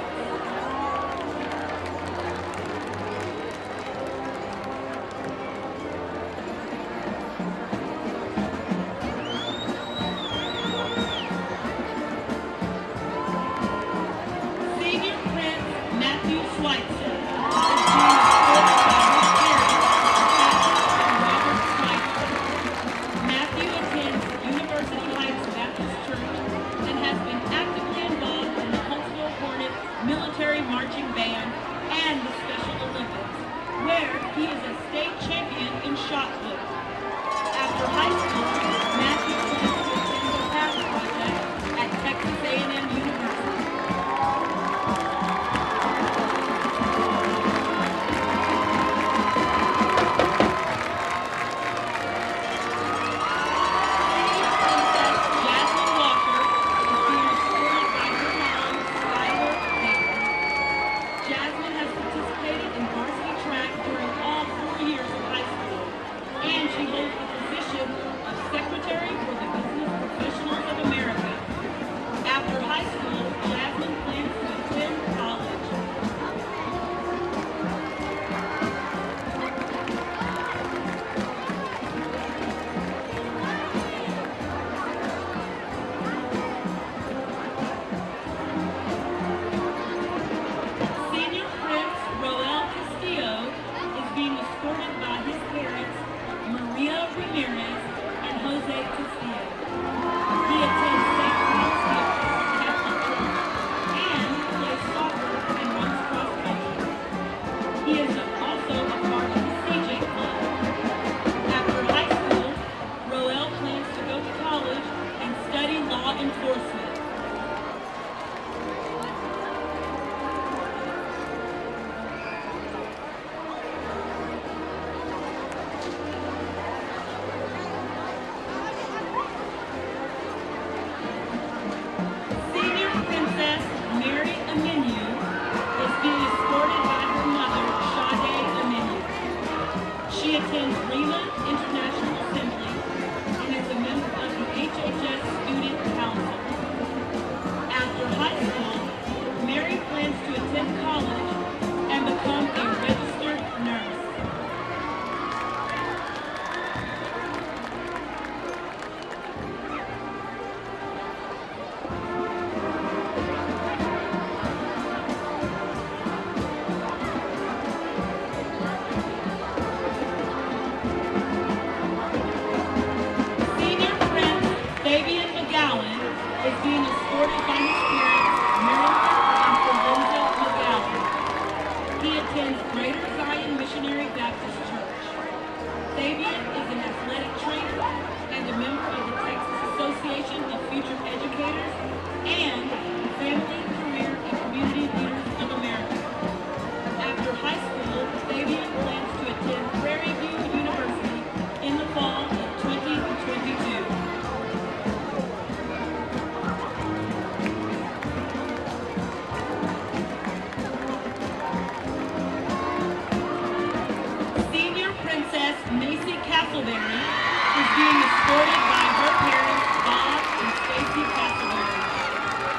Senior Prince Matthew Schweitzer is being escorted by his parents, Kathy and Robert Schweitzer. Matthew attends University Heights Baptist Church and has been actively involved in the Huntsville Hornets Ramirez and Jose Castillo. He attends St. Thomas Catholic Church and plays soccer and runs cross country. He is also a part of the CJ Club. After high school, Roel plans to go to college and study law enforcement. Senior Princess Mary Aminu is being escorted by her mother, Sade Aminu. She attends Rima International Assembly and is a member of the HHS Student Council. After high school, Mary plans to attend college and become a registered nurse. Senior Prince Fabian McGowan is being escorted by his parents, Marilyn and Felinda McGowan. He attends Greater Zion Missionary Baptist Church. Fabian is an athletic trainer and a member of the Texas Association of Future Educators and Family, Career, and Community Leaders of America. After high school, Fabian plans to attend Prairie View University in the fall of 2022. Senior Princess Macy Castleberry is being escorted by her parents, Bob and Stacy Castleberry.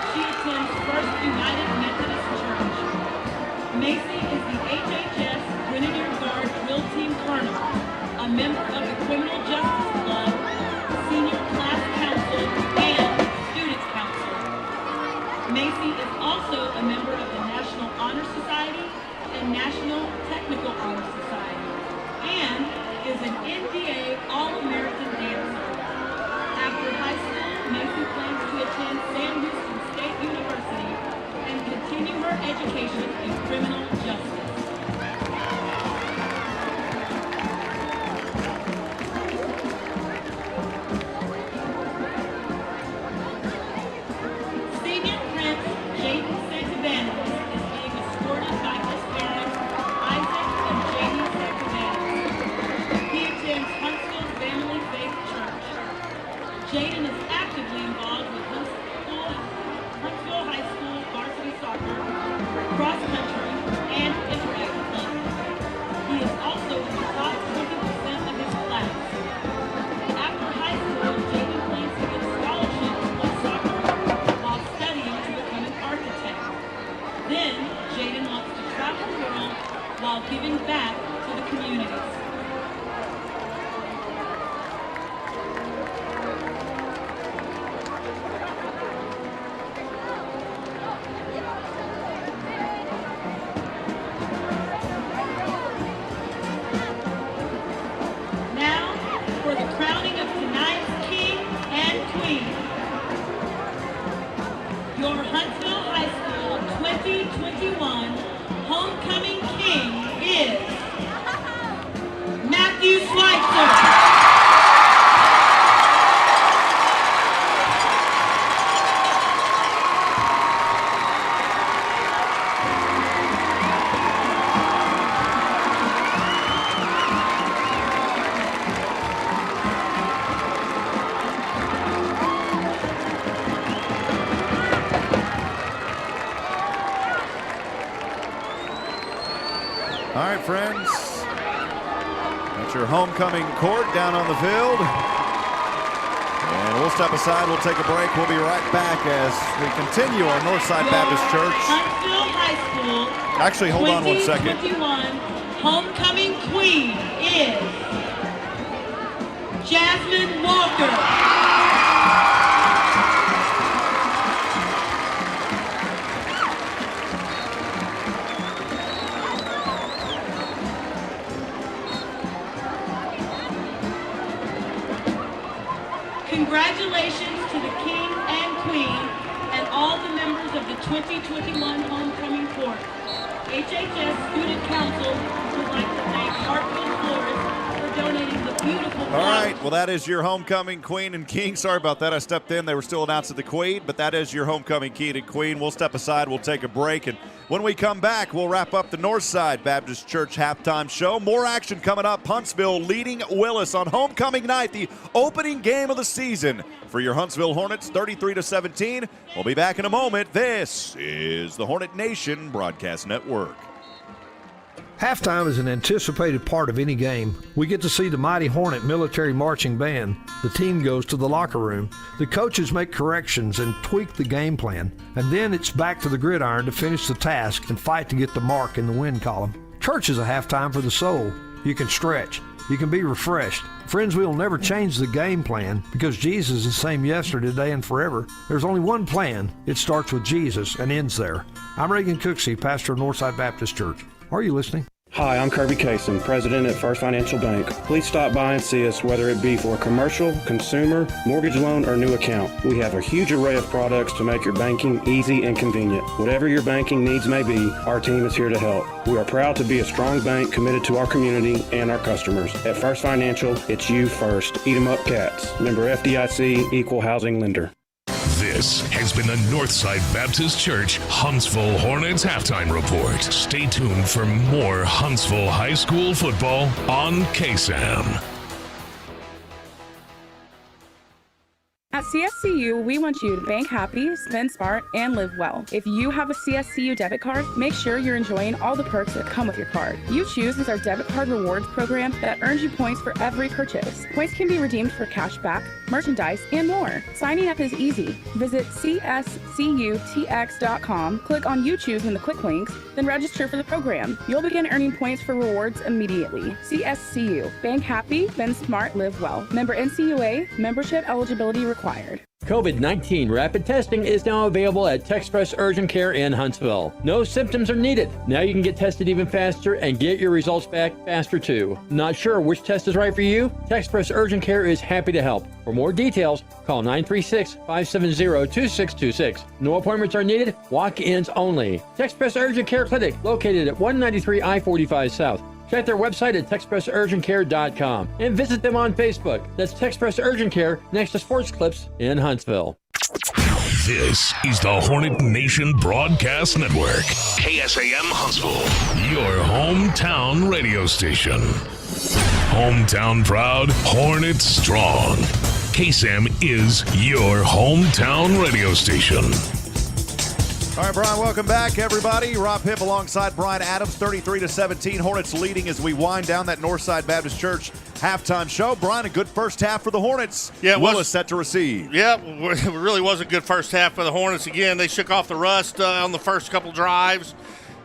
She attends First United Methodist Church. Macy is the HHS Grenadier Guard Drill Team Colonel, a member of the Criminal Justice Club, Senior Class Council, and Students Council. Macy is also a member of the National Honor Society and National Technical Honor Society, and is an NBA All-American dancer. After high school, Macy plans to attend Sam Houston State University and continue her education in criminal justice. Senior Prince Jaden Santabanez is being escorted by his parents, Isaac and Jamie Santabanez. He attends Huntsville Family Faith Church. Jaden is actively involved with Huntsville High School varsity soccer, cross country, and interact club. He is also in the top 20% of his class. After high school, Jaden plans to get scholarships to play soccer while studying to become an architect. Then, Jaden wants to travel the world while giving back to the communities. Now, for the crowning of tonight's king and queen. Your Huntsville High School 2021 homecoming king is Matthew Schweitzer. All right, friends. That's your homecoming court down on the field. And we'll step aside. We'll take a break. We'll be right back as we continue on Northside Baptist Church. Huntsville High School. Actually, hold on 1 second. 2021 homecoming queen is Jasmine Walker. Congratulations to the King and Queen and all the members of the 2021 Homecoming Court. HHS Student Council would like to thank Hartville Florist for donating the beautiful All right, well, that is your homecoming queen and king. Sorry about that. I stepped in. They were still announcing the queen, but that is your homecoming king and queen. We'll step aside. We'll take a break, and when we come back, we'll wrap up the Northside Baptist Church halftime show. More action coming up. Huntsville leading Willis on homecoming night, the opening game of the season for your Huntsville Hornets, 33-17. We'll be back in a moment. This is the Hornet Nation Broadcast Network. Halftime is an anticipated part of any game. We get to see the mighty Hornet military marching band. The team goes to the locker room. The coaches make corrections and tweak the game plan. And then it's back to the gridiron to finish the task and fight to get the mark in the win column. Church is a halftime for the soul. You can stretch. You can be refreshed. Friends, we'll never change the game plan because Jesus is the same yesterday, today, and forever. There's only one plan. It starts with Jesus and ends there. I'm Reagan Cooksey, pastor of Northside Baptist Church. Are you listening? Hi, I'm Kirby Kaysen, president at First Financial Bank. Please stop by and see us, whether it be for a commercial, consumer, mortgage loan, or new account. We have a huge array of products to make your banking easy and convenient. Whatever your banking needs may be, our team is here to help. We are proud to be a strong bank committed to our community and our customers. At First Financial, it's you first. Eat 'em up cats. Member FDIC, equal housing lender. This has been the Northside Baptist Church Huntsville Hornets halftime report. Stay tuned for more Huntsville High School football on KSAM. At CSCU, we want you to bank happy, spend smart, and live well. If you have a CSCU debit card, make sure you're enjoying all the perks that come with your card. You Choose is our debit card rewards program that earns you points for every purchase. Points can be redeemed for cash back, merchandise, and more. Signing up is easy. Visit cscutx.com, click on You Choose in the quick links, then register for the program. You'll begin earning points for rewards immediately. CSCU. Bank happy, spend smart, live well. Member NCUA, membership eligibility required. COVID-19 rapid testing is now available at TexPress Urgent Care in Huntsville. No symptoms are needed. Now you can get tested even faster and get your results back faster too. Not sure which test is right for you? TexPress Urgent Care is happy to help. For more details, call 936-570-2626. No appointments are needed. Walk-ins only. TexPress Urgent Care Clinic, located at 193 I-45 South. Check their website at TexPressUrgentCare.com and visit them on Facebook. That's TexPress Urgent Care next to Sports Clips in Huntsville. This is the Hornet Nation Broadcast Network. KSAM Huntsville, your hometown radio station. Hometown proud, Hornet strong. KSAM is your hometown radio station. All right, Brian, welcome back, everybody. Rob Hipp alongside Brian Adams, 33-17. Hornets leading as we wind down that Northside Baptist Church halftime show. Brian, a good first half for the Hornets. Yeah, Willis set to receive. Yeah, it really was a good first half for the Hornets. Again, they shook off the rust on the first couple drives.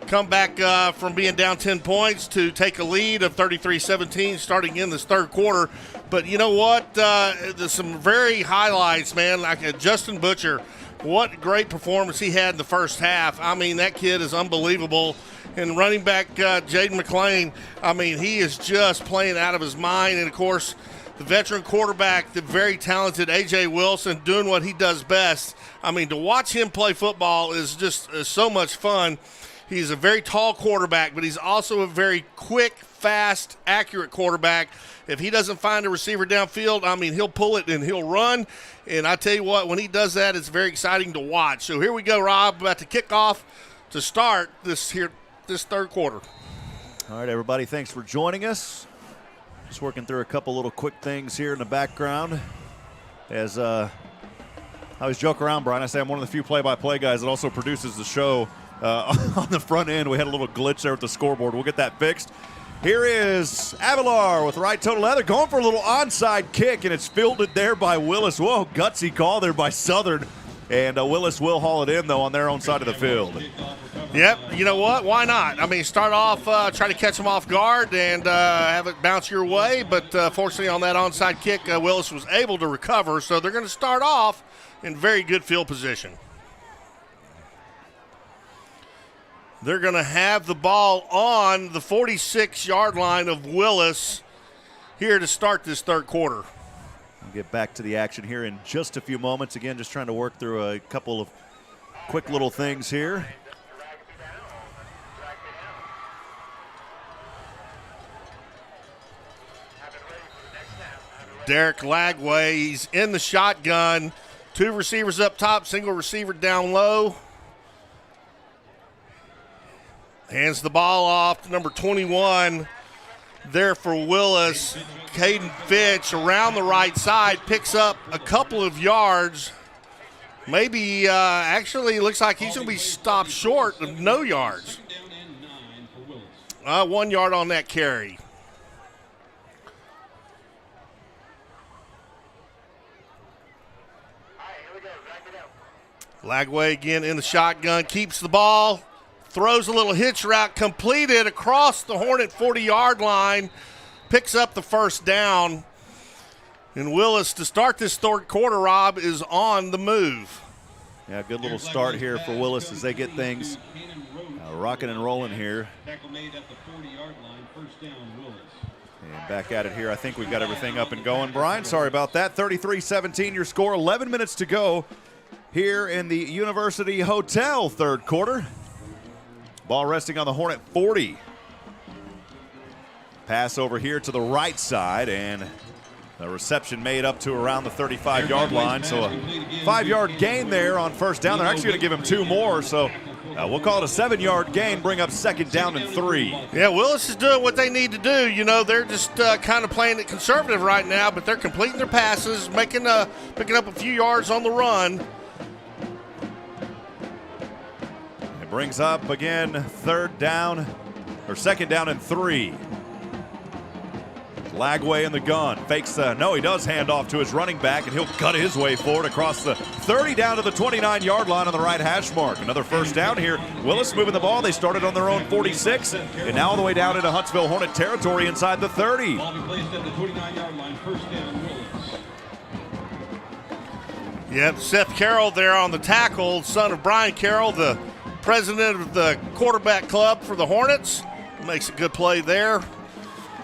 Come back from being down 10 points to take a lead of 33-17 starting in this third quarter. But you know what? There's some very highlights, man, like Justin Butcher. What great performance he had in the first half. I mean, that kid is unbelievable. And running back Jaden McClain, I mean, he is just playing out of his mind. And, of course, the veteran quarterback, the very talented A.J. Wilson, doing what he does best. I mean, to watch him play football is just so much fun. He's a very tall quarterback, but he's also a very quick, fast, accurate quarterback. If he doesn't find a receiver downfield, I mean, he'll pull it and he'll run. And I tell you what, when he does that, it's very exciting to watch. So here we go, Rob, about to kick off to start this third quarter. All right, everybody, thanks for joining us. Just working through a couple little quick things here in the background. As I always joke around, Brian, I say I'm one of the few play-by-play guys that also produces the show. On the front end, we had a little glitch there with the scoreboard. We'll get that fixed. Here is Avalar with right toe to leather, going for a little onside kick, and it's fielded there by Willis. Whoa, gutsy call there by Southern. And Willis will haul it in, though, on their own side of the field. Yep, you know what? Why not? I mean, start off, try to catch them off guard and have it bounce your way. But fortunately, on that onside kick, Willis was able to recover. So they're going to start off in very good field position. They're going to have the ball on the 46-yard line of Willis here to start this third quarter. We'll get back to the action here in just a few moments. Again, just trying to work through a couple of quick little things here. Derek Lagway, he's in the shotgun. 2 receivers up top, single receiver down low. Hands the ball off to number 21 there for Willis. Caden Fitch around the right side, picks up a couple of yards. Maybe actually looks like he's going to be stopped short of no yards. 1 yard on that carry. Lagway again in the shotgun, keeps the ball, throws a little hitch route, completed across the Hornet 40-yard line, picks up the first down. And Willis, to start this third quarter, Rob, is on the move. Yeah, good little start here for Willis as they get things rocking and rolling here. And back at it here. I think we've got everything up and going. Brian, sorry about that. 33-17 your score. 11 minutes to go here in the University Hotel third quarter. Ball resting on the Hornet 40. Pass over here to the right side, and the reception made up to around the 35-yard line. So a 5-yard gain there on first down. They're actually going to give him 2 more, so we'll call it a 7-yard gain, bring up second down and 3. Yeah, Willis is doing what they need to do. You know, they're just kind of playing it conservative right now, but they're completing their passes, picking up a few yards on the run. It brings up again second down and 3. Lagway in the gun, fakes he does hand off to his running back, and he'll cut his way forward across the 30 down to the 29-yard line on the right hash mark. Another first down here. Willis moving the ball. They started on their own 46, and now all the way down into Huntsville Hornet territory inside the 30. Yep, Seth Carroll there on the tackle, son of Brian Carroll, the president of the quarterback club for the Hornets. Makes a good play there.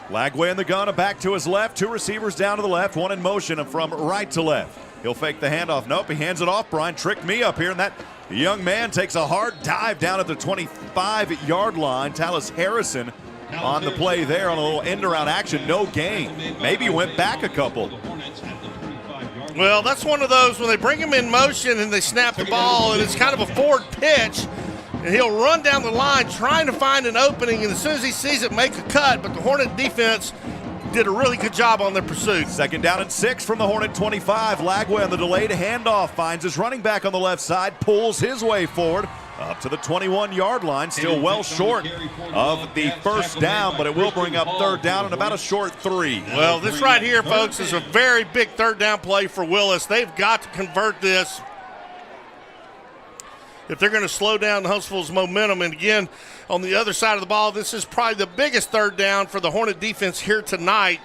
Lagway in the gun, a back to his left, 2 receivers down to the left, 1 in motion and from right to left. He'll fake the handoff. Nope, he hands it off. Brian tricked me up here, and that young man takes a hard dive down at the 25-yard line. Tallis Harrison on the play there on a little end-around action. No gain. Maybe he went back a couple. Well, that's one of those when they bring him in motion and they snap the ball, and it's kind of a forward pitch. And he'll run down the line trying to find an opening, and as soon as he sees it, make a cut. But the Hornet defense did a really good job on their pursuit. Second down and 6 from the Hornet 25. Lagway on the delayed handoff finds his running back on the left side, pulls his way forward up to the 21-yard line. Still well short of the first down, but it will bring up third down and about a short 3. Well, this right here, folks, is a very big third down play for Willis. They've got to convert this if they're going to slow down Huntsville's momentum. And again, on the other side of the ball, this is probably the biggest third down for the Hornet defense here tonight.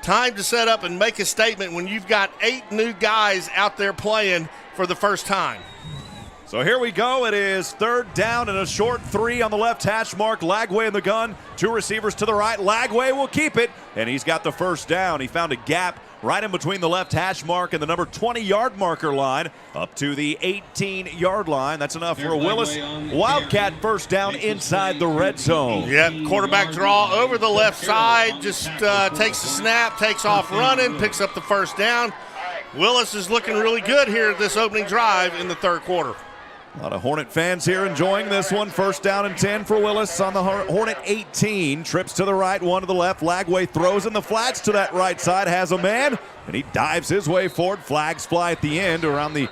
Time to set up and make a statement when you've got 8 new guys out there playing for the first time. So here we go. It is third down and a short 3 on the left hash mark. Lagway in the gun, 2 receivers to the right. Lagway will keep it, and he's got the first down. He found a gap right in between the left hash mark and the number 20-yard marker line up to the 18-yard line. That's enough for a Willis Wildcat first down inside the red zone. Yep, quarterback draw over the left side, just takes the snap, takes off running, picks up the first down. Willis is looking really good here at this opening drive in the third quarter. A lot of Hornet fans here enjoying this one. First down and 10 for Willis on the Hornet 18. Trips to the right, 1 to the left. Lagway throws in the flats to that right side, has a man, and he dives his way forward. Flags fly at the end around the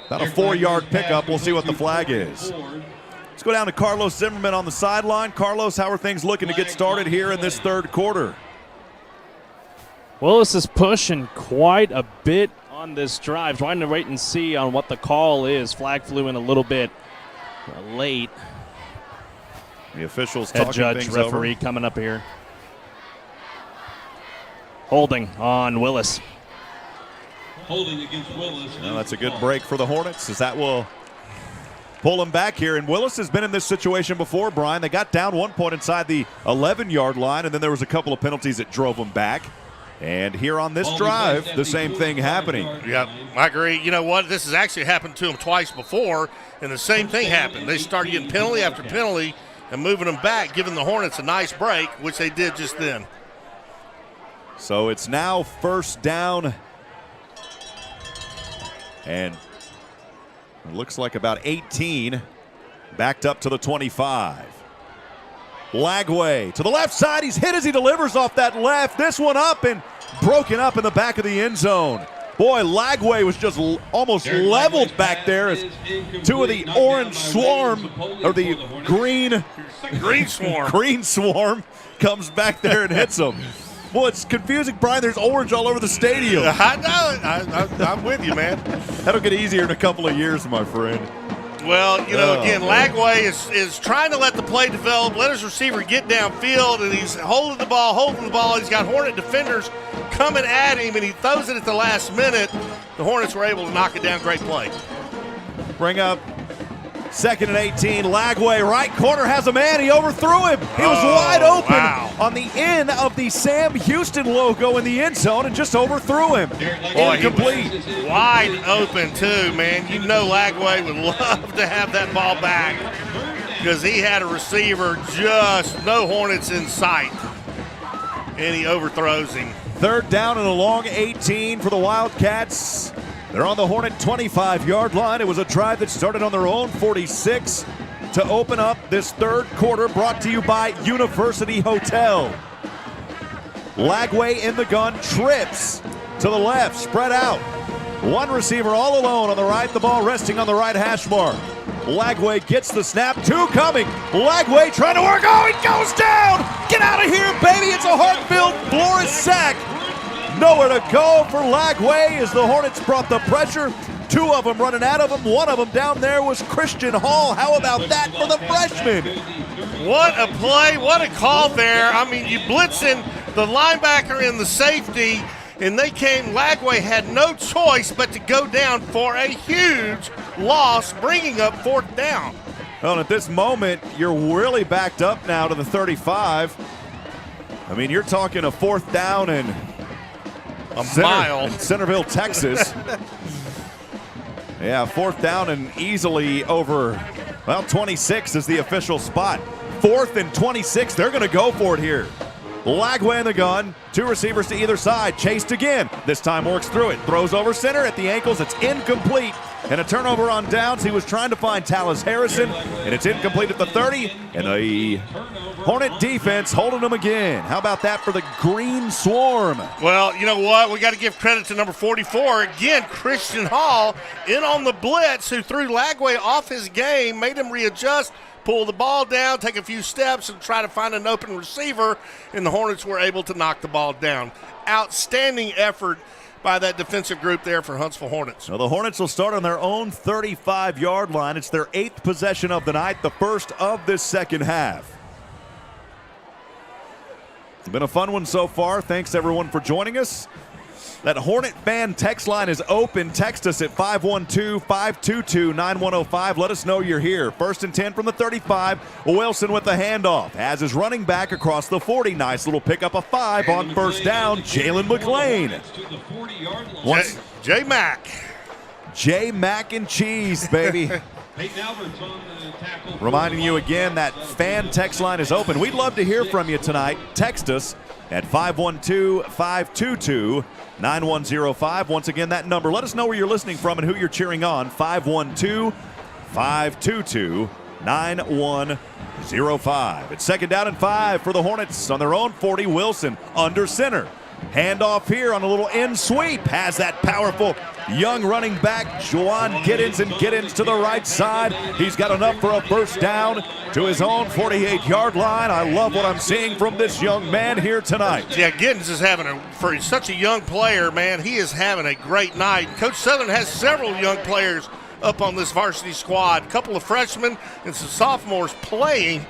about a 4-yard pickup. We'll see what the flag is. Let's go down to Carlos Zimmerman on the sideline. Carlos, how are things looking to get started here in this third quarter? Willis is pushing quite a bit on this drive, trying to wait and see on what the call is. Flag flew in a little bit late. The officials Head talking judge, things referee over. coming up here. Holding on Willis. Holding against Willis. Well, that's a good break for the Hornets, as that will pull him back here. And Willis has been in this situation before, Brian. They got down 1 point inside the 11-yard line, and then there was a couple of penalties that drove them back. And here on this drive, the same thing happening. Yeah, I agree. You know what? This has actually happened to them twice before, and the same thing happened. They started getting penalty after penalty and moving them back, giving the Hornets a nice break, which they did just then. So it's now first down. And it looks like about 18. Backed up to the 25. Lagway to the left side. He's hit as he delivers off that left. This one up and broken up in the back of the end zone. Boy, Lagway was just almost leveled back there as two of the orange swarm, or the green swarm. green swarm comes back there and hits him. Well, it's confusing, Brian. There's orange all over the stadium. I know. I'm with you, man. That'll get easier in a couple of years, my friend. Well, again, Lagway is trying to let the play develop, let his receiver get downfield, and he's holding the ball. He's got Hornet defenders coming at him, and he throws it at the last minute. The Hornets were able to knock it down. Great play. Bring up 2nd and 18. Lagway, right corner, has a man. He overthrew him. He was wide open on the end of the Sam Houston logo in the end zone and just overthrew him. Incomplete. Wide open, too, man. You know Lagway would love to have that ball back because he had a receiver, just no Hornets in sight, and he overthrows him. 3rd down and a long 18 for the Wildcats. They're on the Hornet 25-yard line. It was a drive that started on their own 46 to open up this third quarter, brought to you by University Hotel. Lagway in the gun, trips to the left, spread out. One receiver all alone on the right, the ball resting on the right hash mark. Lagway gets the snap, 2 coming. Lagway trying to work, he goes down! Get out of here, baby! It's a heart-filled Flores sack. Nowhere to go for Lagway as the Hornets brought the pressure. 2 of them running out of him. One of them down there was Christian Hall. How about that for the freshman? What a play. What a call there. I mean, you blitzing the linebacker and the safety, and Lagway had no choice but to go down for a huge loss, bringing up 4th down. Well, at this moment, you're really backed up now to the 35. I mean, you're talking a 4th down and mile. In Centerville, Texas. Yeah, 4th down and easily over, 26 is the official spot. 4th and 26, they're going to go for it here. Lagway in the gun, 2 receivers to either side, chased again. This time works through it, throws over center at the ankles, it's incomplete. And a turnover on downs. He was trying to find Tallis Harrison, and it's incomplete at the 30. And the Hornet defense holding them again. How about that for the Green Swarm? Well, you know what? We got to give credit to number 44. Again, Christian Hall in on the blitz, who threw Lagway off his game, made him readjust, pull the ball down, take a few steps, and try to find an open receiver. And the Hornets were able to knock the ball down. Outstanding effort by that defensive group there for Huntsville Hornets. Well, the Hornets will start on their own 35-yard line. It's their 8th possession of the night, the first of this second half. It's been a fun one so far. Thanks, everyone, for joining us. That Hornet fan text line is open. Text us at 512-522-9105. Let us know you're here. 1st and 10 from the 35. Wilson with the handoff. Has his running back across the 40. Nice little pickup of 5 on 1st down. Jalen McClain. J-Mac. J-Mac and cheese, baby. Reminding you again that fan text line is open. We'd love to hear from you tonight. Text us at 512-522-9105. Once again, that number. Let us know where you're listening from and who you're cheering on. 512-522-9105. It's 2nd down and 5 for the Hornets on their own 40. Wilson under center. Handoff here on a little end sweep. Has that powerful young running back, Juwan Giddens, and Giddens to the right side. He's got enough for a 1st down to his own 48-yard line. I love what I'm seeing from this young man here tonight. Yeah, Giddens is for such a young player, man, he is having a great night. Coach Southern has several young players up on this varsity squad. A couple of freshmen and some sophomores playing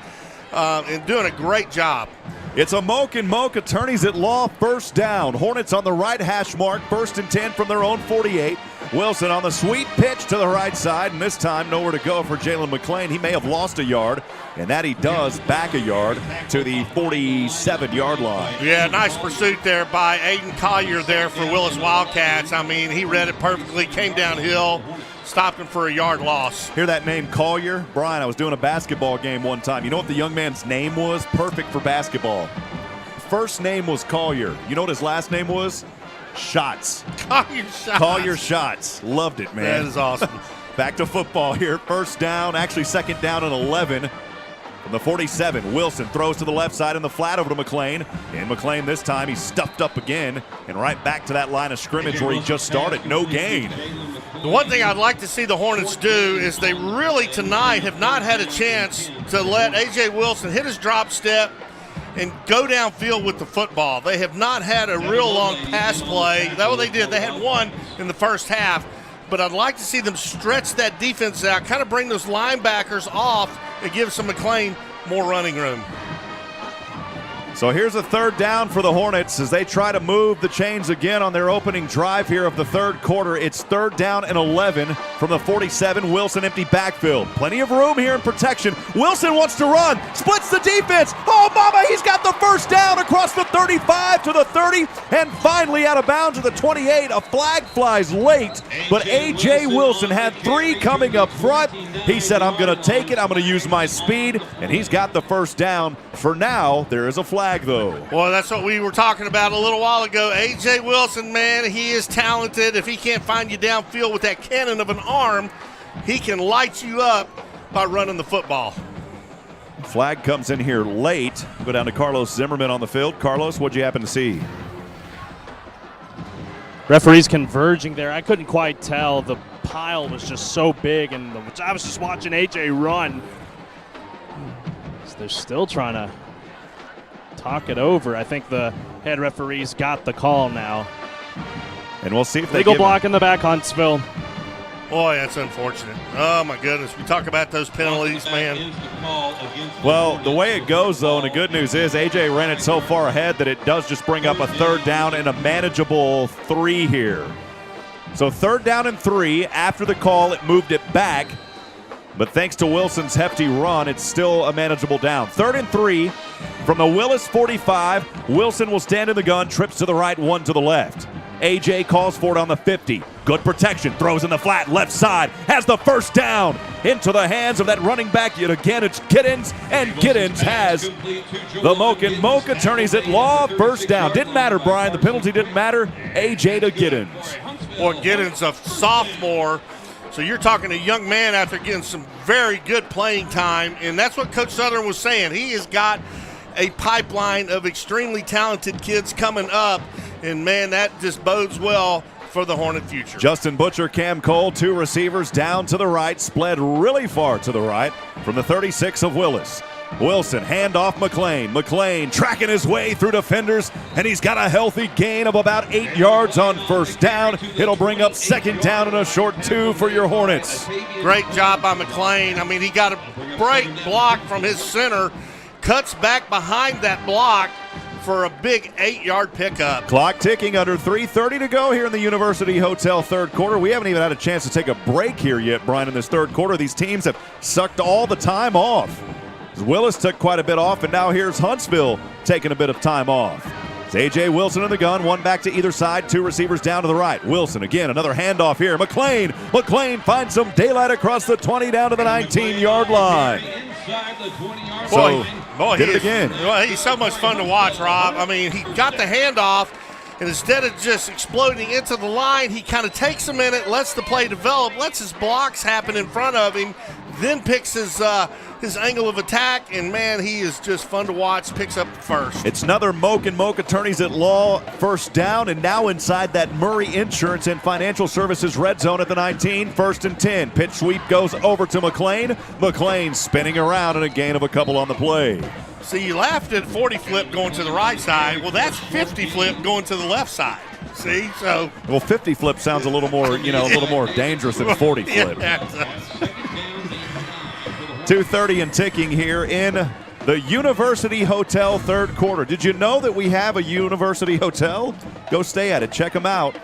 and doing a great job. It's a Moke and Moke Attorneys at Law first down. Hornets on the right hash mark, 1st and 10 from their own 48. Wilson on the sweet pitch to the right side, and this time nowhere to go for Jalen McClain. He may have lost a yard, and that he does, back a yard to the 47-yard line. Yeah, nice pursuit there by Aiden Collier there for Willis Wildcats. I mean, he read it perfectly, came downhill, stopped him for a yard loss. Hear that name, Collier? Brian, I was doing a basketball game one time. You know what the young man's name was? Perfect for basketball. First name was Collier. You know what his last name was? Shots. Collier Shots. Collier Shots. Loved it, man. That is awesome. Back to football here. First down, actually second down and 11. From the 47, Wilson throws to the left side in the flat over to McClain. And McClain this time, he's stuffed up again and right back to that line of scrimmage where he just started. No gain. The one thing I'd like to see the Hornets do is they really tonight have not had a chance to let A.J. Wilson hit his drop step and go downfield with the football. They have not had a real long pass play. That's what they did. They had one in the first half. But I'd like to see them stretch that defense out, kind of bring those linebackers off and give some McClain more running room. So here's a third down for the Hornets as they try to move the chains again on their opening drive here of the third quarter. It's third down and 11 from the 47. Wilson empty backfield. Plenty of room here in protection. Wilson wants to run, splits the defense. Oh, mama, he's got the first down across the 35 to the 30, and finally out of bounds to the 28. A flag flies late, but A.J. Wilson had 3 coming up front. He said, I'm going to take it. I'm going to use my speed, and he's got the first down. For now, there is a flag, though. Well, that's what we were talking about a little while ago. A.J. Wilson, man, he is talented. If he can't find you downfield with that cannon of an arm, he can light you up by running the football. Flag comes in here late. Go down to Carlos Zimmerman on the field. Carlos, what'd you happen to see? Referees converging there. I couldn't quite tell. The pile was just so big, and I was just watching A.J. run. So they're still trying to talk it over. I think the head referees got the call now. And we'll see if they legal block in the back, Huntsville. Boy, that's unfortunate. Oh, my goodness. We talk about those penalties, man. Well, the way it goes, though, and the good news is A.J. ran it so far ahead that it does just bring up a third down and a manageable 3 here. So third down and 3. After the call, it moved it back. But thanks to Wilson's hefty run, it's still a manageable down. 3rd and 3 from the Willis 45. Wilson will stand in the gun, trips to the right, 1 to the left. A.J. calls for it on the 50. Good protection, throws in the flat, left side, has the first down into the hands of that running back. Yet again, it's Giddens, and Giddens has the Moke and Moke Attorneys at Law first down. Didn't matter, Brian. The penalty didn't matter. A.J. to Giddens. Well, Giddens, a sophomore. So you're talking a young man after getting some very good playing time, and that's what Coach Southern was saying. He has got a pipeline of extremely talented kids coming up, and, man, that just bodes well for the Hornet future. Justin Butcher, Cam Cole, 2 receivers down to the right, split really far to the right from the 36 of Willis. Wilson, handoff McClain. McClain tracking his way through defenders, and he's got a healthy gain of about 8 yards on first down. It'll bring up second down and a short 2 for your Hornets. Great job by McClain. I mean, he got a break block from his center, cuts back behind that block for a big 8-yard pickup. Clock ticking, under 3:30 to go here in the University Hotel third quarter. We haven't even had a chance to take a break here yet, Brian, in this third quarter. These teams have sucked all the time off. Willis took quite a bit off, and now here's Huntsville taking a bit of time off. It's A.J. Wilson in the gun, 1 back to either side, 2 receivers down to the right. Wilson again, another handoff here. McClain finds some daylight across the 20 down to the 19-yard line. Boy, did it again. Well, he's so much fun to watch, Rob. I mean, he got the handoff, and instead of just exploding into the line, he kind of takes a minute, lets the play develop, lets his blocks happen in front of him, then picks his angle of attack, and, man, he is just fun to watch, picks up first. It's another Moke and Moke Attorneys at Law first down, and now inside that Murray Insurance and Financial Services red zone at the 19, 1st and 10. Pitch sweep goes over to McClain. McClain spinning around and a gain of a couple on the play. See, you laughed at 40 flip going to the right side. Well, that's 50 flip going to the left side. See, so. Well, 50 flip sounds a little more, a little more dangerous than 40 flip. Yeah. 2:30 and ticking here in The University Hotel third quarter. Did you know that we have a University Hotel? Go stay at it. Check them out.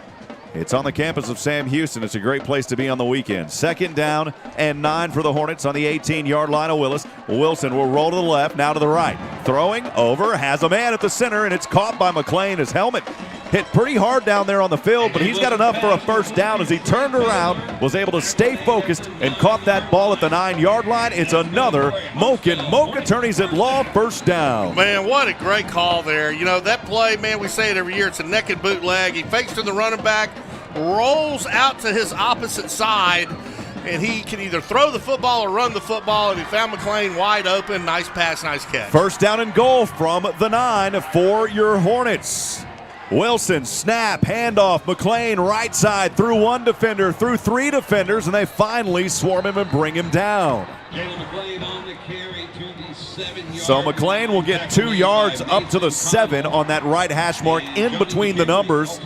It's on the campus of Sam Houston. It's a great place to be on the weekend. 2nd down and 9 for the Hornets on the 18-yard line of Willis. Wilson will roll to the left, now to the right. Throwing over, has a man at the center, and it's caught by McClain. His helmet hit pretty hard down there on the field, but he's got enough for a first down as he turned around, was able to stay focused, and caught that ball at the 9-yard line. It's another Moke Attorneys at Law first down. Man, what a great call there. You know, that play, man, we say it every year, it's a naked bootleg. He fakes to the running back, rolls out to his opposite side, and he can either throw the football or run the football, and he found McClain wide open. Nice pass, nice catch. First down and goal from the 9 for your Hornets. Wilson, snap, handoff, McClain right side, through one defender, through 3 defenders, and they finally swarm him and bring him down. So McClain will get 2 yards up to the 7 on that right hash mark in between the numbers.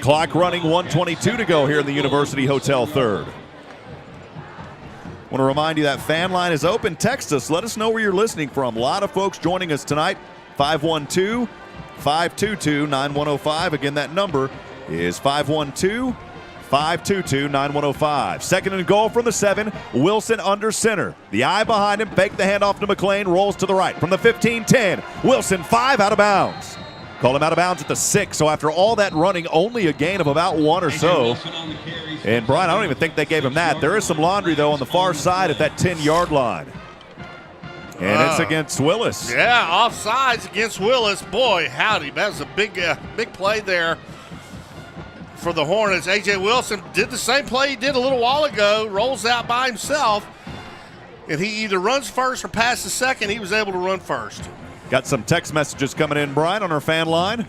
Clock running, 1:22 to go here in the University Hotel third. Want to remind you that fan line is open. Text us. Let us know where you're listening from. A lot of folks joining us tonight. 512-522-9105. Again, that number is 512-522-9105. Second and goal from the 7. Wilson under center. The eye behind him. Fake the handoff to McClain. Rolls to the right. From the 15-10. Wilson 5 out of bounds. Called him out of bounds at the 6. So after all that running, only a gain of about 1 or so. And Brian, I don't even think they gave him that. There is some laundry, though, on the far side at that 10-yard line. And it's against Willis. Yeah, offsides against Willis. Boy, howdy. That was a big play there for the Hornets. A.J. Wilson did the same play he did a little while ago. Rolls out by himself. And he either runs first or passes second. He was able to run first. Got some text messages coming in, Brian, on our fan line.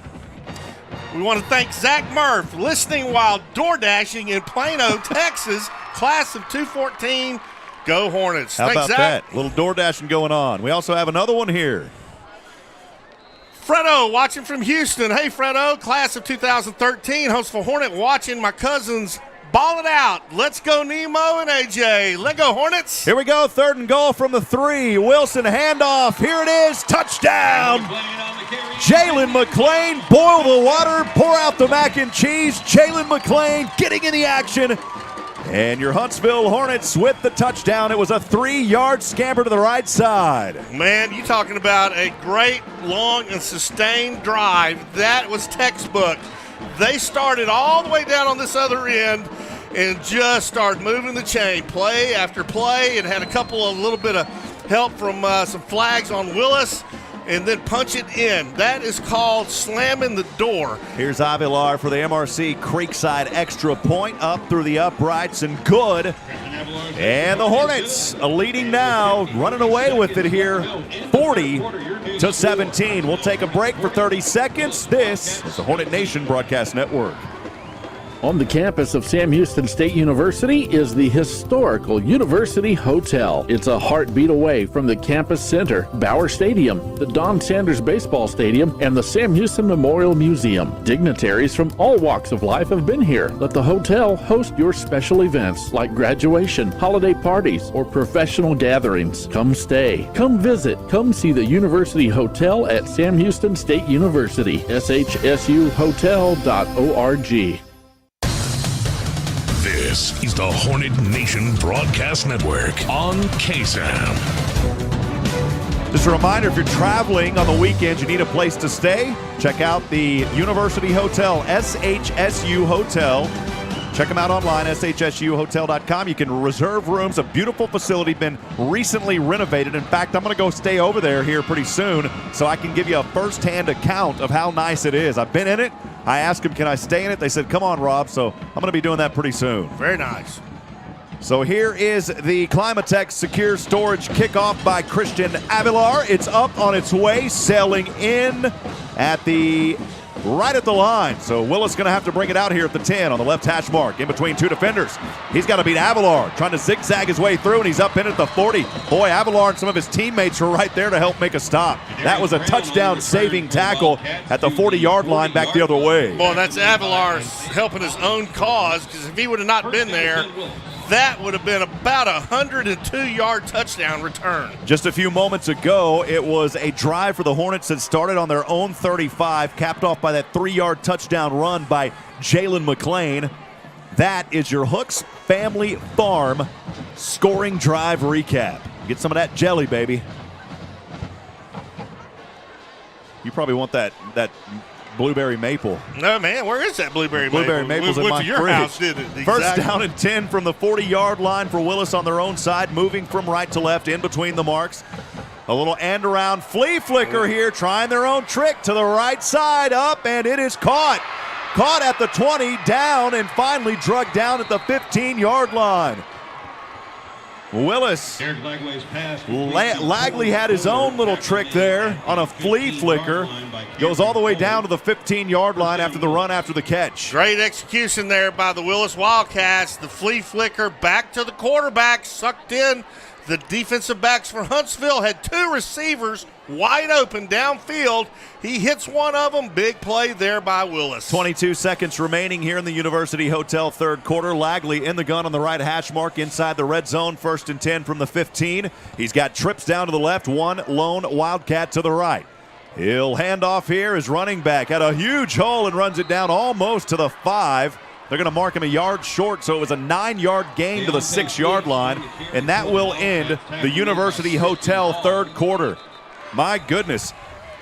We want to thank Zach Murph, listening while door dashing in Plano, Texas. Class of 214. Go Hornets. How Thanks, about Zach. that? A little door dashing going on. We also have another one here. Fredo watching from Houston. Hey, Fredo, class of 2013. Huntsville Hornet watching my cousins ball it out. Let's go, Nemo and AJ. Let go, Hornets. Here we go. 3rd and goal from the 3. Wilson handoff. Here it is. Touchdown. Jalen McClain. Boil the water. Pour out the mac and cheese. Jalen McClain getting in the action. And your Huntsville Hornets with the touchdown. It was a 3-yard scamper to the right side. Man, you talking about a great, long, and sustained drive. That was textbook. They started all the way down on this other end and just started moving the chain. Play after play. It had a little bit of help from some flags on Willis, and then punch it in. That is called slamming the door. Here's Avilar for the MRC Creekside extra point, up through the uprights and good. And the Hornets leading now, running away with it here, 40-17. We'll take a break for 30 seconds. This is the Hornet Nation Broadcast Network. On the campus of Sam Houston State University is the historical University Hotel. It's a heartbeat away from the campus center, Bauer Stadium, the Don Sanders Baseball Stadium, and the Sam Houston Memorial Museum. Dignitaries from all walks of life have been here. Let the hotel host your special events like graduation, holiday parties, or professional gatherings. Come stay, come visit, come see the University Hotel at Sam Houston State University, shsuhotel.org. This is the Hornet Nation Broadcast Network on KSAM. Just a reminder, if you're traveling on the weekends, you need a place to stay, check out the University Hotel, SHSU Hotel. Check them out online, shsuhotel.com. You can reserve rooms, a beautiful facility, been recently renovated. In fact, I'm going to go stay over there here pretty soon so I can give you a first-hand account of how nice it is. I've been in it. I asked them, can I stay in it? They said, come on, Rob. So I'm going to be doing that pretty soon. Very nice. So here is the Climatex Secure Storage kickoff by Christian Avilar. It's up on its way, sailing in at the right at the line. So Willis going to have to bring it out here at the 10 on the left hash mark in between 2 defenders. He's got to beat Avilar, trying to zigzag his way through, and he's up in at the 40. Boy, Avilar and some of his teammates were right there to help make a stop. That was a touchdown-saving tackle at the 40-yard line back the other way. Boy, that's Avilar helping his own cause, because if he would have not been there, that would have been about a 102-yard touchdown return. Just a few moments ago, it was a drive for the Hornets that started on their own 35, capped off by that 3-yard touchdown run by Jalen McClain. That is your Hooks Family Farm scoring drive recap. Get some of that jelly, baby. You probably want that blueberry maple. No, man, where is that blueberry maple? Blueberry maple's in my your fridge. house, did it? Exactly. First down and 10 from the 40-yard line for Willis on their own side, moving from right to left in between the marks. A little end around flea flicker here, trying their own trick to the right side, up, and it is caught. Caught at the 20, down, and finally drugged down at the 15-yard line. Willis, Lagley had his own little trick there on a flea flicker. Goes all the way down to the 15-yard line after the run after the catch. Great execution there by the Willis Wildcats. The flea flicker back to the quarterback, sucked in. The defensive backs for Huntsville had two receivers wide open downfield. He hits one of them. Big play there by Willis. 22 seconds remaining here in the University Hotel third quarter. Lagley in the gun on the right hash mark inside the red zone. 1st and 10 from the 15. He's got trips down to the left, one lone Wildcat to the right. He'll hand off here. His running back had a huge hole and runs it down almost to the 5. They're going to mark him a yard short, so it was a 9-yard gain to the 6-yard line, and that will end the University Hotel third quarter. My goodness,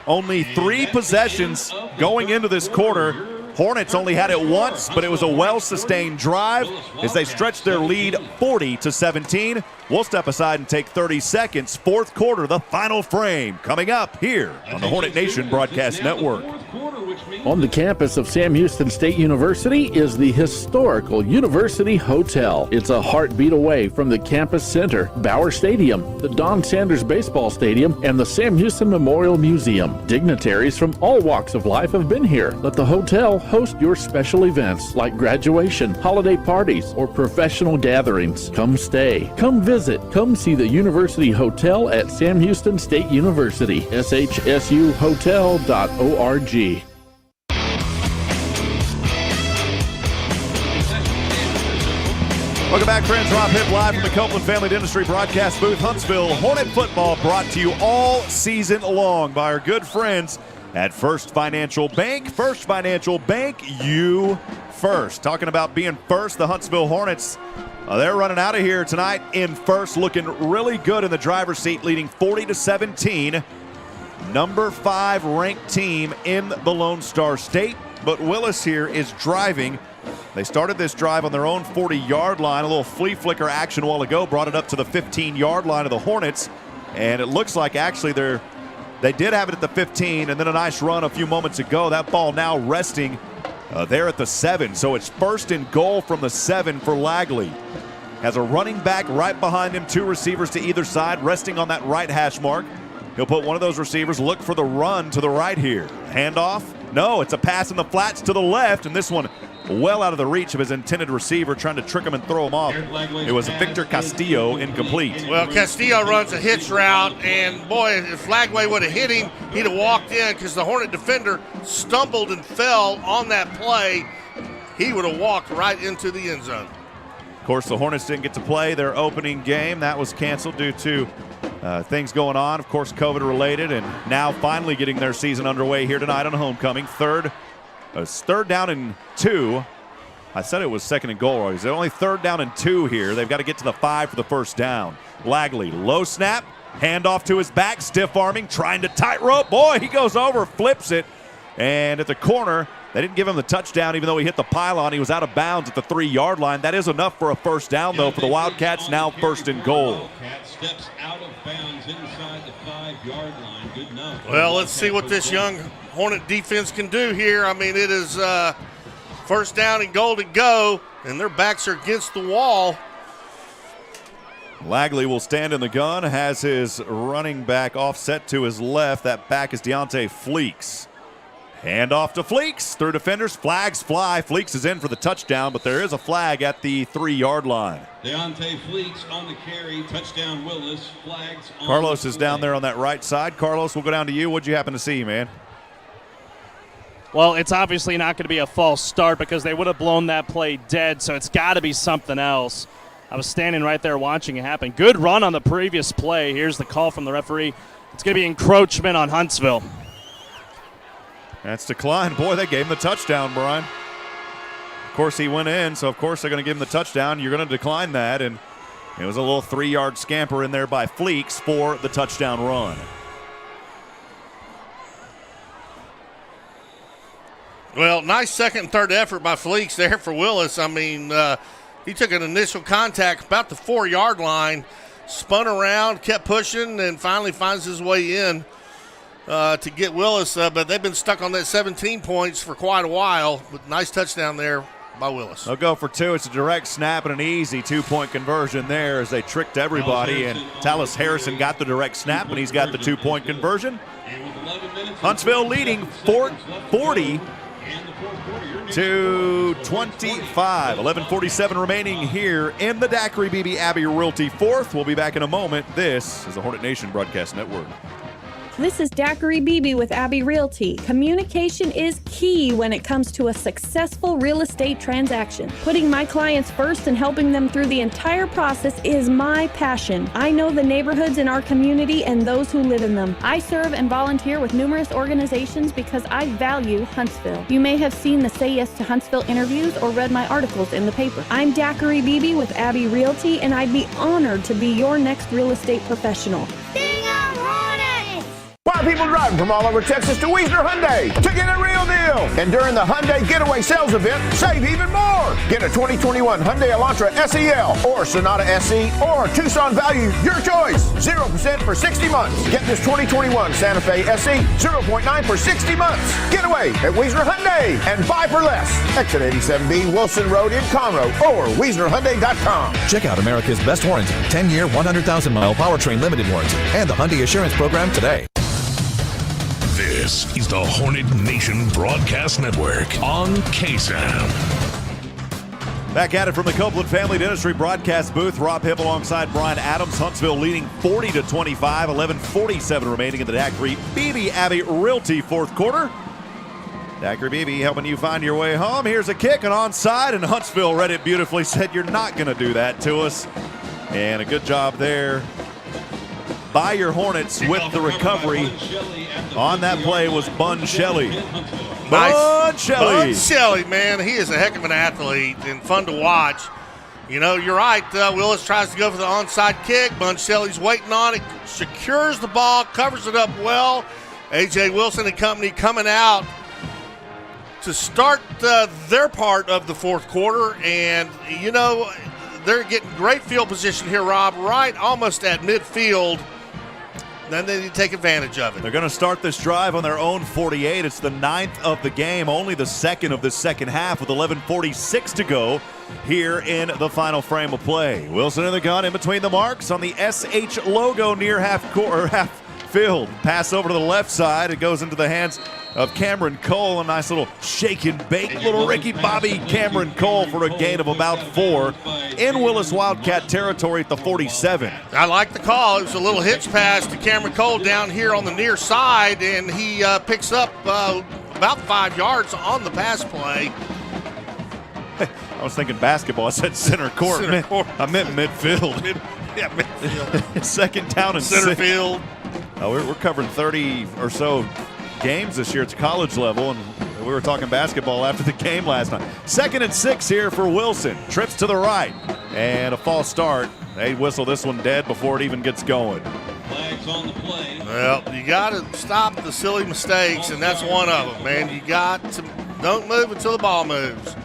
only 3 possessions going into this quarter. Hornets only had it once, but it was a well-sustained drive as they stretched their lead 40-17. We'll step aside and take 30 seconds. Fourth quarter, the final frame, coming up here on the Hornet Nation Broadcast Network. On the campus of Sam Houston State University is the historical University Hotel. It's a heartbeat away from the campus center, Bauer Stadium, the Don Sanders Baseball Stadium, and the Sam Houston Memorial Museum. Dignitaries from all walks of life have been here. Let the hotel host your special events like graduation, holiday parties, or professional gatherings. Come stay. Come visit. Come see the University Hotel at Sam Houston State University. shsuhotel.org. Welcome back, friends. Rob Hipp live from the Copeland Family Dentistry broadcast booth. Huntsville Hornet football brought to you all season long by our good friends at First Financial Bank. First Financial Bank, you first. Talking about being first, the Huntsville Hornets, they're running out of here tonight in first, looking really good in the driver's seat, leading 40-17. Number 5 ranked team in the Lone Star State, but Willis here is driving. They started this drive on their own 40-yard line. A little flea flicker action a while ago brought it up to the 15-yard line of the Hornets, and it looks like actually they did have it at the 15, and then a nice run a few moments ago. That ball now resting there at the 7, so it's 1st and goal from the 7 for Lagley. Has a running back right behind him, 2 receivers to either side, resting on that right hash mark. He'll put one of those receivers, look for the run to the right here. Handoff? No, it's a pass in the flats to the left, and this one well out of the reach of his intended receiver, trying to trick him and throw him off. It was Victor Castillo, incomplete. Well, Castillo runs a hitch route, and boy, if Lagley would have hit him, he'd have walked in because the Hornet defender stumbled and fell on that play. He would have walked right into the end zone. Of course, the Hornets didn't get to play their opening game. That was canceled due to things going on, of course, COVID-related, and now finally getting their season underway here tonight on homecoming. Third down and 2. I said it was 2nd and goal. It's only 3rd down and 2 here. They've got to get to the 5 for the first down. Lagley, low snap, handoff to his back, stiff arming, trying to tightrope. Boy, he goes over, flips it, and at the corner, they didn't give him the touchdown even though he hit the pylon. He was out of bounds at the 3-yard line. That is enough for a first down, though, for the Wildcats. Now 1st and goal. Steps out of bounds inside the 5-yard line. Good enough. Well, let's see what this young Hornet defense can do here. I mean, it is 1st down and goal to go, and their backs are against the wall. Lagley will stand in the gun, has his running back offset to his left. That back is Deontay Fleeks. Hand off to Fleeks through defenders. Flags fly. Fleeks is in for the touchdown, but there is a flag at the 3-yard line. Deontay Fleeks on the carry. Touchdown Willis. Flags on Carlos the is down there on that right side. Carlos, we'll go down to you. What'd you happen to see, man? Well, it's obviously not going to be a false start because they would have blown that play dead, so it's got to be something else. I was standing right there watching it happen. Good run on the previous play. Here's the call from the referee. It's going to be encroachment on Huntsville. That's declined. Boy, they gave him the touchdown, Brian. Of course, he went in, so of course they're going to give him the touchdown. You're going to decline that, and it was a little 3-yard scamper in there by Fleeks for the touchdown run. Well, nice second and third effort by Fleeks there for Willis. I mean, he took an initial contact about the 4-yard line, spun around, kept pushing, and finally finds his way in to get Willis. But they've been stuck on that 17 points for quite a while. But nice touchdown there by Willis. They'll go for 2. It's a direct snap and an easy 2-point conversion there as they tricked everybody. And Tallis Harrison got the direct snap, and he's got the 2-point conversion. Huntsville leading 40 to 25. 11:47 remaining here in the Daiquiri BB Abbey Realty Fourth. We'll be back in a moment. This is the Hornet Nation Broadcast Network. This is Daiquiri Beebe with Abbey Realty. Communication is key when it comes to a successful real estate transaction. Putting my clients first and helping them through the entire process is my passion. I know the neighborhoods in our community and those who live in them. I serve and volunteer with numerous organizations because I value Huntsville. You may have seen the Say Yes to Huntsville interviews or read my articles in the paper. I'm Daiquiri Beebe with Abbey Realty, and I'd be honored to be your next real estate professional. Why are people driving from all over Texas to Wiesner Hyundai to get a real deal? And during the Hyundai Getaway Sales Event, save even more. Get a 2021 Hyundai Elantra SEL or Sonata SE or Tucson Value, your choice. 0% for 60 months. Get this 2021 Santa Fe SE 0.9 for 60 months. Getaway at Wiesner Hyundai and buy for less. Exit 87B Wilson Road in Conroe or WiesnerHyundai.com. Check out America's best warranty, 10-year, 100,000-mile powertrain limited warranty, and the Hyundai Assurance Program today. This is the Hornet Nation Broadcast Network on KSAM. Back at it from the Copeland Family Dentistry broadcast booth. Rob Hipp alongside Brian Adams. Huntsville leading 40 to 25. 11:47 remaining in the Daiquiri BB Abbey Realty fourth quarter. Daiquiri BB helping you find your way home. Here's a kick, an onside, and Huntsville read it beautifully. Said, "You're not going to do that to us." And a good job there by your Hornets with the recovery. On that play was Bun Shelley. Bun Shelley. Bun Shelley, man, he is a heck of an athlete and fun to watch. You know, you're right. Willis tries to go for the onside kick. Bun Shelley's waiting on it, secures the ball, covers it up well. A.J. Wilson and company coming out to start their part of the fourth quarter. And, you know, they're getting great field position here, Rob, right almost at midfield. Then they need to take advantage of it. They're going to start this drive on their own 48. It's the 9th of the game, only the second of the second half with 11:46 to go here in the final frame of play. Wilson in the gun in between the marks on the SH logo near half field. Pass over to the left side. It goes into the hands of Cameron Cole. A nice little shake and bake. Little Ricky Bobby Cameron Cole for a gain of about 4 in Willis Wildcat territory at the 47. I like the call. It was a little hitch pass to Cameron Cole down here on the near side, and he picks up about 5 yards on the pass play. I was thinking basketball. I said center court. I meant midfield. Midfield. Second down and center 6. field. We're covering 30 or so games this year. It's college level, and we were talking basketball after the game last night. 2nd and 6 here for Wilson. Trips to the right, and a false start. They whistle this one dead before it even gets going. Flags on the play. Well, you got to stop the silly mistakes, and that's one of them, man. You got to don't move until the ball moves.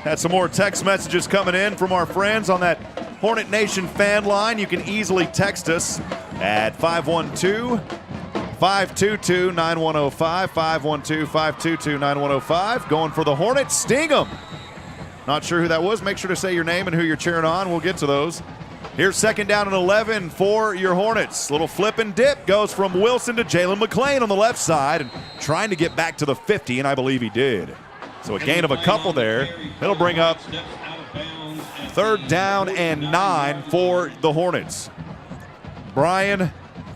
Had some more text messages coming in from our friends on that Hornet Nation fan line. You can easily text us at 512-522-9105, 512-522-9105. Going for the Hornets, sting them. Not sure who that was. Make sure to say your name and who you're cheering on. We'll get to those. Here's 2nd down and 11 for your Hornets. Little flip and dip goes from Wilson to Jalen McClain on the left side and trying to get back to the 50, and I believe he did. So a gain of a couple there. It'll bring up 3rd down and 9 for the Hornets. Brian,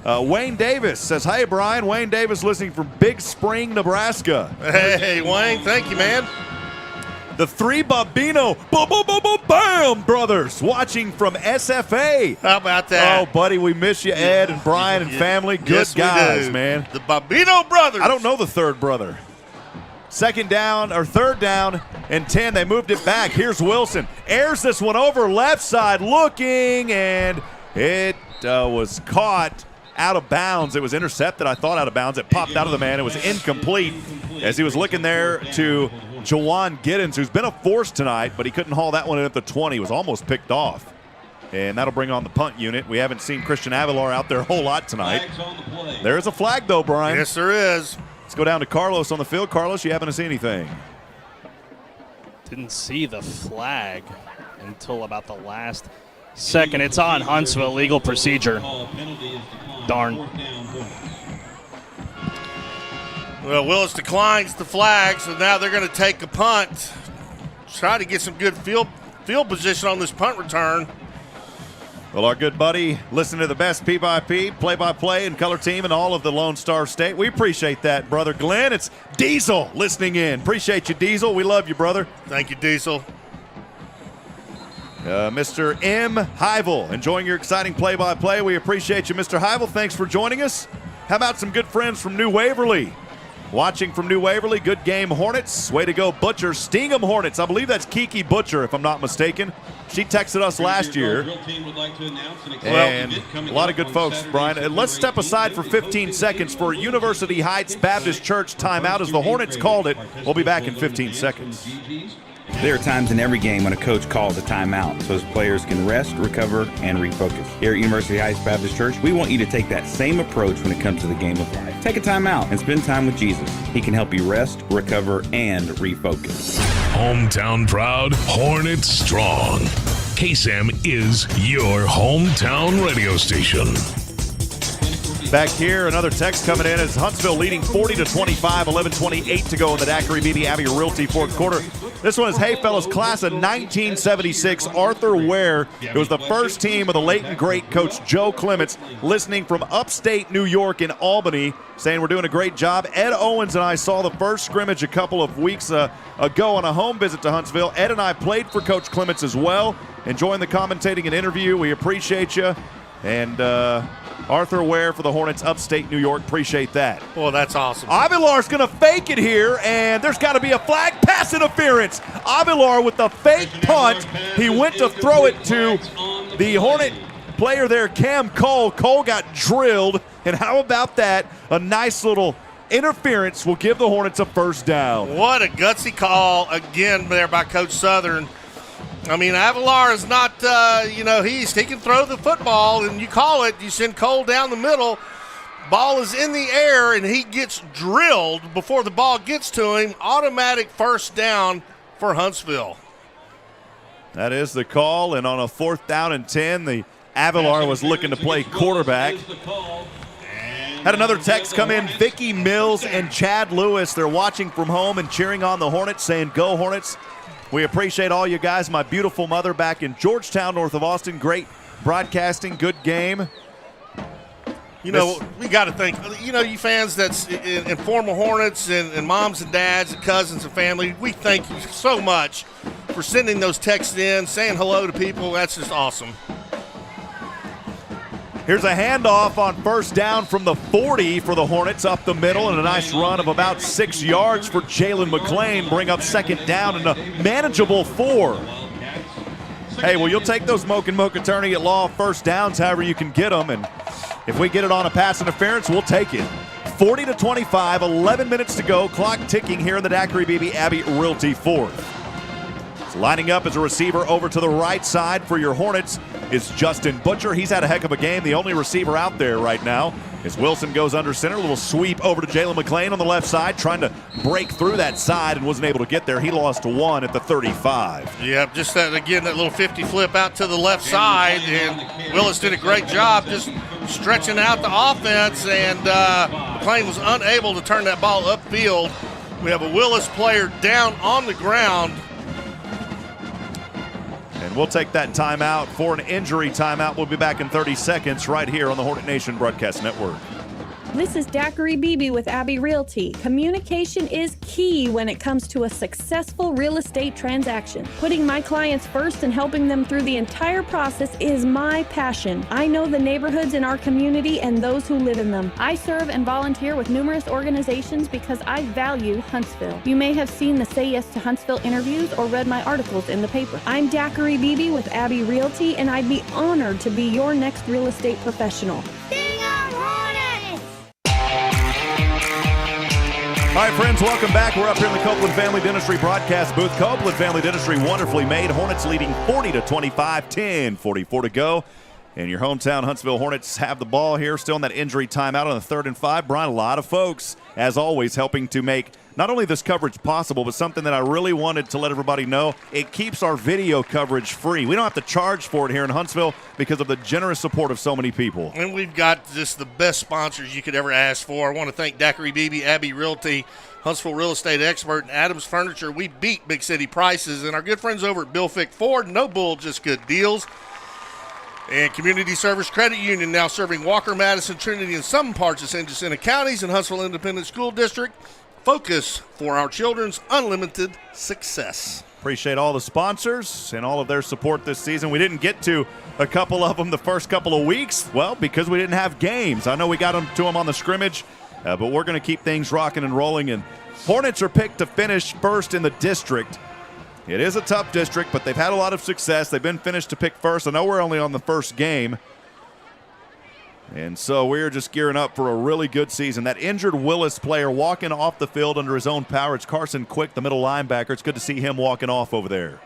Wayne Davis says, "Hey, Brian. Wayne Davis listening from Big Spring, Nebraska." Hey, Wayne. Thank you, man. The three Babino, bam, brothers, watching from SFA. How about that? Oh, buddy, we miss you, Ed and Brian and family. Good Yes, we guys, do. man. The Babino brothers. I don't know the third brother. Third down and 10. They moved it back. Here's Wilson. Airs this one over left side looking, and it was caught out of bounds. It was intercepted, I thought, out of bounds. It popped out of the man. It was incomplete as he was looking there to Jawan Giddens, who's been a force tonight, but he couldn't haul that one in at the 20. It was almost picked off. And that'll bring on the punt unit. We haven't seen Christian Avilar out there a whole lot tonight. There is a flag, though, Brian. Yes, there is. Let's go down to Carlos on the field. Carlos, you happen to see anything? Didn't see the flag until about the last second. It's on Huntsville, legal procedure. Darn. Well, Willis declines the flag, so now they're going to take a punt. Try to get some good field position on this punt return. Well, our good buddy, listening to the best P-by-P, play-by-play, and color team in all of the Lone Star State. We appreciate that, brother Glenn. It's Diesel listening in. Appreciate you, Diesel. We love you, brother. Thank you, Diesel. Mr. M. Hyvel, enjoying your exciting play-by-play. We appreciate you, Mr. Hyvel. Thanks for joining us. How about some good friends from New Waverly? Watching from New Waverly, good game Hornets. Way to go, Butcher. Stingham Hornets. I believe that's Kiki Butcher, if I'm not mistaken. She texted us last year. And a lot of good folks, Brian. And let's step aside for 15 seconds for University Heights Baptist Church timeout as the Hornets called it. We'll be back in 15 seconds. There are times in every game when a coach calls a timeout so his players can rest, recover, and refocus. Here at University Heights Baptist Church, we want you to take that same approach when it comes to the game of life. Take a timeout and spend time with Jesus. He can help you rest, recover, and refocus. Hometown proud, Hornets strong. KSAM is your hometown radio station. Back here, another text coming in as Huntsville leading 40-25, 11:28 to go in the Daiquiri BB Abbey Realty fourth quarter. This one is, hey, fellas, class of 1976, Arthur Ware. It was the first team of the late and great Coach Joe Clements, listening from upstate New York in Albany, saying we're doing a great job. Ed Owens and I saw the first scrimmage a couple of weeks ago on a home visit to Huntsville. Ed and I played for Coach Clements as well. Enjoying the commentating and interview. We appreciate you. And Arthur Ware for the Hornets, upstate New York. Appreciate that. Well, that's awesome. Avilar's going to fake it here, and there's got to be a flag. Pass interference. Avilar with the fake punt. He went to throw it to the Hornet player there, Cam Cole. Cole got drilled, and how about that? A nice little interference will give the Hornets a first down. What a gutsy call again there by Coach Southern. I mean, Avilar is not, he can throw the football, and you call it, you send Cole down the middle, ball is in the air, and he gets drilled before the ball gets to him. Automatic first down for Huntsville. That is the call, and on a 4th down and 10, the Avilar was looking to play quarterback. Had another text come in, Vicky Mills and Chad Lewis. They're watching from home and cheering on the Hornets, saying, go Hornets. We appreciate all you guys. My beautiful mother back in Georgetown, north of Austin. Great broadcasting, good game. You know, we got to thank, you fans that's in former Hornets and moms and dads and cousins and family, we thank you so much for sending those texts in, saying hello to people. That's just awesome. Here's a handoff on first down from the 40 for the Hornets up the middle, and a nice run of about 6 yards for Jalen McClain. Bring up second down and a manageable 4. Hey, well, you'll take those Moke and Moke attorney at law first downs however you can get them, and if we get it on a pass interference, we'll take it. 40-25, 11 minutes to go, clock ticking here in the Daiquiri BB Abbey Realty fourth. Lining up as a receiver over to the right side for your Hornets is Justin Butcher. He's had a heck of a game, the only receiver out there right now. As Wilson goes under center, a little sweep over to Jalen McClain on the left side, trying to break through that side and wasn't able to get there. He lost 1 at the 35. Yeah, just that little 50 flip out to the left side, and Willis did a great job just stretching out the offense, and McClain was unable to turn that ball upfield. We have a Willis player down on the ground. And we'll take that timeout for an injury timeout. We'll be back in 30 seconds right here on the Hornet Nation Broadcast Network. This is Daiquiri Beebe with Abbey Realty. Communication is key when it comes to a successful real estate transaction. Putting my clients first and helping them through the entire process is my passion. I know the neighborhoods in our community and those who live in them. I serve and volunteer with numerous organizations because I value Huntsville. You may have seen the Say Yes to Huntsville interviews or read my articles in the paper. I'm Daiquiri Beebe with Abbey Realty, and I'd be honored to be your next real estate professional. All right, friends, welcome back. We're up here in the Copeland Family Dentistry broadcast booth. Copeland Family Dentistry wonderfully made. Hornets leading 40-25, 10:44 to go. And your hometown Huntsville Hornets have the ball here, still in that injury timeout on the 3rd and 5. Brian, a lot of folks, as always, helping to make not only this coverage possible, but something that I really wanted to let everybody know. It keeps our video coverage free. We don't have to charge for it here in Huntsville because of the generous support of so many people. And we've got just the best sponsors you could ever ask for. I want to thank Daiquiri Beebe, Abbey Realty, Huntsville Real Estate Expert, and Adams Furniture. We beat big city prices. And our good friends over at Bill Fick Ford, no bull, just good deals. And Community Service Credit Union, now serving Walker, Madison, Trinity, and some parts of St. Jacinto counties and Huntsville Independent School District. Focus for our children's unlimited success. Appreciate all the sponsors and all of their support this season. We didn't get to a couple of them the first couple of weeks, well, because we didn't have games. I know we got to them on the scrimmage, but we're going to keep things rocking and rolling. And Hornets are picked to finish first in the district. It is a tough district, but they've had a lot of success. They've been finished to pick first. I know we're only on the first game. And so we're just gearing up for a really good season. That injured Willis player walking off the field under his own power. It's Carson Quick, the middle linebacker. It's good to see him walking off over there.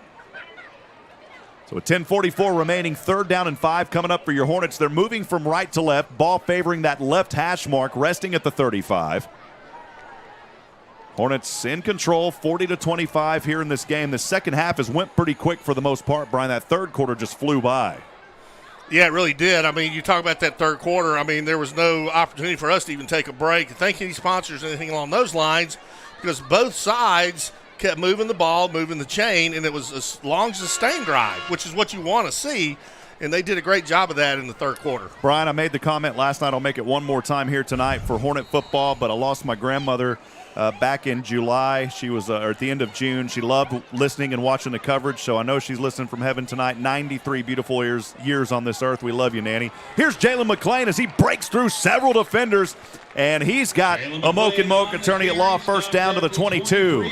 So with 10:44 remaining, 3rd down and 5 coming up for your Hornets. They're moving from right to left, ball favoring that left hash mark, resting at the 35. Hornets in control, 40-25 here in this game. The second half has went pretty quick for the most part, Brian. That third quarter just flew by. Yeah, it really did. I mean, you talk about that third quarter. I mean, there was no opportunity for us to even take a break. Thank any sponsors, anything along those lines, because both sides kept moving the ball, moving the chain, and it was a long, sustained drive, which is what you want to see. And they did a great job of that in the third quarter. Brian, I made the comment last night. I'll make it one more time here tonight for Hornet football, but I lost my grandmother back in July. She was or at the end of June. She loved listening and watching the coverage, so I know she's listening from heaven tonight. 93 beautiful years on this earth. We love you, Nanny. Here's Jalen McClain as he breaks through several defenders, and he's got a Moke attorney at law, first down to the 22.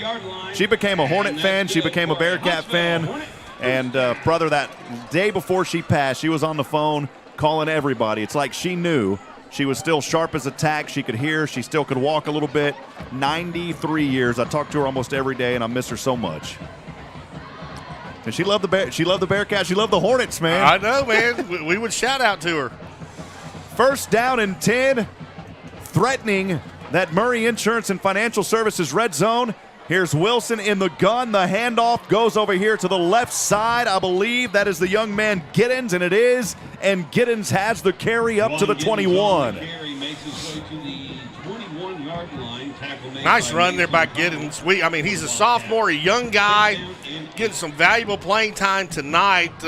She became a Hornet fan. She became a Bearcat fan. And, brother, that day before she passed, she was on the phone calling everybody. It's like she knew she was still sharp as a tack. She could hear. She still could walk a little bit. 93 years. I talk to her almost every day, and I miss her so much. And she loved the Bearcat. She loved the Hornets, man. I know, man. We would shout out to her. First down and 10, threatening that Murray Insurance and Financial Services red zone. Here's Wilson in the gun. The handoff goes over here to the left side. I believe that is the young man Giddens, and it is. And Giddens has the carry up to the 21. Nice run there by Giddens. He's a sophomore, a young guy, getting some valuable playing time tonight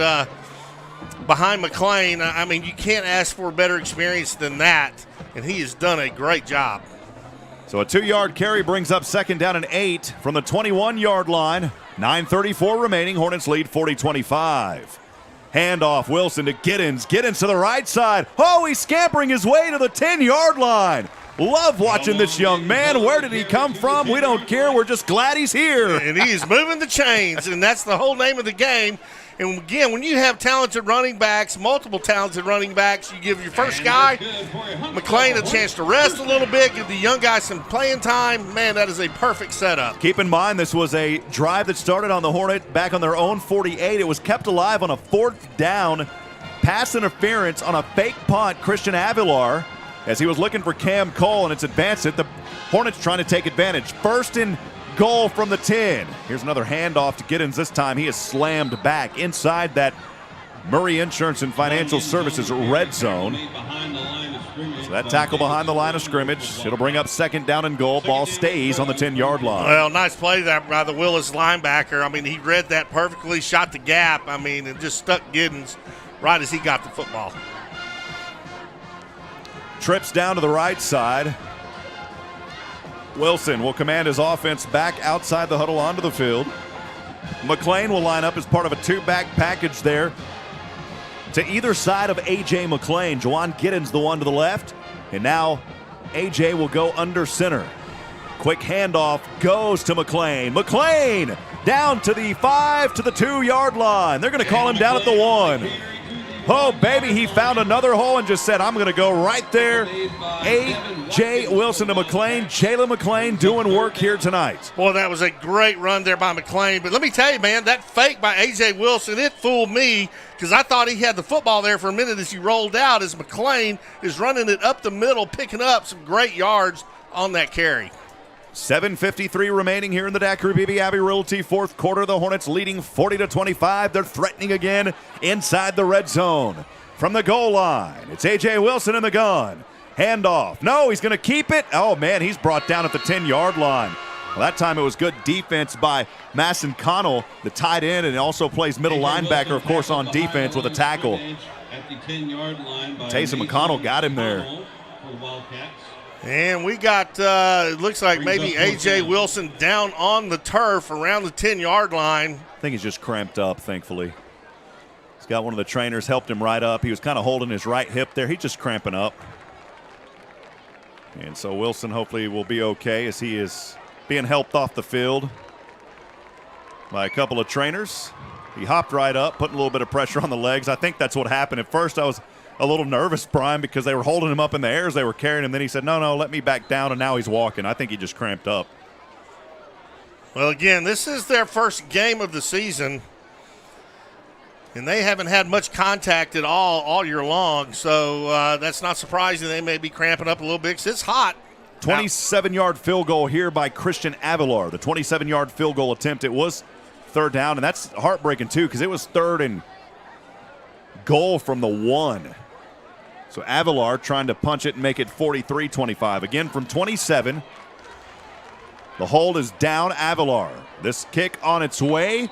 behind McClain. I mean, you can't ask for a better experience than that, and he has done a great job. So a 2-yard carry brings up 2nd down and 8 from the 21-yard line. 9:34 remaining. Hornets lead 40-25. Handoff, Wilson to Giddens. Giddens to the right side. Oh, he's scampering his way to the 10-yard line. Love watching this young man. Where did he come from? We don't care. We're just glad he's here. And he is moving the chains, and that's the whole name of the game. And again, when you have talented running backs, multiple talented running backs, you give your first guy, McClain, a chance to rest a little bit, give the young guy some playing time. Man, that is a perfect setup. Keep in mind, this was a drive that started on the Hornet back on their own 48. It was kept alive on a 4th down pass interference on a fake punt. Christian Avilar, as he was looking for Cam Cole, and it's advanced it. The Hornets trying to take advantage. First and goal from the 10. Here's another handoff to Giddens. This time he is slammed back inside that Murray Insurance and Financial Services red zone. So that tackle behind the line of scrimmage. It'll bring up 2nd down and goal. Ball stays on the 10-yard line. Well, nice play there by the Willis linebacker. I mean, he read that perfectly, shot the gap. I mean, and just stuck Giddens right as he got the football. Trips down to the right side. Wilson will command his offense back outside the huddle onto the field. McLean will line up as part of a two-back package there. To either side of A.J. McLean, Juwan Giddens the one to the left. And now A.J. will go under center. Quick handoff goes to McLean. McLean down to the 5 to the 2-yard line. They're going to call him down at the 1. Oh, baby, he found another hole and just said, I'm going to go right there. A.J. Wilson to McLean. Jalen McLean doing work here tonight. Boy, that was a great run there by McLean. But let me tell you, man, that fake by A.J. Wilson, it fooled me because I thought he had the football there for a minute as he rolled out as McLean is running it up the middle, picking up some great yards on that carry. 7:53 remaining here in the Daiquiri BB Abbey Realty fourth quarter. The Hornets leading 40-25. They're threatening again inside the red zone. From the goal line, it's A.J. Wilson in the gun. Handoff. No, he's going to keep it. Oh, man, he's brought down at the 10-yard line. Well, that time it was good defense by Masson Connell, the tight end, and also plays middle linebacker, of course, on defense with a tackle. Taysom McConnell got him there. And we got, it looks like maybe A.J. Wilson down on the turf around the 10-yard line. I think he's just cramped up, thankfully. He's got one of the trainers helped him right up. He was kind of holding his right hip there. He's just cramping up. And so Wilson hopefully will be okay as he is being helped off the field by a couple of trainers. He hopped right up, putting a little bit of pressure on the legs. I think that's what happened. At first I was a little nervous, Brian, because they were holding him up in the air as they were carrying him. Then he said, no, let me back down, and now he's walking. I think he just cramped up. Well, again, this is their first game of the season, and they haven't had much contact at all year long, so that's not surprising. They may be cramping up a little bit because it's hot. 27-yard field goal here by Christian Avilar. The 27-yard field goal attempt, it was third down, and that's heartbreaking too because it was third and goal from the 1. So Avilar trying to punch it and make it 43-25. Again from 27. The hold is down Avilar. This kick on its way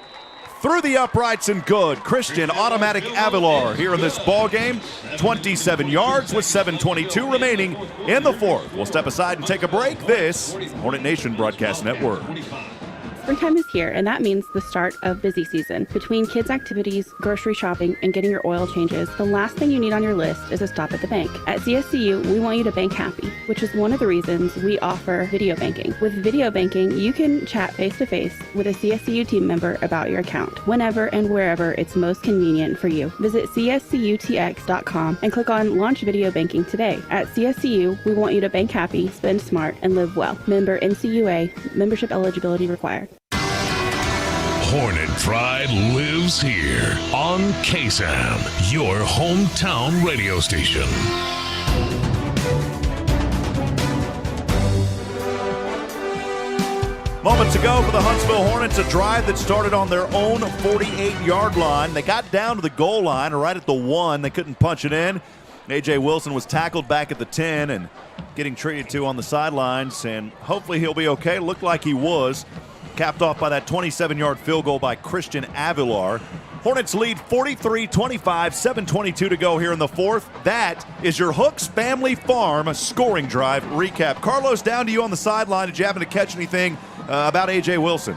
through the uprights and good. Christian Automatic Avilar here in this ball game. 27 yards with 7:22 remaining in the fourth. We'll step aside and take a break. This Hornet Nation Broadcast Network. Springtime is here, and that means the start of busy season. Between kids' activities, grocery shopping, and getting your oil changes, the last thing you need on your list is a stop at the bank. At CSCU, we want you to bank happy, which is one of the reasons we offer video banking. With video banking, you can chat face-to-face with a CSCU team member about your account, whenever and wherever it's most convenient for you. Visit cscutx.com and click on Launch Video Banking today. At CSCU, we want you to bank happy, spend smart, and live well. Member NCUA, membership eligibility required. Hornet Pride lives here on KSAM, your hometown radio station. Moments ago for the Huntsville Hornets, a drive that started on their own 48-yard line. They got down to the goal line right at the 1. They couldn't punch it in. A.J. Wilson was tackled back at the 10 and getting treated to on the sidelines, and hopefully he'll be okay. Looked like he was. Capped off by that 27-yard field goal by Christian Avilar. Hornets lead 43-25, 7:22 to go here in the fourth. That is your Hooks Family Farm scoring drive recap. Carlos, down to you on the sideline. Did you happen to catch anything about A.J. Wilson?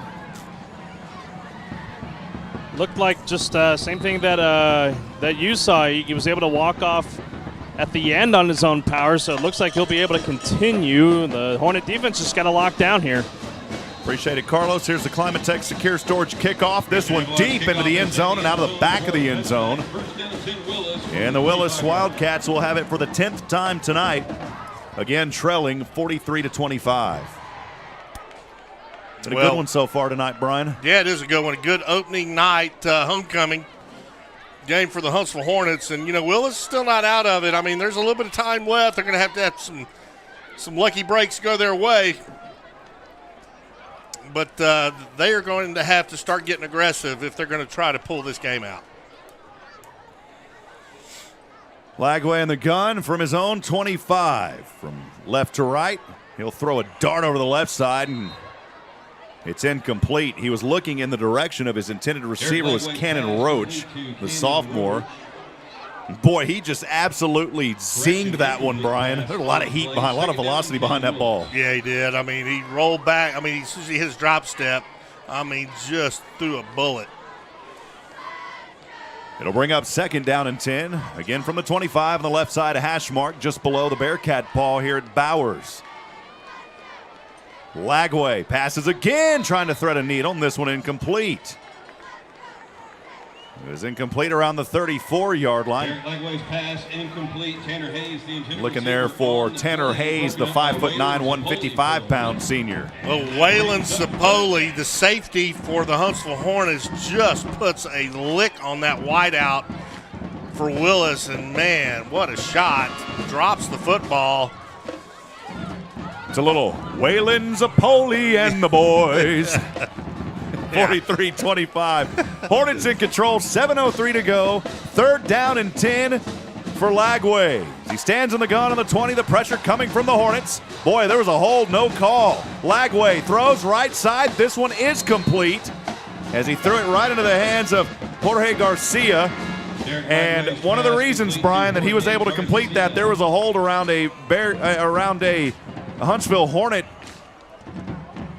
Looked like just same thing that you saw. He was able to walk off at the end on his own power, so it looks like he'll be able to continue. The Hornet defense just got to lock down here. Appreciate it, Carlos. Here's the Climatech Secure Storage kickoff. This one deep into the end zone and out of the back of the end zone. And the Willis Wildkats will have it for the 10th time tonight. Again, trailing 43-25. It's been a good one so far tonight, Brian. Yeah, it is a good one. A good opening night homecoming game for the Huntsville Hornets. And, Willis is still not out of it. I mean, there's a little bit of time left. They're going to have some lucky breaks go their way. But they are going to have to start getting aggressive if they're going to try to pull this game out. Lagway in the gun from his own 25. From left to right, he'll throw a dart over the left side, and it's incomplete. He was looking in the direction of his intended receiver was Cannon Roach, the sophomore. Boy, he just absolutely zinged that one, Brian. There's a lot of heat behind, a lot of velocity behind that ball. Yeah, he did. I mean, he rolled back. I mean, as soon as he hit his drop step, I mean, just threw a bullet. It'll bring up 2nd down and 10. Again from the 25 on the left side, a hash mark just below the Bearcat paw here at Bowers. Lagway passes again, trying to thread a needle, and this one incomplete. It was incomplete around the 34-yard line. Lagway's pass incomplete. Tanner Hayes, the intended Looking there for Tanner Hayes, the 5'9", 155-pound senior. Well, Waylon Sapoli, the safety for the Huntsville Hornets, just puts a lick on that wideout for Willis, and man, what a shot. Drops the football. It's a little Waylon Sapoli and the boys. 43-25. Hornets in control, 7:03 to go. 3rd down and 10 for Lagway. He stands in the gun on the 20, the pressure coming from the Hornets. Boy, there was a hold, no call. Lagway throws right side. This one is complete as he threw it right into the hands of Jorge Garcia. And one of the reasons, Brian, that he was able to complete that, there was a hold around a Huntsville Hornet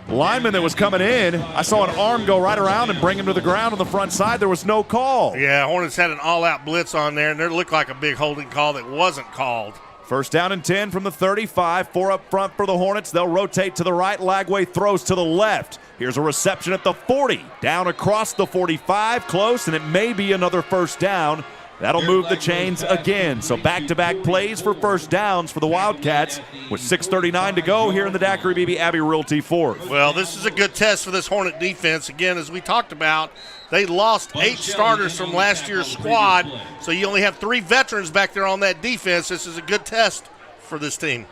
lineman that was coming in. I saw an arm go right around and bring him to the ground on the front side. There was no call. Yeah, Hornets had an all-out blitz on there, and it looked like a big holding call that wasn't called. 1st down and 10 from the 35. 4 up front for the Hornets. They'll rotate to the right. Lagway throws to the left. Here's a reception at the 40. Down across the 45. Close, and it may be another 1st down. That'll move the chains again. So back-to-back plays for 1st downs for the Wildcats with 6:39 to go here in the Daiquiri BB Abbey Realty Fourth. Well, this is a good test for this Hornet defense. Again, as we talked about, they lost 8 starters from last year's squad, so you only have 3 veterans back there on that defense. This is a good test for this team.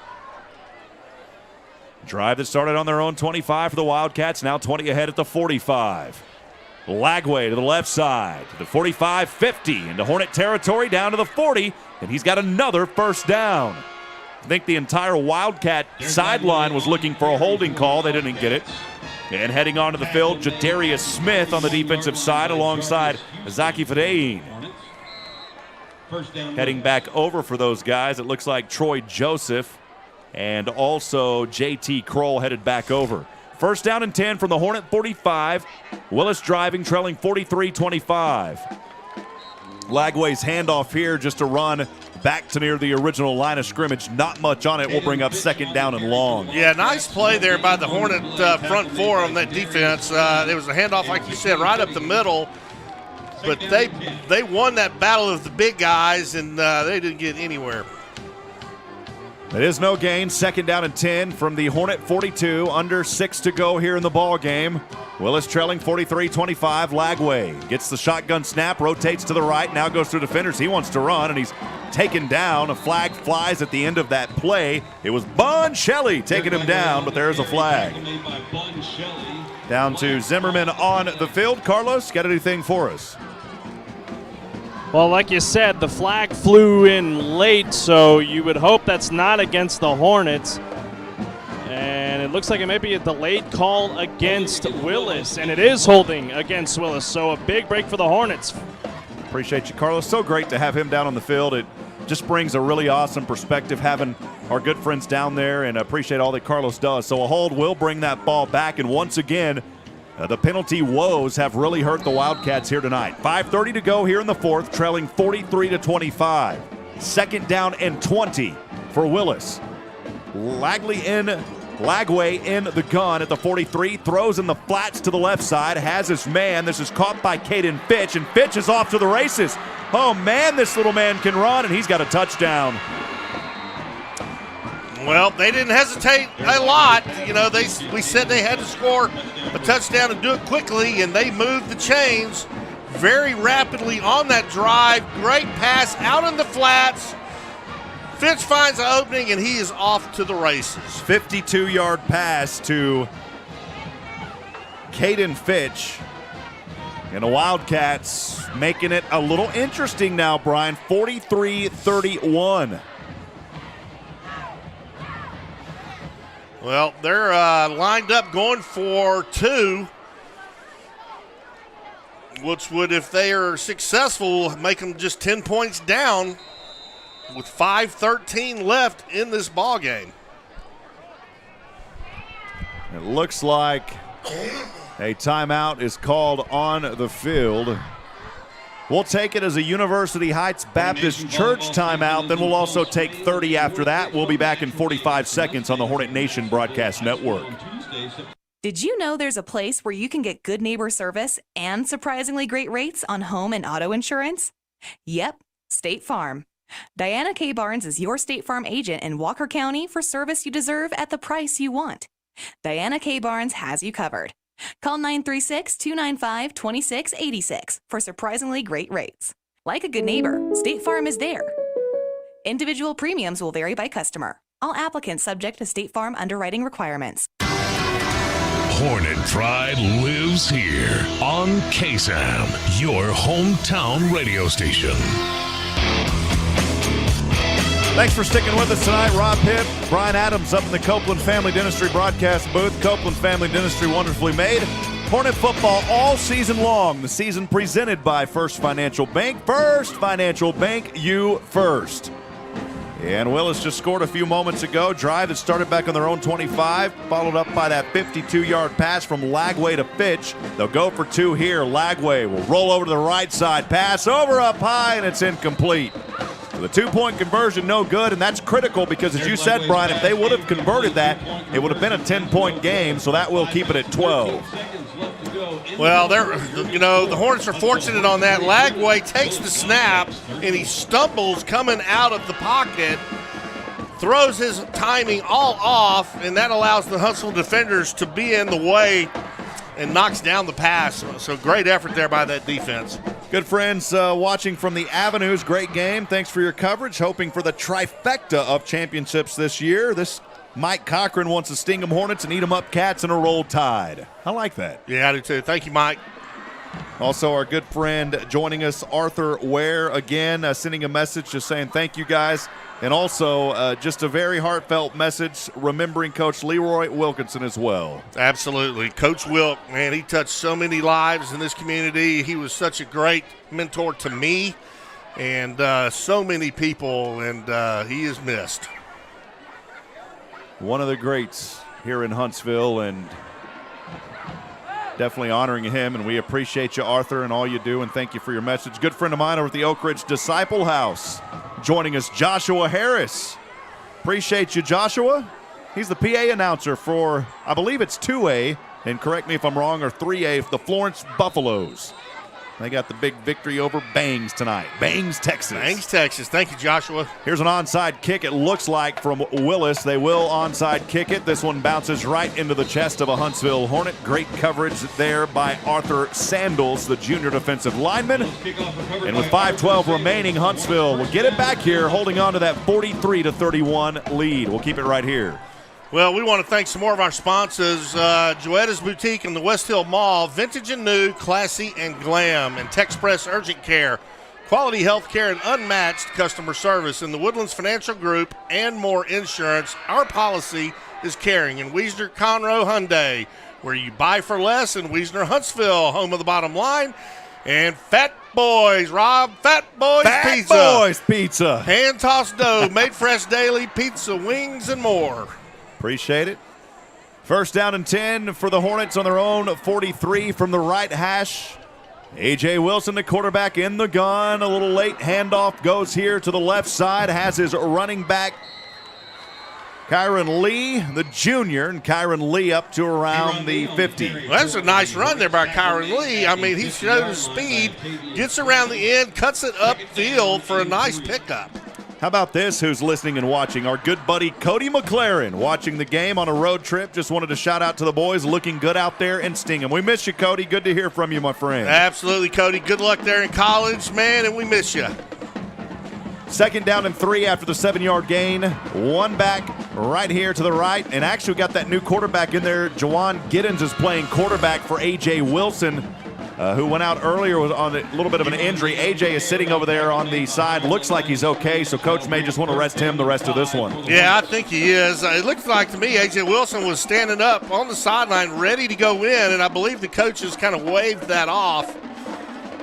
Drive that started on their own 25 for the Wildcats, now 20 ahead at the 45. Lagway to the left side, to the 45, 50, into Hornet territory, down to the 40, and he's got another 1st down. I think the entire Wildcat sideline was looking for a holding call. They didn't get it. And heading onto the field, Jadarius Smith on the defensive side alongside Zaki Fadein. Heading back over for those guys, it looks like Troy Joseph and also J.T. Kroll headed back over. 1st down and 10 from the Hornet 45. Willis driving, trailing 43-25. Lagway's handoff here just to run back to near the original line of scrimmage. Not much on it. We'll bring up 2nd down and long. Yeah, nice play there by the Hornet front 4 on that defense. There was a handoff, like you said, right up the middle. But they won that battle of the big guys, and they didn't get anywhere. It is no gain. 2nd down and 10 from the Hornet 42. Under 6 to go here in the ball game. Willis trailing 43-25. Lagway gets the shotgun snap, rotates to the right, now goes through defenders. He wants to run, and he's taken down. A flag flies at the end of that play. It was Bun Shelley taking him down, but there's a flag. Down to Zimmerman on the field. Carlos, got anything for us? Well, like you said, the flag flew in late, so you would hope that's not against the Hornets. And it looks like it may be a delayed call against Willis, and it is holding against Willis, so a big break for the Hornets. Appreciate you, Carlos. So great to have him down on the field. It just brings a really awesome perspective having our good friends down there, and appreciate all that Carlos does. So a hold will bring that ball back, and once again, the penalty woes have really hurt the Wildcats here tonight. 5:30 to go here in the 4th, trailing 43-25. 2nd down and 20 for Willis. Lagway in the gun at the 43, throws in the flats to the left side, has his man. This is caught by Caden Fitch, and Fitch is off to the races. Oh man, this little man can run, and he's got a touchdown. Well, they didn't hesitate a lot. You know, we said they had to score a touchdown and do it quickly, and they moved the chains very rapidly on that drive. Great pass out in the flats. Fitch finds an opening, and he is off to the races. 52-yard pass to Caden Fitch. And the Wildcats making it a little interesting now, Brian. 43-31. Well, they're lined up going for 2. which would, if they are successful, make them just 10 points down with 5:13 left in this ball game. It looks like a timeout is called on the field. We'll take it as a University Heights Baptist Church timeout. Then we'll also take 30 after that. We'll be back in 45 seconds on the Hornet Nation Broadcast Network. Did you know there's a place where you can get good neighbor service and surprisingly great rates on home and auto insurance? Yep, State Farm. Diana K. Barnes is your State Farm agent in Walker County for service you deserve at the price you want. Diana K. Barnes has you covered. Call 936-295-2686 for surprisingly great rates. Like a good neighbor, State Farm is there. Individual premiums will vary by customer. All applicants subject to State Farm underwriting requirements. Hornet Pride lives here on KSAM, your hometown radio station. Thanks for sticking with us tonight. Rob Hipp, Brian Adams up in the Copeland Family Dentistry broadcast booth. Copeland Family Dentistry, wonderfully made. Hornet football all season long. The season presented by First Financial Bank. First Financial Bank, you first. And Willis just scored a few moments ago. Drive that started back on their own 25, followed up by that 52-yard pass from Lagway to Fitch. They'll go for two here. Lagway will roll over to the right side. Pass over up high, and it's incomplete. So the two-point conversion, no good, and that's critical because, as you said, Brian, if they would have converted that, it would have been a 10-point game, so that will keep it at 12. Well, the Hornets are fortunate on that. Lagway takes the snap, and he stumbles coming out of the pocket, throws his timing all off, and that allows the Huntsville defenders to be in the way and knocks down the pass. So great effort there by that defense. Good friends watching from the Avenues. Great game. Thanks for your coverage. Hoping for the trifecta of championships this year. This Mike Cochran wants to sting 'em Hornets and eat 'em up Cats in a roll tide. I like that. Yeah, I do too. Thank you, Mike. Also, our good friend joining us, Arthur Ware, again, sending a message just saying thank you guys. And also just a very heartfelt message remembering Coach Leroy Wilkinson as well. Absolutely. Coach Wilk, man, he touched so many lives in this community. He was such a great mentor to me and so many people, and he is missed. One of the greats here in Huntsville, and definitely honoring him, and we appreciate you, Arthur, and all you do, and thank you for your message. Good friend of mine over at the Oak Ridge Disciple House. Joining us, Joshua Harris. Appreciate you, Joshua. He's the PA announcer for, I believe it's 2A, and correct me if I'm wrong, or 3A, the Florence Buffaloes. They got the big victory over Bangs tonight. Bangs, Texas. Bangs, Texas. Thank you, Joshua. Here's an onside kick, it looks like, from Willis. They will onside kick it. This one bounces right into the chest of a Huntsville Hornet. Great coverage there by Arthur Sandals, the junior defensive lineman. And with 5:12 remaining, Huntsville will get it back here, holding on to that 43-31 lead. We'll keep it right here. Well, we want to thank some more of our sponsors, Joetta's Boutique in the West Hill Mall, vintage and new, classy and glam, and Techpress Urgent Care, quality health care and unmatched customer service in the Woodlands Financial Group and more insurance. Our policy is caring in Wiesner Conroe Hyundai, where you buy for less in Wiesner Huntsville, home of the bottom line, and Fat Boys, Rob, Fat Boys Pizza. Fat Boys Pizza. Hand-tossed dough, made fresh daily, pizza, wings, and more. Appreciate it. First down and 10 for the Hornets on their own 43 from the right hash. A.J. Wilson, the quarterback, in the gun. A little late handoff goes here to the left side. Has his running back, Kyron Lee, the junior, and Kyron Lee up to around the 50. Well, that's a nice run there by Kyron Lee. I mean, he showed his speed, gets around the end, cuts it upfield for a nice pickup. How about this, who's listening and watching? Our good buddy Cody McLaren watching the game on a road trip. Just wanted to shout out to the boys looking good out there and sting them. We miss you, Cody. Good to hear from you, my friend. Absolutely, Cody. Good luck there in college, man, and we miss you. Second down and 3 after the 7-yard gain. One back right here to the right. And actually got that new quarterback in there. Jawan Giddens is playing quarterback for A.J. Wilson, who went out earlier with on a little bit of an injury. A.J. is sitting over there on the side. Looks like he's okay, so Coach may just want to rest him the rest of this one. Yeah, I think he is. It looks like to me A.J. Wilson was standing up on the sideline ready to go in, and I believe the coaches kind of waved that off.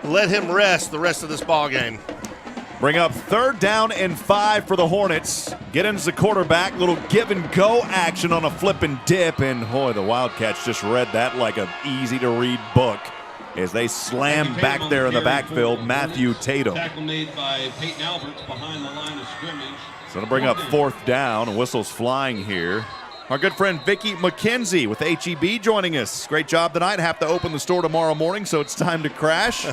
let him rest the rest of this ball game. Bring up 3rd down and 5 for the Hornets. Get into the quarterback, little give and go action on a flip and dip, and boy, the Wildcats just read that like an easy to read book as they slam back there in the backfield Matthew Tatum. Tackle made by Peyton Alberts behind the line of scrimmage. So to bring up 4th down, whistles flying here. Our good friend Vicki McKenzie with HEB joining us. Great job tonight. Have to open the store tomorrow morning, so it's time to crash.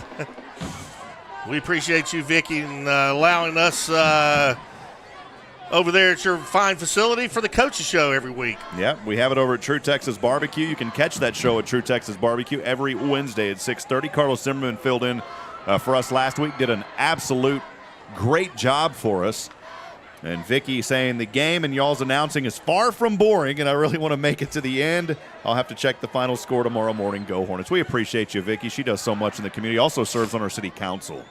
We appreciate you, Vicki, and allowing us over there at your fine facility for the Coaches Show every week. Yeah, we have it over at True Texas Barbecue. You can catch that show at True Texas Barbecue every Wednesday at 6:30. Carlos Zimmerman filled in for us last week, did an absolute great job for us. And Vicki saying the game and y'all's announcing is far from boring, and I really want to make it to the end. I'll have to check the final score tomorrow morning. Go Hornets. We appreciate you, Vicki. She does so much in the community. Also serves on our city council.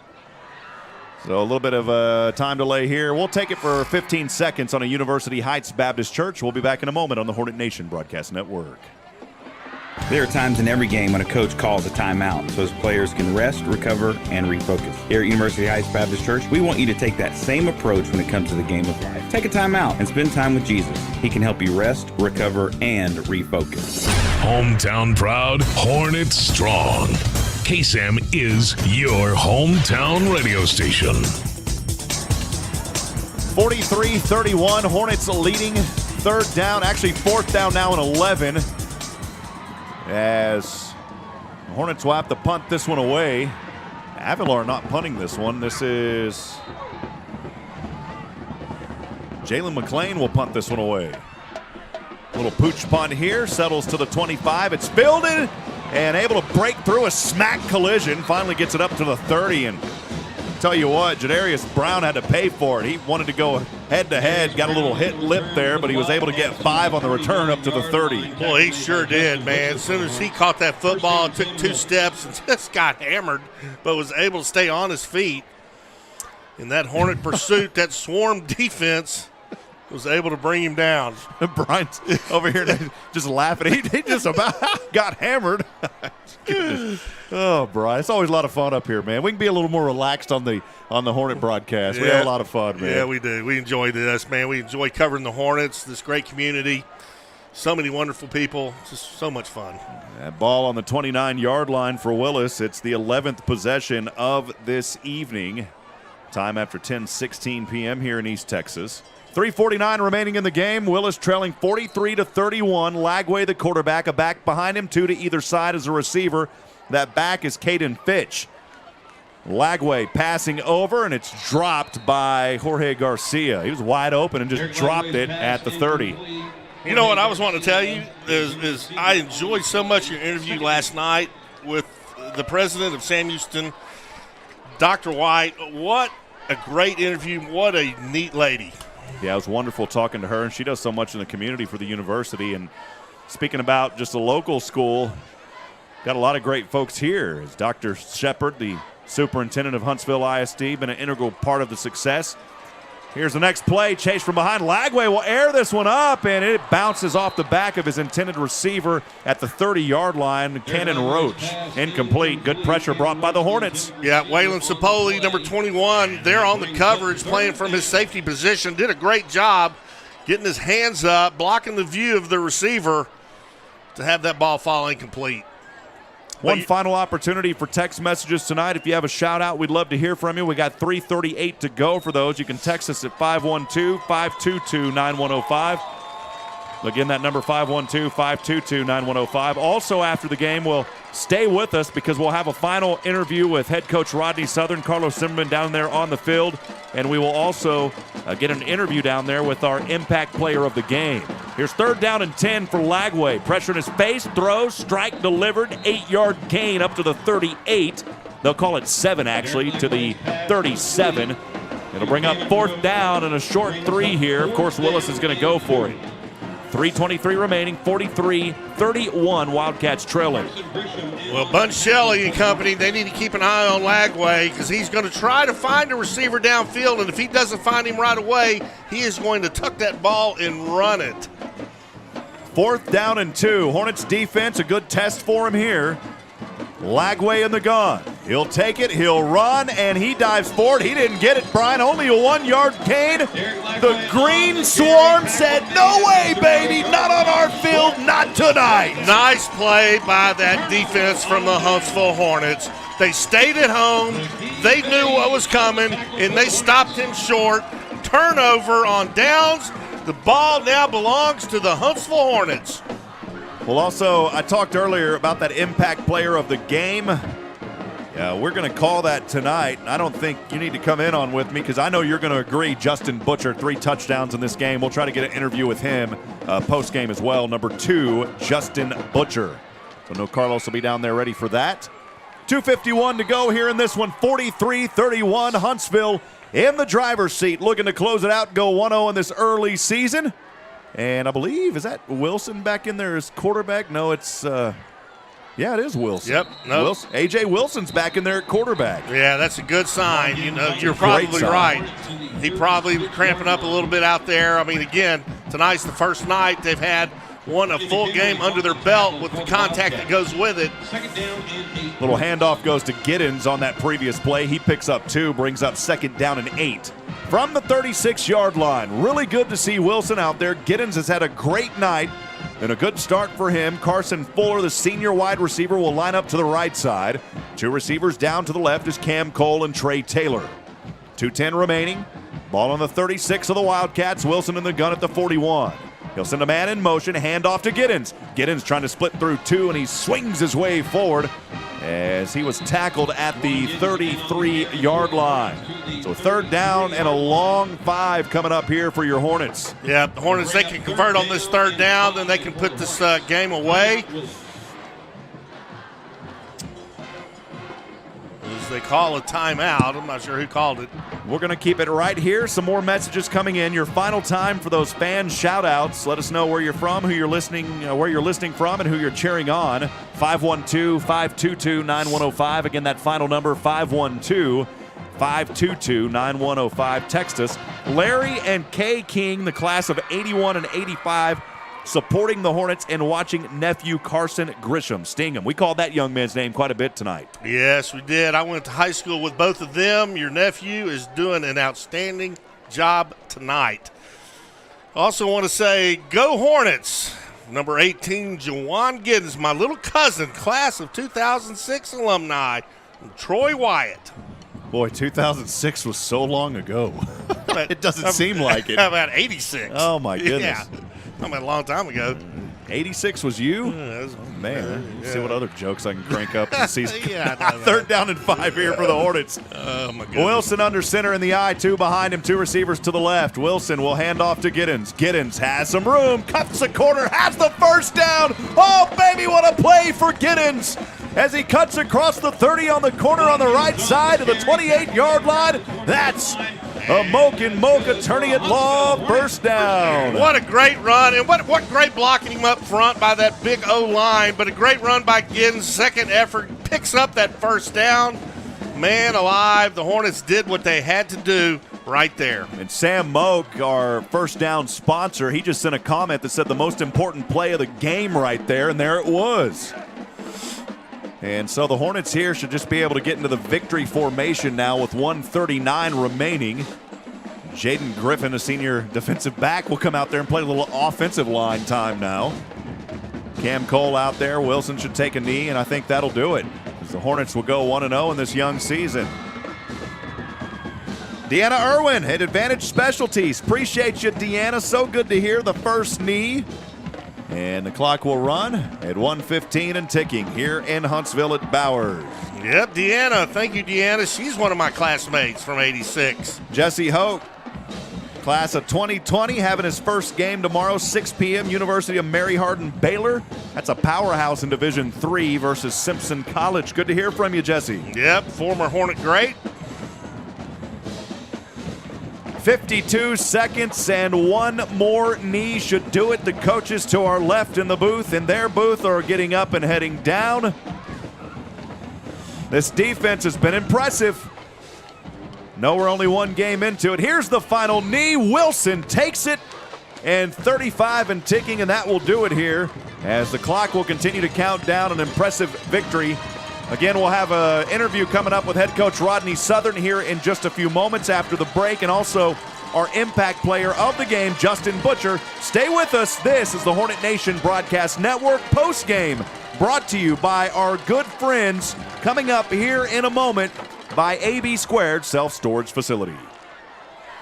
So a little bit of a time delay here. We'll take it for 15 seconds on a University Heights Baptist Church. We'll be back in a moment on the Hornet Nation Broadcast Network. There are times in every game when a coach calls a timeout so his players can rest, recover, and refocus. Here at University Heights Baptist Church, we want you to take that same approach when it comes to the game of life. Take a timeout and spend time with Jesus. He can help you rest, recover, and refocus. Hometown proud, Hornets strong. KSAM is your hometown radio station. 43-31, Hornets leading 3rd down, actually 4th down now and 11. As the Hornets will have to punt this one away. Avilar not punting this one. This is Jalen McClain will punt this one away. Little pooch punt here, settles to the 25. It's fielded and able to break through a smack collision. Finally gets it up to the 30, and tell you what, Jadarius Brown had to pay for it. He wanted to go head-to-head, got a little hit lip there, but he was able to get 5 on the return up to the 30. Boy, he sure did, man. As soon as he caught that football, took 2 steps and just got hammered, but was able to stay on his feet. In that Hornet pursuit, that swarm defense was able to bring him down. Brian's over here just laughing. He just about got hammered. Oh, Brian, it's always a lot of fun up here, man. We can be a little more relaxed on the Hornet broadcast. We have a lot of fun, man. Yeah, we do. We enjoy this, man. We enjoy covering the Hornets, this great community. So many wonderful people. It's just so much fun. That ball on the 29-yard line for Willis. It's the 11th possession of this evening. Time after 10:16 p.m. here in East Texas. 3:49 remaining in the game. Willis trailing 43-31. Lagway, the quarterback, a back behind him, 2 to either side as a receiver. That back is Caden Fitch. Lagway passing over, and it's dropped by Jorge Garcia. He was wide open and just dropped it at the 30. You know what I was wanting to tell you is I enjoyed so much your interview last night with the president of Sam Houston, Dr. White. What a great interview. What a neat lady. Yeah, it was wonderful talking to her, and she does so much in the community for the university. And speaking about just a local school, got a lot of great folks here. As Dr. Shepard, the superintendent of Huntsville ISD, been an integral part of the success. Here's the next play, chase from behind. Lagway will air this one up, and it bounces off the back of his intended receiver at the 30-yard line. Cannon Roach, incomplete. Good pressure brought by the Hornets. Yeah, Waylon Sapoli, number 21, there on the coverage, playing from his safety position. Did a great job getting his hands up, blocking the view of the receiver to have that ball fall incomplete. One final opportunity for text messages tonight. If you have a shout-out, we'd love to hear from you. We got 3:38 to go for those. You can text us at 512-522-9105. Again, that number 512-522-9105. Also, after the game, we'll stay with us because we'll have a final interview with head coach Rodney Southern, Carlos Zimmerman down there on the field, and we will also get an interview down there with our impact player of the game. Here's 3rd down and 10 for Lagway. Pressure in his face, throws, strike delivered, 8-yard gain up to the 38. They'll call it 7, actually, to the 37. It'll bring up 4th down and a short 3 here. Of course, Willis is going to go for it. 3:23 remaining, 43-31, Wildcats trailing. Well, Bun Shelley and company, they need to keep an eye on Lagway because he's going to try to find a receiver downfield, and if he doesn't find him right away, he is going to tuck that ball and run it. 4th down and 2. Hornets defense, a good test for him here. Lagway in the gun. He'll take it, he'll run, and he dives forward. He didn't get it, Brian. Only a 1-yard gain. The Green Swarm said, no way, baby. Not on our field, not tonight. Nice play by that defense from the Huntsville Hornets. They stayed at home. They knew what was coming, and they stopped him short. Turnover on downs. The ball now belongs to the Huntsville Hornets. Well, also, I talked earlier about that impact player of the game. Yeah, we're going to call that tonight. I don't think you need to come in on with me because I know you're going to agree. Justin Butcher, 3 touchdowns in this game. We'll try to get an interview with him post-game as well. Number 2, Justin Butcher. So no Carlos will be down there ready for that. 2:51 to go here in this one. 43-31, Huntsville in the driver's seat, looking to close it out, go 1-0 in this early season. And I believe, is that Wilson back in there as quarterback? No, it's... yeah, it is Wilson. Yep. No. Wilson. A.J. Wilson's back in there at quarterback. Yeah, that's a good sign. You know, you're probably right. He probably cramping up a little bit out there. I mean, again, tonight's the first night they've had a full game under their belt with the contact that goes with it. Little handoff goes to Giddens on that previous play. He picks up 2, brings up 2nd down and 8. From the 36-yard line. Really good to see Wilson out there. Giddens has had a great night. And a good start for him. Carson Fuller, the senior wide receiver, will line up to the right side. 2 receivers down to the left is Cam Cole and Trey Taylor. 2:10 remaining. Ball on the 36 of the Wildcats. Wilson in the gun at the 41. He'll send a man in motion, handoff to Giddens. Giddens trying to split through 2, and he swings his way forward as he was tackled at the 33-yard line. So 3rd down and a long 5 coming up here for your Hornets. Yeah, the Hornets, they can convert on this 3rd down, then they can put this game away. As they call a timeout. I'm not sure who called it. We're going to keep it right here. Some more messages coming in. Your final time for those fan shout-outs. Let us know where you're from, who you're listening, from, and who you're cheering on. 512-522-9105. Again, that final number, 512-522-9105. Text us. Larry and Kay King, the class of 81 and 85, supporting the Hornets and watching nephew Carson Grisham sting him. We called that young man's name quite a bit tonight. Yes, we did. I went to high school with both of them. Your nephew is doing an outstanding job tonight. Also want to say, go Hornets. Number 18, Jawan Giddens, my little cousin, class of 2006 alumni, from Troy Wyatt. Boy, 2006 was so long ago. It doesn't seem like it. How about 86? Oh, my goodness. Yeah. I mean, a long time ago. 86 was you? Yeah, man, see what other jokes I can crank up this season. Yeah, 3rd down and 5 here for the Hornets. Oh, my goodness. Wilson under center in the eye, 2 behind him, 2 receivers to the left. Wilson will hand off to Giddens. Giddens has some room, cuts the corner, has the 1st down. Oh, baby, what a play for Giddens as he cuts across the 30 on the corner on the right side of the 28-yard line. That's a Mocha turning it long, 1st down. What a great run, and what great blocking him up front by that big O-line, but a great run by Giddens. 2nd effort, picks up that 1st down. Man alive, the Hornets did what they had to do right there. And Sam Moak, our 1st down sponsor, he just sent a comment that said the most important play of the game right there, and there it was. And so the Hornets here should just be able to get into the victory formation now with 1:39 remaining. Jaden Griffin, a senior defensive back, will come out there and play a little offensive line time now. Cam Cole out there. Wilson should take a knee, and I think that'll do it, as the Hornets will go 1-0 in this young season. Deanna Irwin at Advantage Specialties. Appreciate you, Deanna. So good to hear the 1st knee. And the clock will run at 1:15 and ticking here in Huntsville at Bowers. Yep, Deanna. Thank you, Deanna. She's one of my classmates from 86. Jesse Hoke, class of 2020, having his 1st game tomorrow, 6 p.m., University of Mary Hardin Baylor. That's a powerhouse in Division III versus Simpson College. Good to hear from you, Jesse. Yep, former Hornet great. 52 seconds and 1 more knee should do it. The coaches to our left in the booth, in their booth, are getting up and heading down. This defense has been impressive. No, we're only 1 game into it. Here's the final knee. Wilson takes it, and 35 and ticking, and that will do it here as the clock will continue to count down. An impressive victory Again, we'll have an interview coming up with head coach Rodney Southern here in just a few moments after the break, and also our impact player of the game, Justin Butcher. Stay with us. This is the Hornet Nation Broadcast Network postgame, brought to you by our good friends, coming up here in a moment, by AB Squared Self-Storage Facility.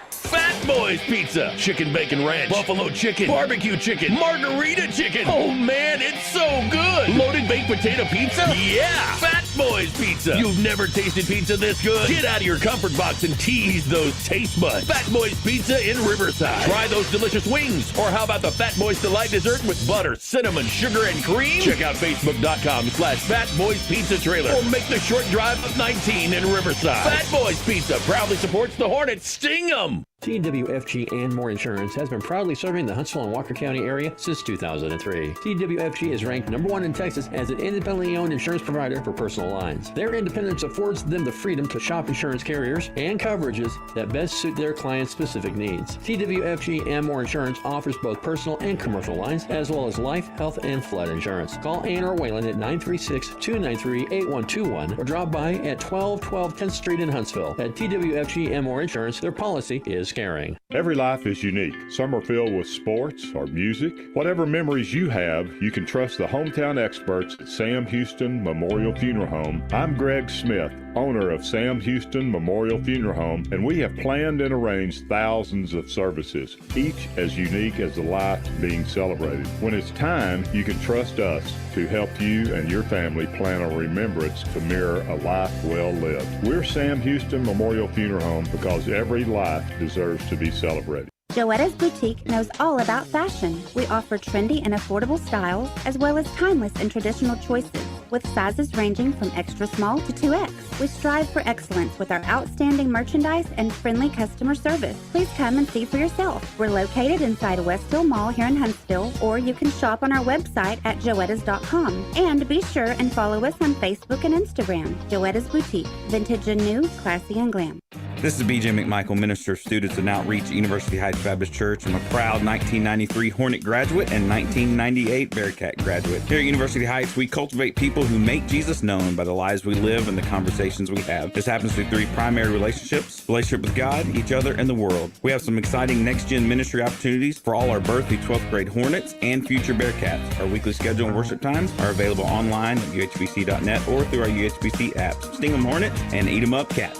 Fat Boys Pizza, chicken bacon ranch, buffalo chicken, barbecue chicken, margarita chicken. Oh man, it's so good. Loaded baked potato pizza? Yeah, Fat Boys Pizza. You've never tasted pizza this good? Get out of your comfort box and tease those taste buds. Fat Boys Pizza in Riverside. Try those delicious wings. Or how about the Fat Boys Delight dessert with butter, cinnamon, sugar, and cream? Check out Facebook.com/Fat Boys Pizza Trailer. Or make the short drive of 19 in Riverside. Fat Boys Pizza proudly supports the Hornets. Sting 'em! TWFG and More Insurance has been proudly serving the Huntsville and Walker County area since 2003. TWFG is ranked #1 in Texas as an independently owned insurance provider for personal lines. Their independence affords them the freedom to shop insurance carriers and coverages that best suit their clients' specific needs. TWFG and More Insurance offers both personal and commercial lines, as well as life, health, and flood insurance. Call Ann or Waylon at 936-293-8121 or drop by at 1212 10th Street in Huntsville. At TWFG and More Insurance, their policy is caring. Every life is unique. Some are filled with sports or music. Whatever memories you have, you can trust the hometown experts at Sam Houston Memorial Funeral Home. I'm Greg Smith, owner of Sam Houston Memorial Funeral Home, and we have planned and arranged thousands of services, each as unique as the life being celebrated. When it's time, you can trust us to help you and your family plan a remembrance to mirror a life well lived. We're Sam Houston Memorial Funeral Home because every life deserves to be celebrated. Joetta's Boutique knows all about fashion. We offer trendy and affordable styles, as well as timeless and traditional choices, with sizes ranging from extra small to 2X. We strive for excellence with our outstanding merchandise and friendly customer service. Please come and see for yourself. We're located inside Westfield Mall here in Huntsville, or you can shop on our website at joettas.com. And be sure and follow us on Facebook and Instagram. Joetta's Boutique, vintage and new, classy and glam. This is BJ McMichael, Minister of Students and Outreach at University Heights Baptist Church. I'm a proud 1993 Hornet graduate and 1998 Bearcat graduate. Here at University Heights, we cultivate people who make Jesus known by the lives we live and the conversations we have. This happens through 3 primary relationships: relationship with God, each other, and the world. We have some exciting next-gen ministry opportunities for all our birth through 12th grade Hornets and future Bearcats. Our weekly schedule and worship times are available online at uhbc.net or through our UHBC apps. Sting 'em Hornets and eat 'em up Cats.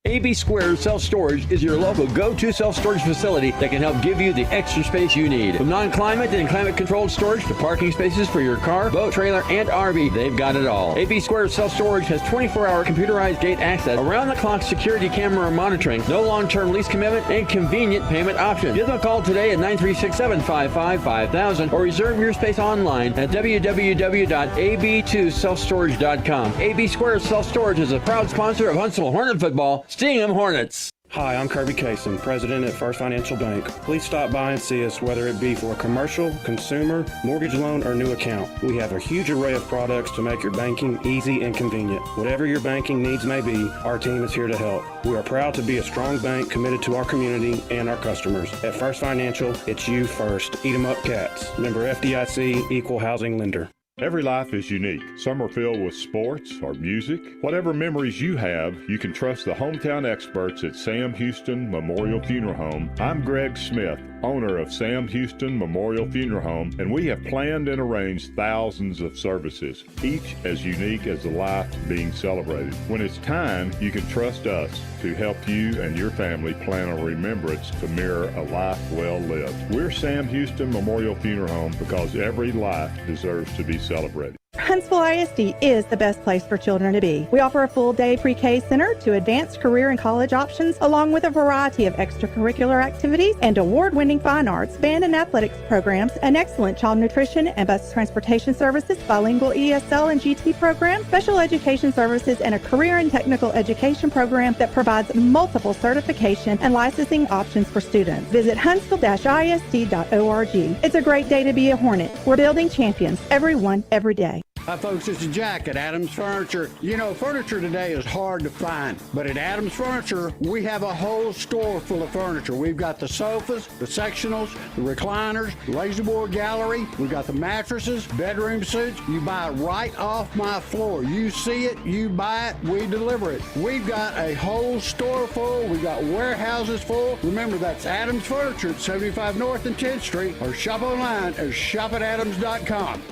AB Squared Self-Storage is your local go-to self-storage facility that can help give you the extra space you need. From non-climate and climate-controlled storage to parking spaces for your car, boat, trailer, and RV, they've got it all. AB Squared Self-Storage has 24-hour computerized gate access, around-the-clock security camera monitoring, no long-term lease commitment, and convenient payment options. Give them a call today at 936-755-5000 or reserve your space online at www.ab2selfstorage.com. AB Squared Self-Storage is a proud sponsor of Huntsville Hornet football. Sting 'em Hornets. Hi, I'm Kirby Kaysen, President at First Financial Bank. Please stop by and see us, whether it be for a commercial, consumer, mortgage loan, or new account. We have a huge array of products to make your banking easy and convenient. Whatever your banking needs may be, our team is here to help. We are proud to be a strong bank committed to our community and our customers. At First Financial, it's you first. Eat 'em up Cats. Member FDIC, Equal Housing Lender. Every life is unique. Some are filled with sports or music. Whatever memories you have, you can trust the hometown experts at Sam Houston Memorial Funeral Home. I'm Greg Smith, owner of Sam Houston Memorial Funeral Home, and we have planned and arranged thousands of services, each as unique as the life being celebrated. When it's time, you can trust us to help you and your family plan a remembrance to mirror a life well lived. We're Sam Houston Memorial Funeral Home because every life deserves to be celebrated. Huntsville ISD is the best place for children to be. We offer a full-day pre-K center to advanced career and college options, along with a variety of extracurricular activities and award-winning fine arts, band and athletics programs, an excellent child nutrition and bus transportation services, bilingual ESL and GT programs, special education services, and a career and technical education program that provides multiple certification and licensing options for students. Visit huntsville-isd.org. It's a great day to be a Hornet. We're building champions, everyone, every day. Hi, folks. This is Jack at Adams Furniture. You know, furniture today is hard to find, but at Adams Furniture, we have a whole store full of furniture. We've got the sofas, the sectionals, the recliners, laser board gallery. We've got the mattresses, bedroom suites. You buy it right off my floor. You see it, you buy it, we deliver it. We've got a whole store full. We've got warehouses full. Remember, that's Adams Furniture at 75 North and 10th Street, or shop online at shopatadams.com.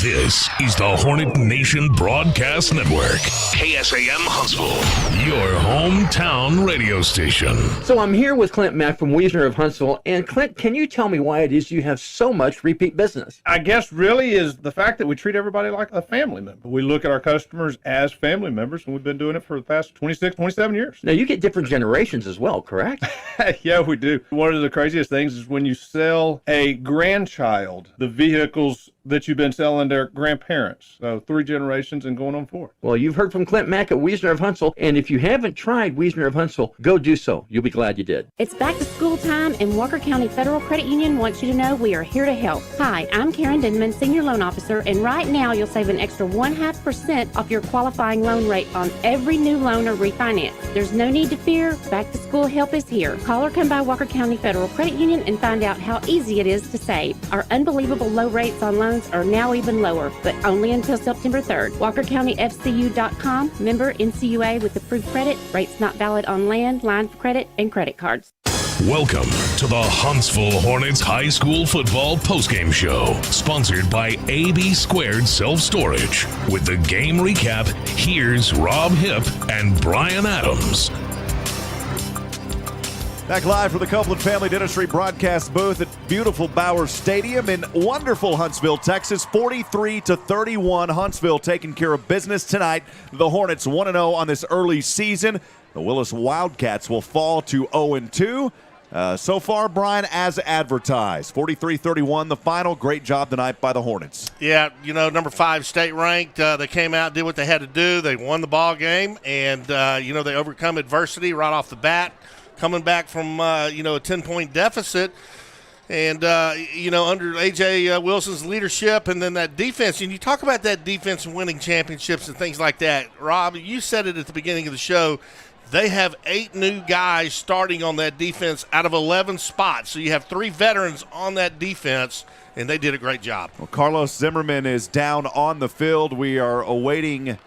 This is the Hornet Nation Broadcast Network. KSAM Huntsville, your hometown radio station. So I'm here with Clint Mack from Wiesner of Huntsville. And Clint, can you tell me why it is you have so much repeat business? I guess really is the fact that we treat everybody like a family member. We look at our customers as family members, and we've been doing it for the past 26, 27 years. Now, you get different generations as well, correct? Yeah, we do. One of the craziest things is when you sell a grandchild the vehicles that you've been selling their grandparents. So 3 generations and going on 4. Well, you've heard from Clint Mack at Wiesner of Huntsville, and if you haven't tried Wiesner of Huntsville, go do so. You'll be glad you did. It's back to school time, and Walker County Federal Credit Union wants you to know we are here to help. Hi, I'm Karen Denman, Senior Loan Officer, and right now you'll save an extra 0.5% off your qualifying loan rate on every new loan or refinance. There's no need to fear. Back to school help is here. Call or come by Walker County Federal Credit Union and find out how easy it is to save. Our unbelievable low rates on loans are now even lower, but only until September 3rd. WalkerCountyFCU.com, member NCUA with approved credit. Rates not valid on land, line of credit, and credit cards. Welcome to the Huntsville Hornets High School Football Postgame Show, sponsored by AB Squared Self-Storage. With the game recap, here's Rob Hipp and Brian Adams. Back live from the Copeland Family Dentistry broadcast booth at beautiful Bowers Stadium in wonderful Huntsville, Texas. 43-31, Huntsville taking care of business tonight. The Hornets 1-0 on this early season. The Willis Wildkats will fall to 0-2. So far, Brian, as advertised. 43-31, the final. Great job tonight by the Hornets. Yeah, you know, number 5 state ranked. They came out, did what they had to do. They won the ball game, and, you know, they overcome adversity right off the bat. Coming back from, you know, a 10-point deficit. And, you know, under A.J. Wilson's leadership and then that defense. And you talk about that defense and winning championships and things like that. Rob, you said it at the beginning of the show. They have 8 new guys starting on that defense out of 11 spots. So you have 3 veterans on that defense, and they did a great job. Well, Carlos Zimmerman is down on the field. We are awaiting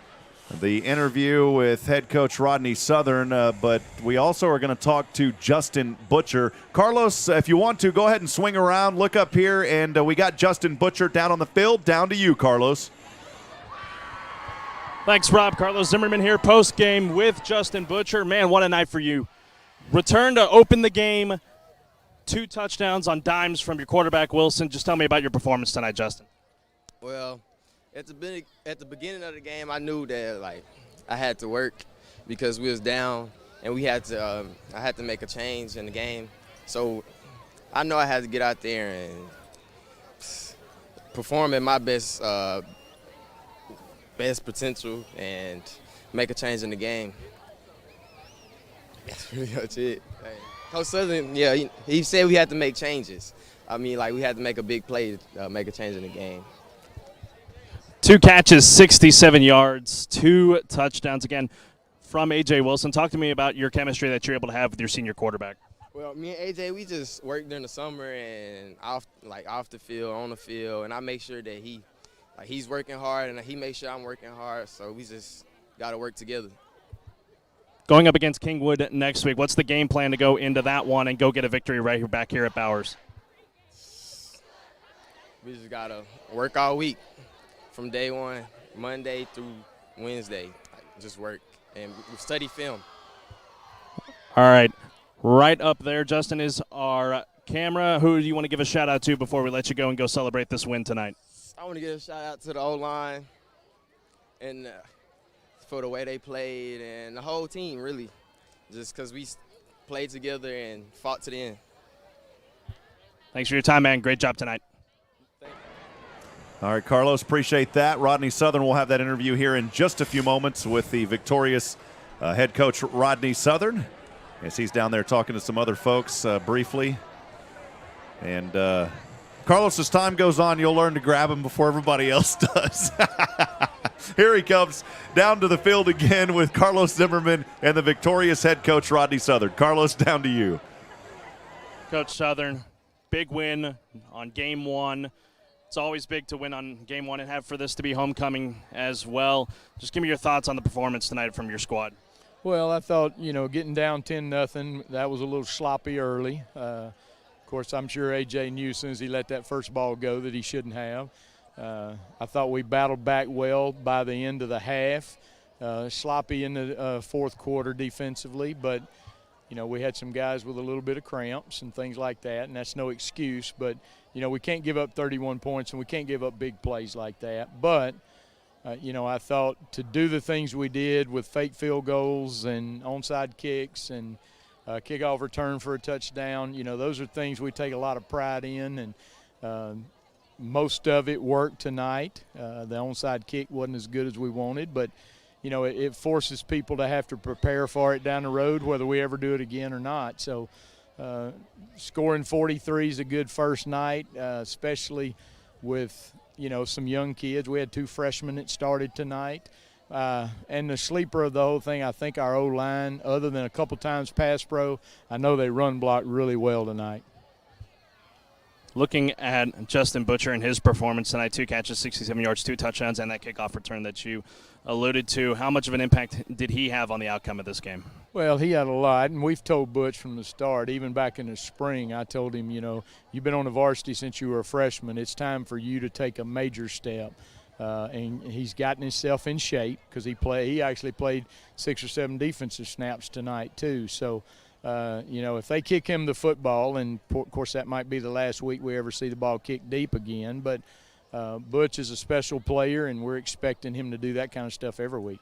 the interview with head coach Rodney Southern, but we also are going to talk to Justin Butcher. Carlos, if you want to, go ahead and swing around, look up here, and we got Justin Butcher down on the field. Down to you, Carlos. Thanks, Rob. Carlos Zimmerman here, post-game with Justin Butcher. Man, what a night for you. Return to open the game, 2 touchdowns on dimes from your quarterback, Wilson. Just tell me about your performance tonight, Justin. Well, at the beginning of the game, I knew that like I had to work because we was down, and we had to. I had to make a change in the game, so I know I had to get out there and perform at my best potential and make a change in the game. That's pretty much it. Coach Southern, yeah, he said we had to make changes. I mean, like we had to make a big play to make a change in the game. 2 catches, 67 yards, 2 touchdowns again from A.J. Wilson. Talk to me about your chemistry that you're able to have with your senior quarterback. Well, me and A.J., we just work during the summer and off the field, on the field, and I make sure that he's working hard and he makes sure I'm working hard. So we just got to work together. Going up against Kingwood next week, what's the game plan to go into that one and go get a victory right here back here at Bowers? We just got to work all week. From day one, Monday through Wednesday, just work and study film. All right. Right up there, Justin, is our camera. Who do you want to give a shout-out to before we let you go and go celebrate this win tonight? I want to give a shout-out to the O-line and for the way they played and the whole team, really, just because we played together and fought to the end. Thanks for your time, man. Great job tonight. All right, Carlos, appreciate that. Rodney Southern will have that interview here in just a few moments with the victorious head coach Rodney Southern, as he's down there talking to some other folks briefly. And Carlos, as time goes on, you'll learn to grab him before everybody else does. Here he comes down to the field again with Carlos Zimmerman and the victorious head coach Rodney Southern. Carlos, down to you. Coach Southern, big win on game one. It's always big to win on game one and have for this to be homecoming as well. Just give me your thoughts on the performance tonight from your squad. Well, I thought, getting down 10-0, that was a little sloppy early. Of course, I'm sure A.J. knew as soon as he let that first ball go that he shouldn't have. I thought we battled back well by the end of the half. Sloppy in the fourth quarter defensively, but, we had some guys with a little bit of cramps and things like that, and that's no excuse. But, we can't give up 31 points and we can't give up big plays like that. But, I thought to do the things we did with fake field goals and onside kicks and kickoff return for a touchdown, those are things we take a lot of pride in, and most of it worked tonight. The onside kick wasn't as good as we wanted, but, it forces people to have to prepare for it down the road, whether we ever do it again or not. So scoring 43 is a good first night, especially with, some young kids. We had 2 freshmen that started tonight. And the sleeper of the whole thing, I think our O-line, other than a couple times pass pro, I know they run block really well tonight. Looking at Justin Butcher and his performance tonight, 2 catches, 67 yards, 2 touchdowns, and that kickoff return that you alluded to, how much of an impact did he have on the outcome of this game? Well, he had a lot, and we've told Butch from the start, even back in the spring, I told him, you've been on the varsity since you were a freshman. It's time for you to take a major step. And he's gotten himself in shape because he actually played 6 or 7 defensive snaps tonight too. So, if they kick him the football, and of course that might be the last week we ever see the ball kicked deep again, but Butch is a special player, and we're expecting him to do that kind of stuff every week.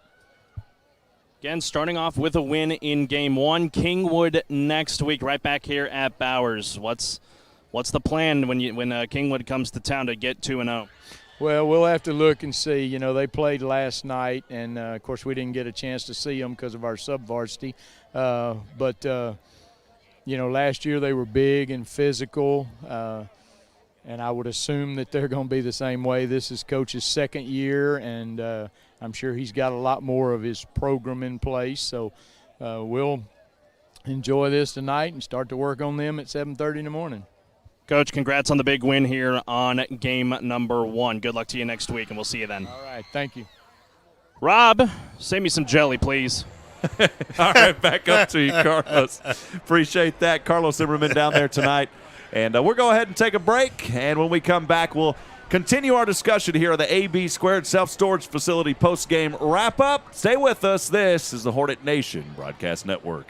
Again, starting off with a win in game one. Kingwood next week, right back here at Bowers. What's the plan when Kingwood comes to town to get 2-0? Well, we'll have to look and see. They played last night, and, of course, we didn't get a chance to see them because of our sub-varsity. But last year they were big and physical, and I would assume that they're going to be the same way. This is Coach's second year, and I'm sure he's got a lot more of his program in place. So we'll enjoy this tonight and start to work on them at 7:30 in the morning. Coach, congrats on the big win here on game number 1. Good luck to you next week, and we'll see you then. All right, thank you. Rob, save me some jelly, please. All right, back up to you, Carlos. Appreciate that. Carlos Zimmerman down there tonight. And we'll go ahead and take a break, and when we come back, we'll continue our discussion here on the AB Squared Self-Storage Facility post-game wrap-up. Stay with us. This is the Hornet Nation Broadcast Network.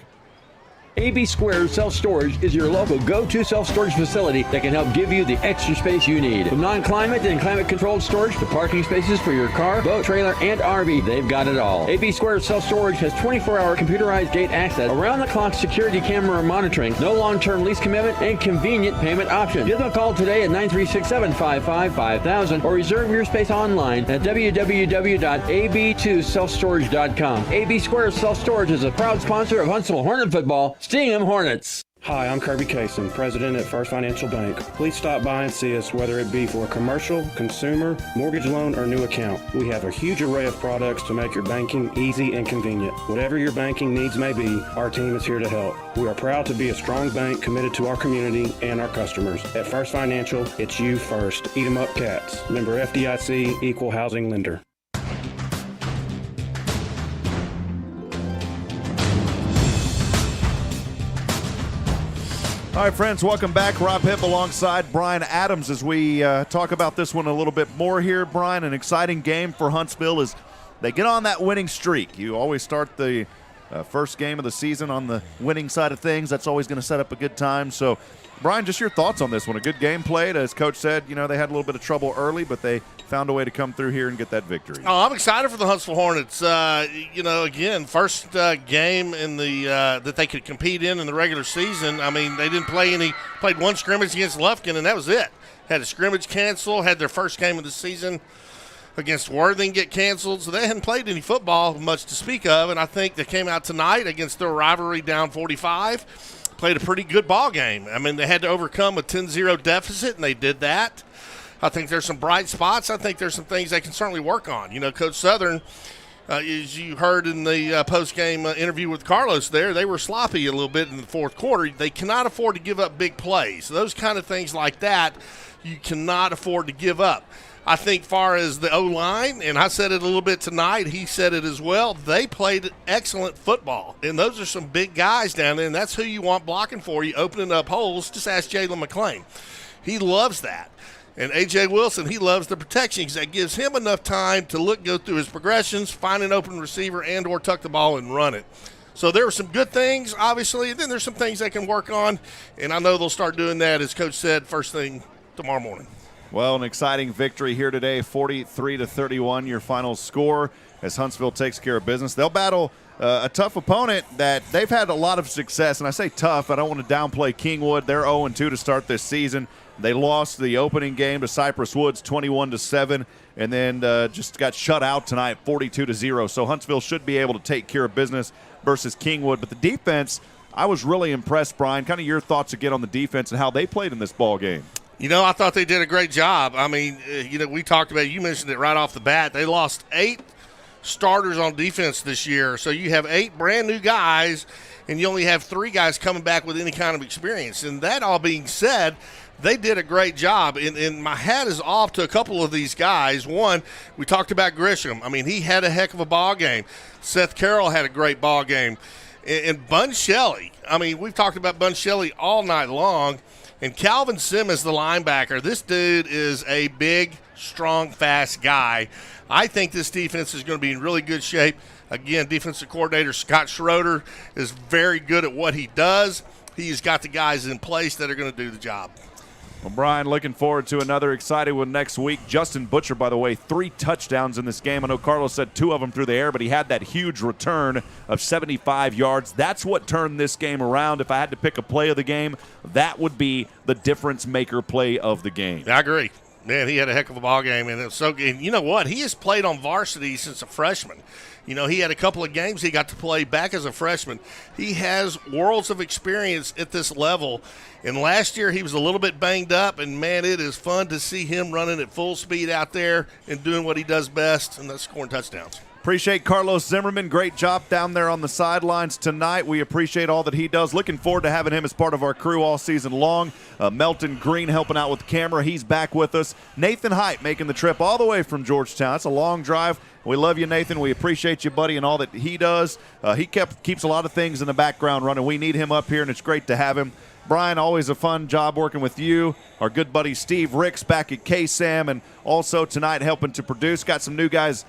AB Squared Self-Storage is your local go-to self-storage facility that can help give you the extra space you need. From non-climate and climate-controlled storage to parking spaces for your car, boat, trailer, and RV, they've got it all. AB Squared Self-Storage has 24-hour computerized gate access, around-the-clock security camera monitoring, no long-term lease commitment, and convenient payment options. Give them a call today at 936-755-5000 or reserve your space online at www.ab2selfstorage.com. AB Squared Self-Storage is a proud sponsor of Huntsville Hornet football. Sting 'em Hornets. Hi, I'm Kirby Kaysen, President at First Financial Bank. Please stop by and see us, whether it be for a commercial, consumer, mortgage loan, or new account. We have a huge array of products to make your banking easy and convenient. Whatever your banking needs may be, our team is here to help. We are proud to be a strong bank committed to our community and our customers. At First Financial, it's you first. Eat 'em up cats. Member FDIC, Equal Housing Lender. All right, friends, welcome back. Rob Hipp alongside Brian Adams as we talk about this one a little bit more here. Brian, an exciting game for Huntsville as they get on that winning streak. You always start the first game of the season on the winning side of things. That's always going to set up a good time. So, Brian, just your thoughts on this one. A good game played. As Coach said, they had a little bit of trouble early, but they found a way to come through here and get that victory. Oh, I'm excited for the Huntsville Hornets. Again, first game in the that they could compete in the regular season. I mean, they didn't play any. Played one scrimmage against Lufkin, and that was it. Had a scrimmage cancel. Had their first game of the season against Worthing get canceled, so they hadn't played any football much to speak of. And I think they came out tonight against their rivalry down 45. played a pretty good ball game. I mean, they had to overcome a 10-0 deficit, and they did that. I think there's some bright spots. I think there's some things they can certainly work on. You know, Coach Southern, as you heard in the post-game interview with Carlos there, they were sloppy a little bit in the fourth quarter. They cannot afford to give up big plays. Those kind of things like that, you cannot afford to give up. I think far as the O-line, and I said it a little bit tonight, he said it as well, they played excellent football. And those are some big guys down there, and that's who you want blocking for you, opening up holes. Just ask Jalen McClain. He loves that. And A.J. Wilson, he loves the protection because that gives him enough time to go through his progressions, find an open receiver, and or tuck the ball and run it. So there were some good things, obviously, and then there's some things they can work on, and I know they'll start doing that, as Coach said, first thing tomorrow morning. Well, an exciting victory here today, 43-31, your final score as Huntsville takes care of business. They'll battle a tough opponent that they've had a lot of success, and I say tough, I don't want to downplay Kingwood. They're 0-2 to start this season. They lost the opening game to Cypress Woods 21-7, and then just got shut out tonight 42-0. So Huntsville should be able to take care of business versus Kingwood. But the defense, I was really impressed, Brian. Kind of your thoughts again on the defense and how they played in this ball game. You know, I thought they did a great job. I mean, we talked about it. You mentioned it right off the bat. They lost 8 starters on defense this year. So you have 8 brand new guys, and you only have 3 guys coming back with any kind of experience. And that all being said, they did a great job. And my hat is off to a couple of these guys. One, we talked about Grisham. I mean, he had a heck of a ball game. Seth Carroll had a great ball game. And Bun Shelley, I mean, we've talked about Bun Shelley all night long. And Calvin Simmons, the linebacker, this dude is a big, strong, fast guy. I think this defense is going to be in really good shape. Again, defensive coordinator Scott Schroeder is very good at what he does. He's got the guys in place that are going to do the job. Well, Brian, looking forward to another exciting one next week. Justin Butcher, by the way, 3 touchdowns in this game. I know Carlos said 2 of them through the air, but he had that huge return of 75 yards. That's what turned this game around. If I had to pick a play of the game, that would be the difference-maker play of the game. I agree. Man, he had a heck of a ball game, and it's so good. And you know what? He has played on varsity since a freshman. You know, he had a couple of games he got to play back as a freshman. He has worlds of experience at this level. And last year he was a little bit banged up, and, man, it is fun to see him running at full speed out there and doing what he does best, and that's scoring touchdowns. Appreciate Carlos Zimmerman. Great job down there on the sidelines tonight. We appreciate all that he does. Looking forward to having him as part of our crew all season long. Melton Green helping out with the camera. He's back with us. Nathan Hight making the trip all the way from Georgetown. That's a long drive. We love you, Nathan. We appreciate you, buddy, and all that he does. He keeps a lot of things in the background running. We need him up here, and it's great to have him. Brian, always a fun job working with you. Our good buddy Steve Ricks back at KSAM, and also tonight helping to produce. Got some new guys,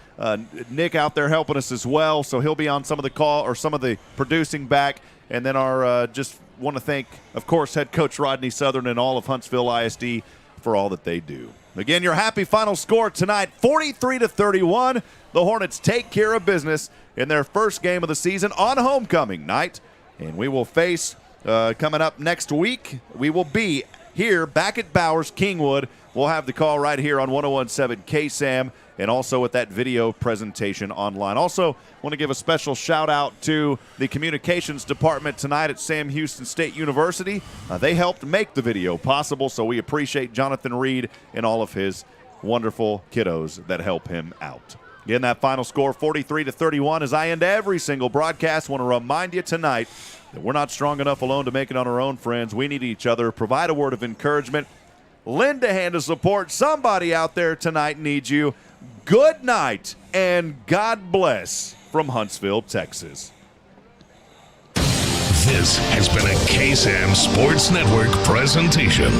Nick out there helping us as well, so he'll be on some of the call or some of the producing back. And then our just want to thank, of course, head coach Rodney Southern and all of Huntsville ISD for all that they do. Again, your happy final score tonight, 43-31. The Hornets take care of business in their first game of the season on homecoming night, and we will face coming up next week, we will be here back at Bowers, Kingwood. We'll have the call right here on 101.7 KSAM and also with that video presentation online. Also, want to give a special shout out to the communications department tonight at Sam Houston State University. They helped make the video possible, so we appreciate Jonathan Reed and all of his wonderful kiddos that help him out. Again, that final score, 43-31. As I end every single broadcast, want to remind you tonight that we're not strong enough alone to make it on our own, friends. We need each other. Provide a word of encouragement. Lend a hand of support. Somebody out there tonight needs you. Good night and God bless from Huntsville, Texas. This has been a KSAM Sports Network presentation.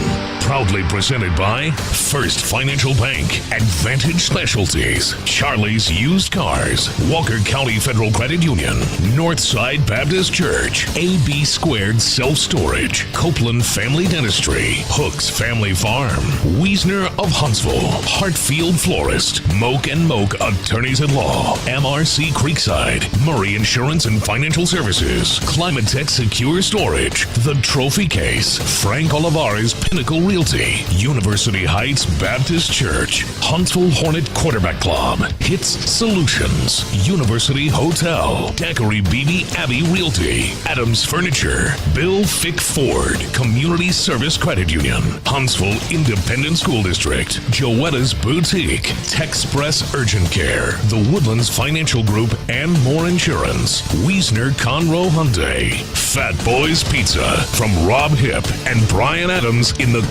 Proudly presented by First Financial Bank, Advantage Specialties, Charlie's Used Cars, Walker County Federal Credit Union, Northside Baptist Church, AB Squared Self-Storage, Copeland Family Dentistry, Hooks Family Farm, Wiesner of Huntsville, Hartfield Florist, Moak & Moak Attorneys at Law, MRC Creekside, Murray Insurance and Financial Services, Climatex Secure Storage, The Trophy Case, Frank Olivares Pinnacle Realty, University Heights Baptist Church, Huntsville Hornet Quarterback Club, Hits Solutions, University Hotel, Daiquiri BB Abbey Realty, Adams Furniture, Bill Fick Ford, Community Service Credit Union, Huntsville Independent School District, Joetta's Boutique, Techspress Urgent Care, The Woodlands Financial Group, and More Insurance. Wiesner Conroe Hyundai. Fat Boys Pizza from Rob Hipp and Brian Adams in the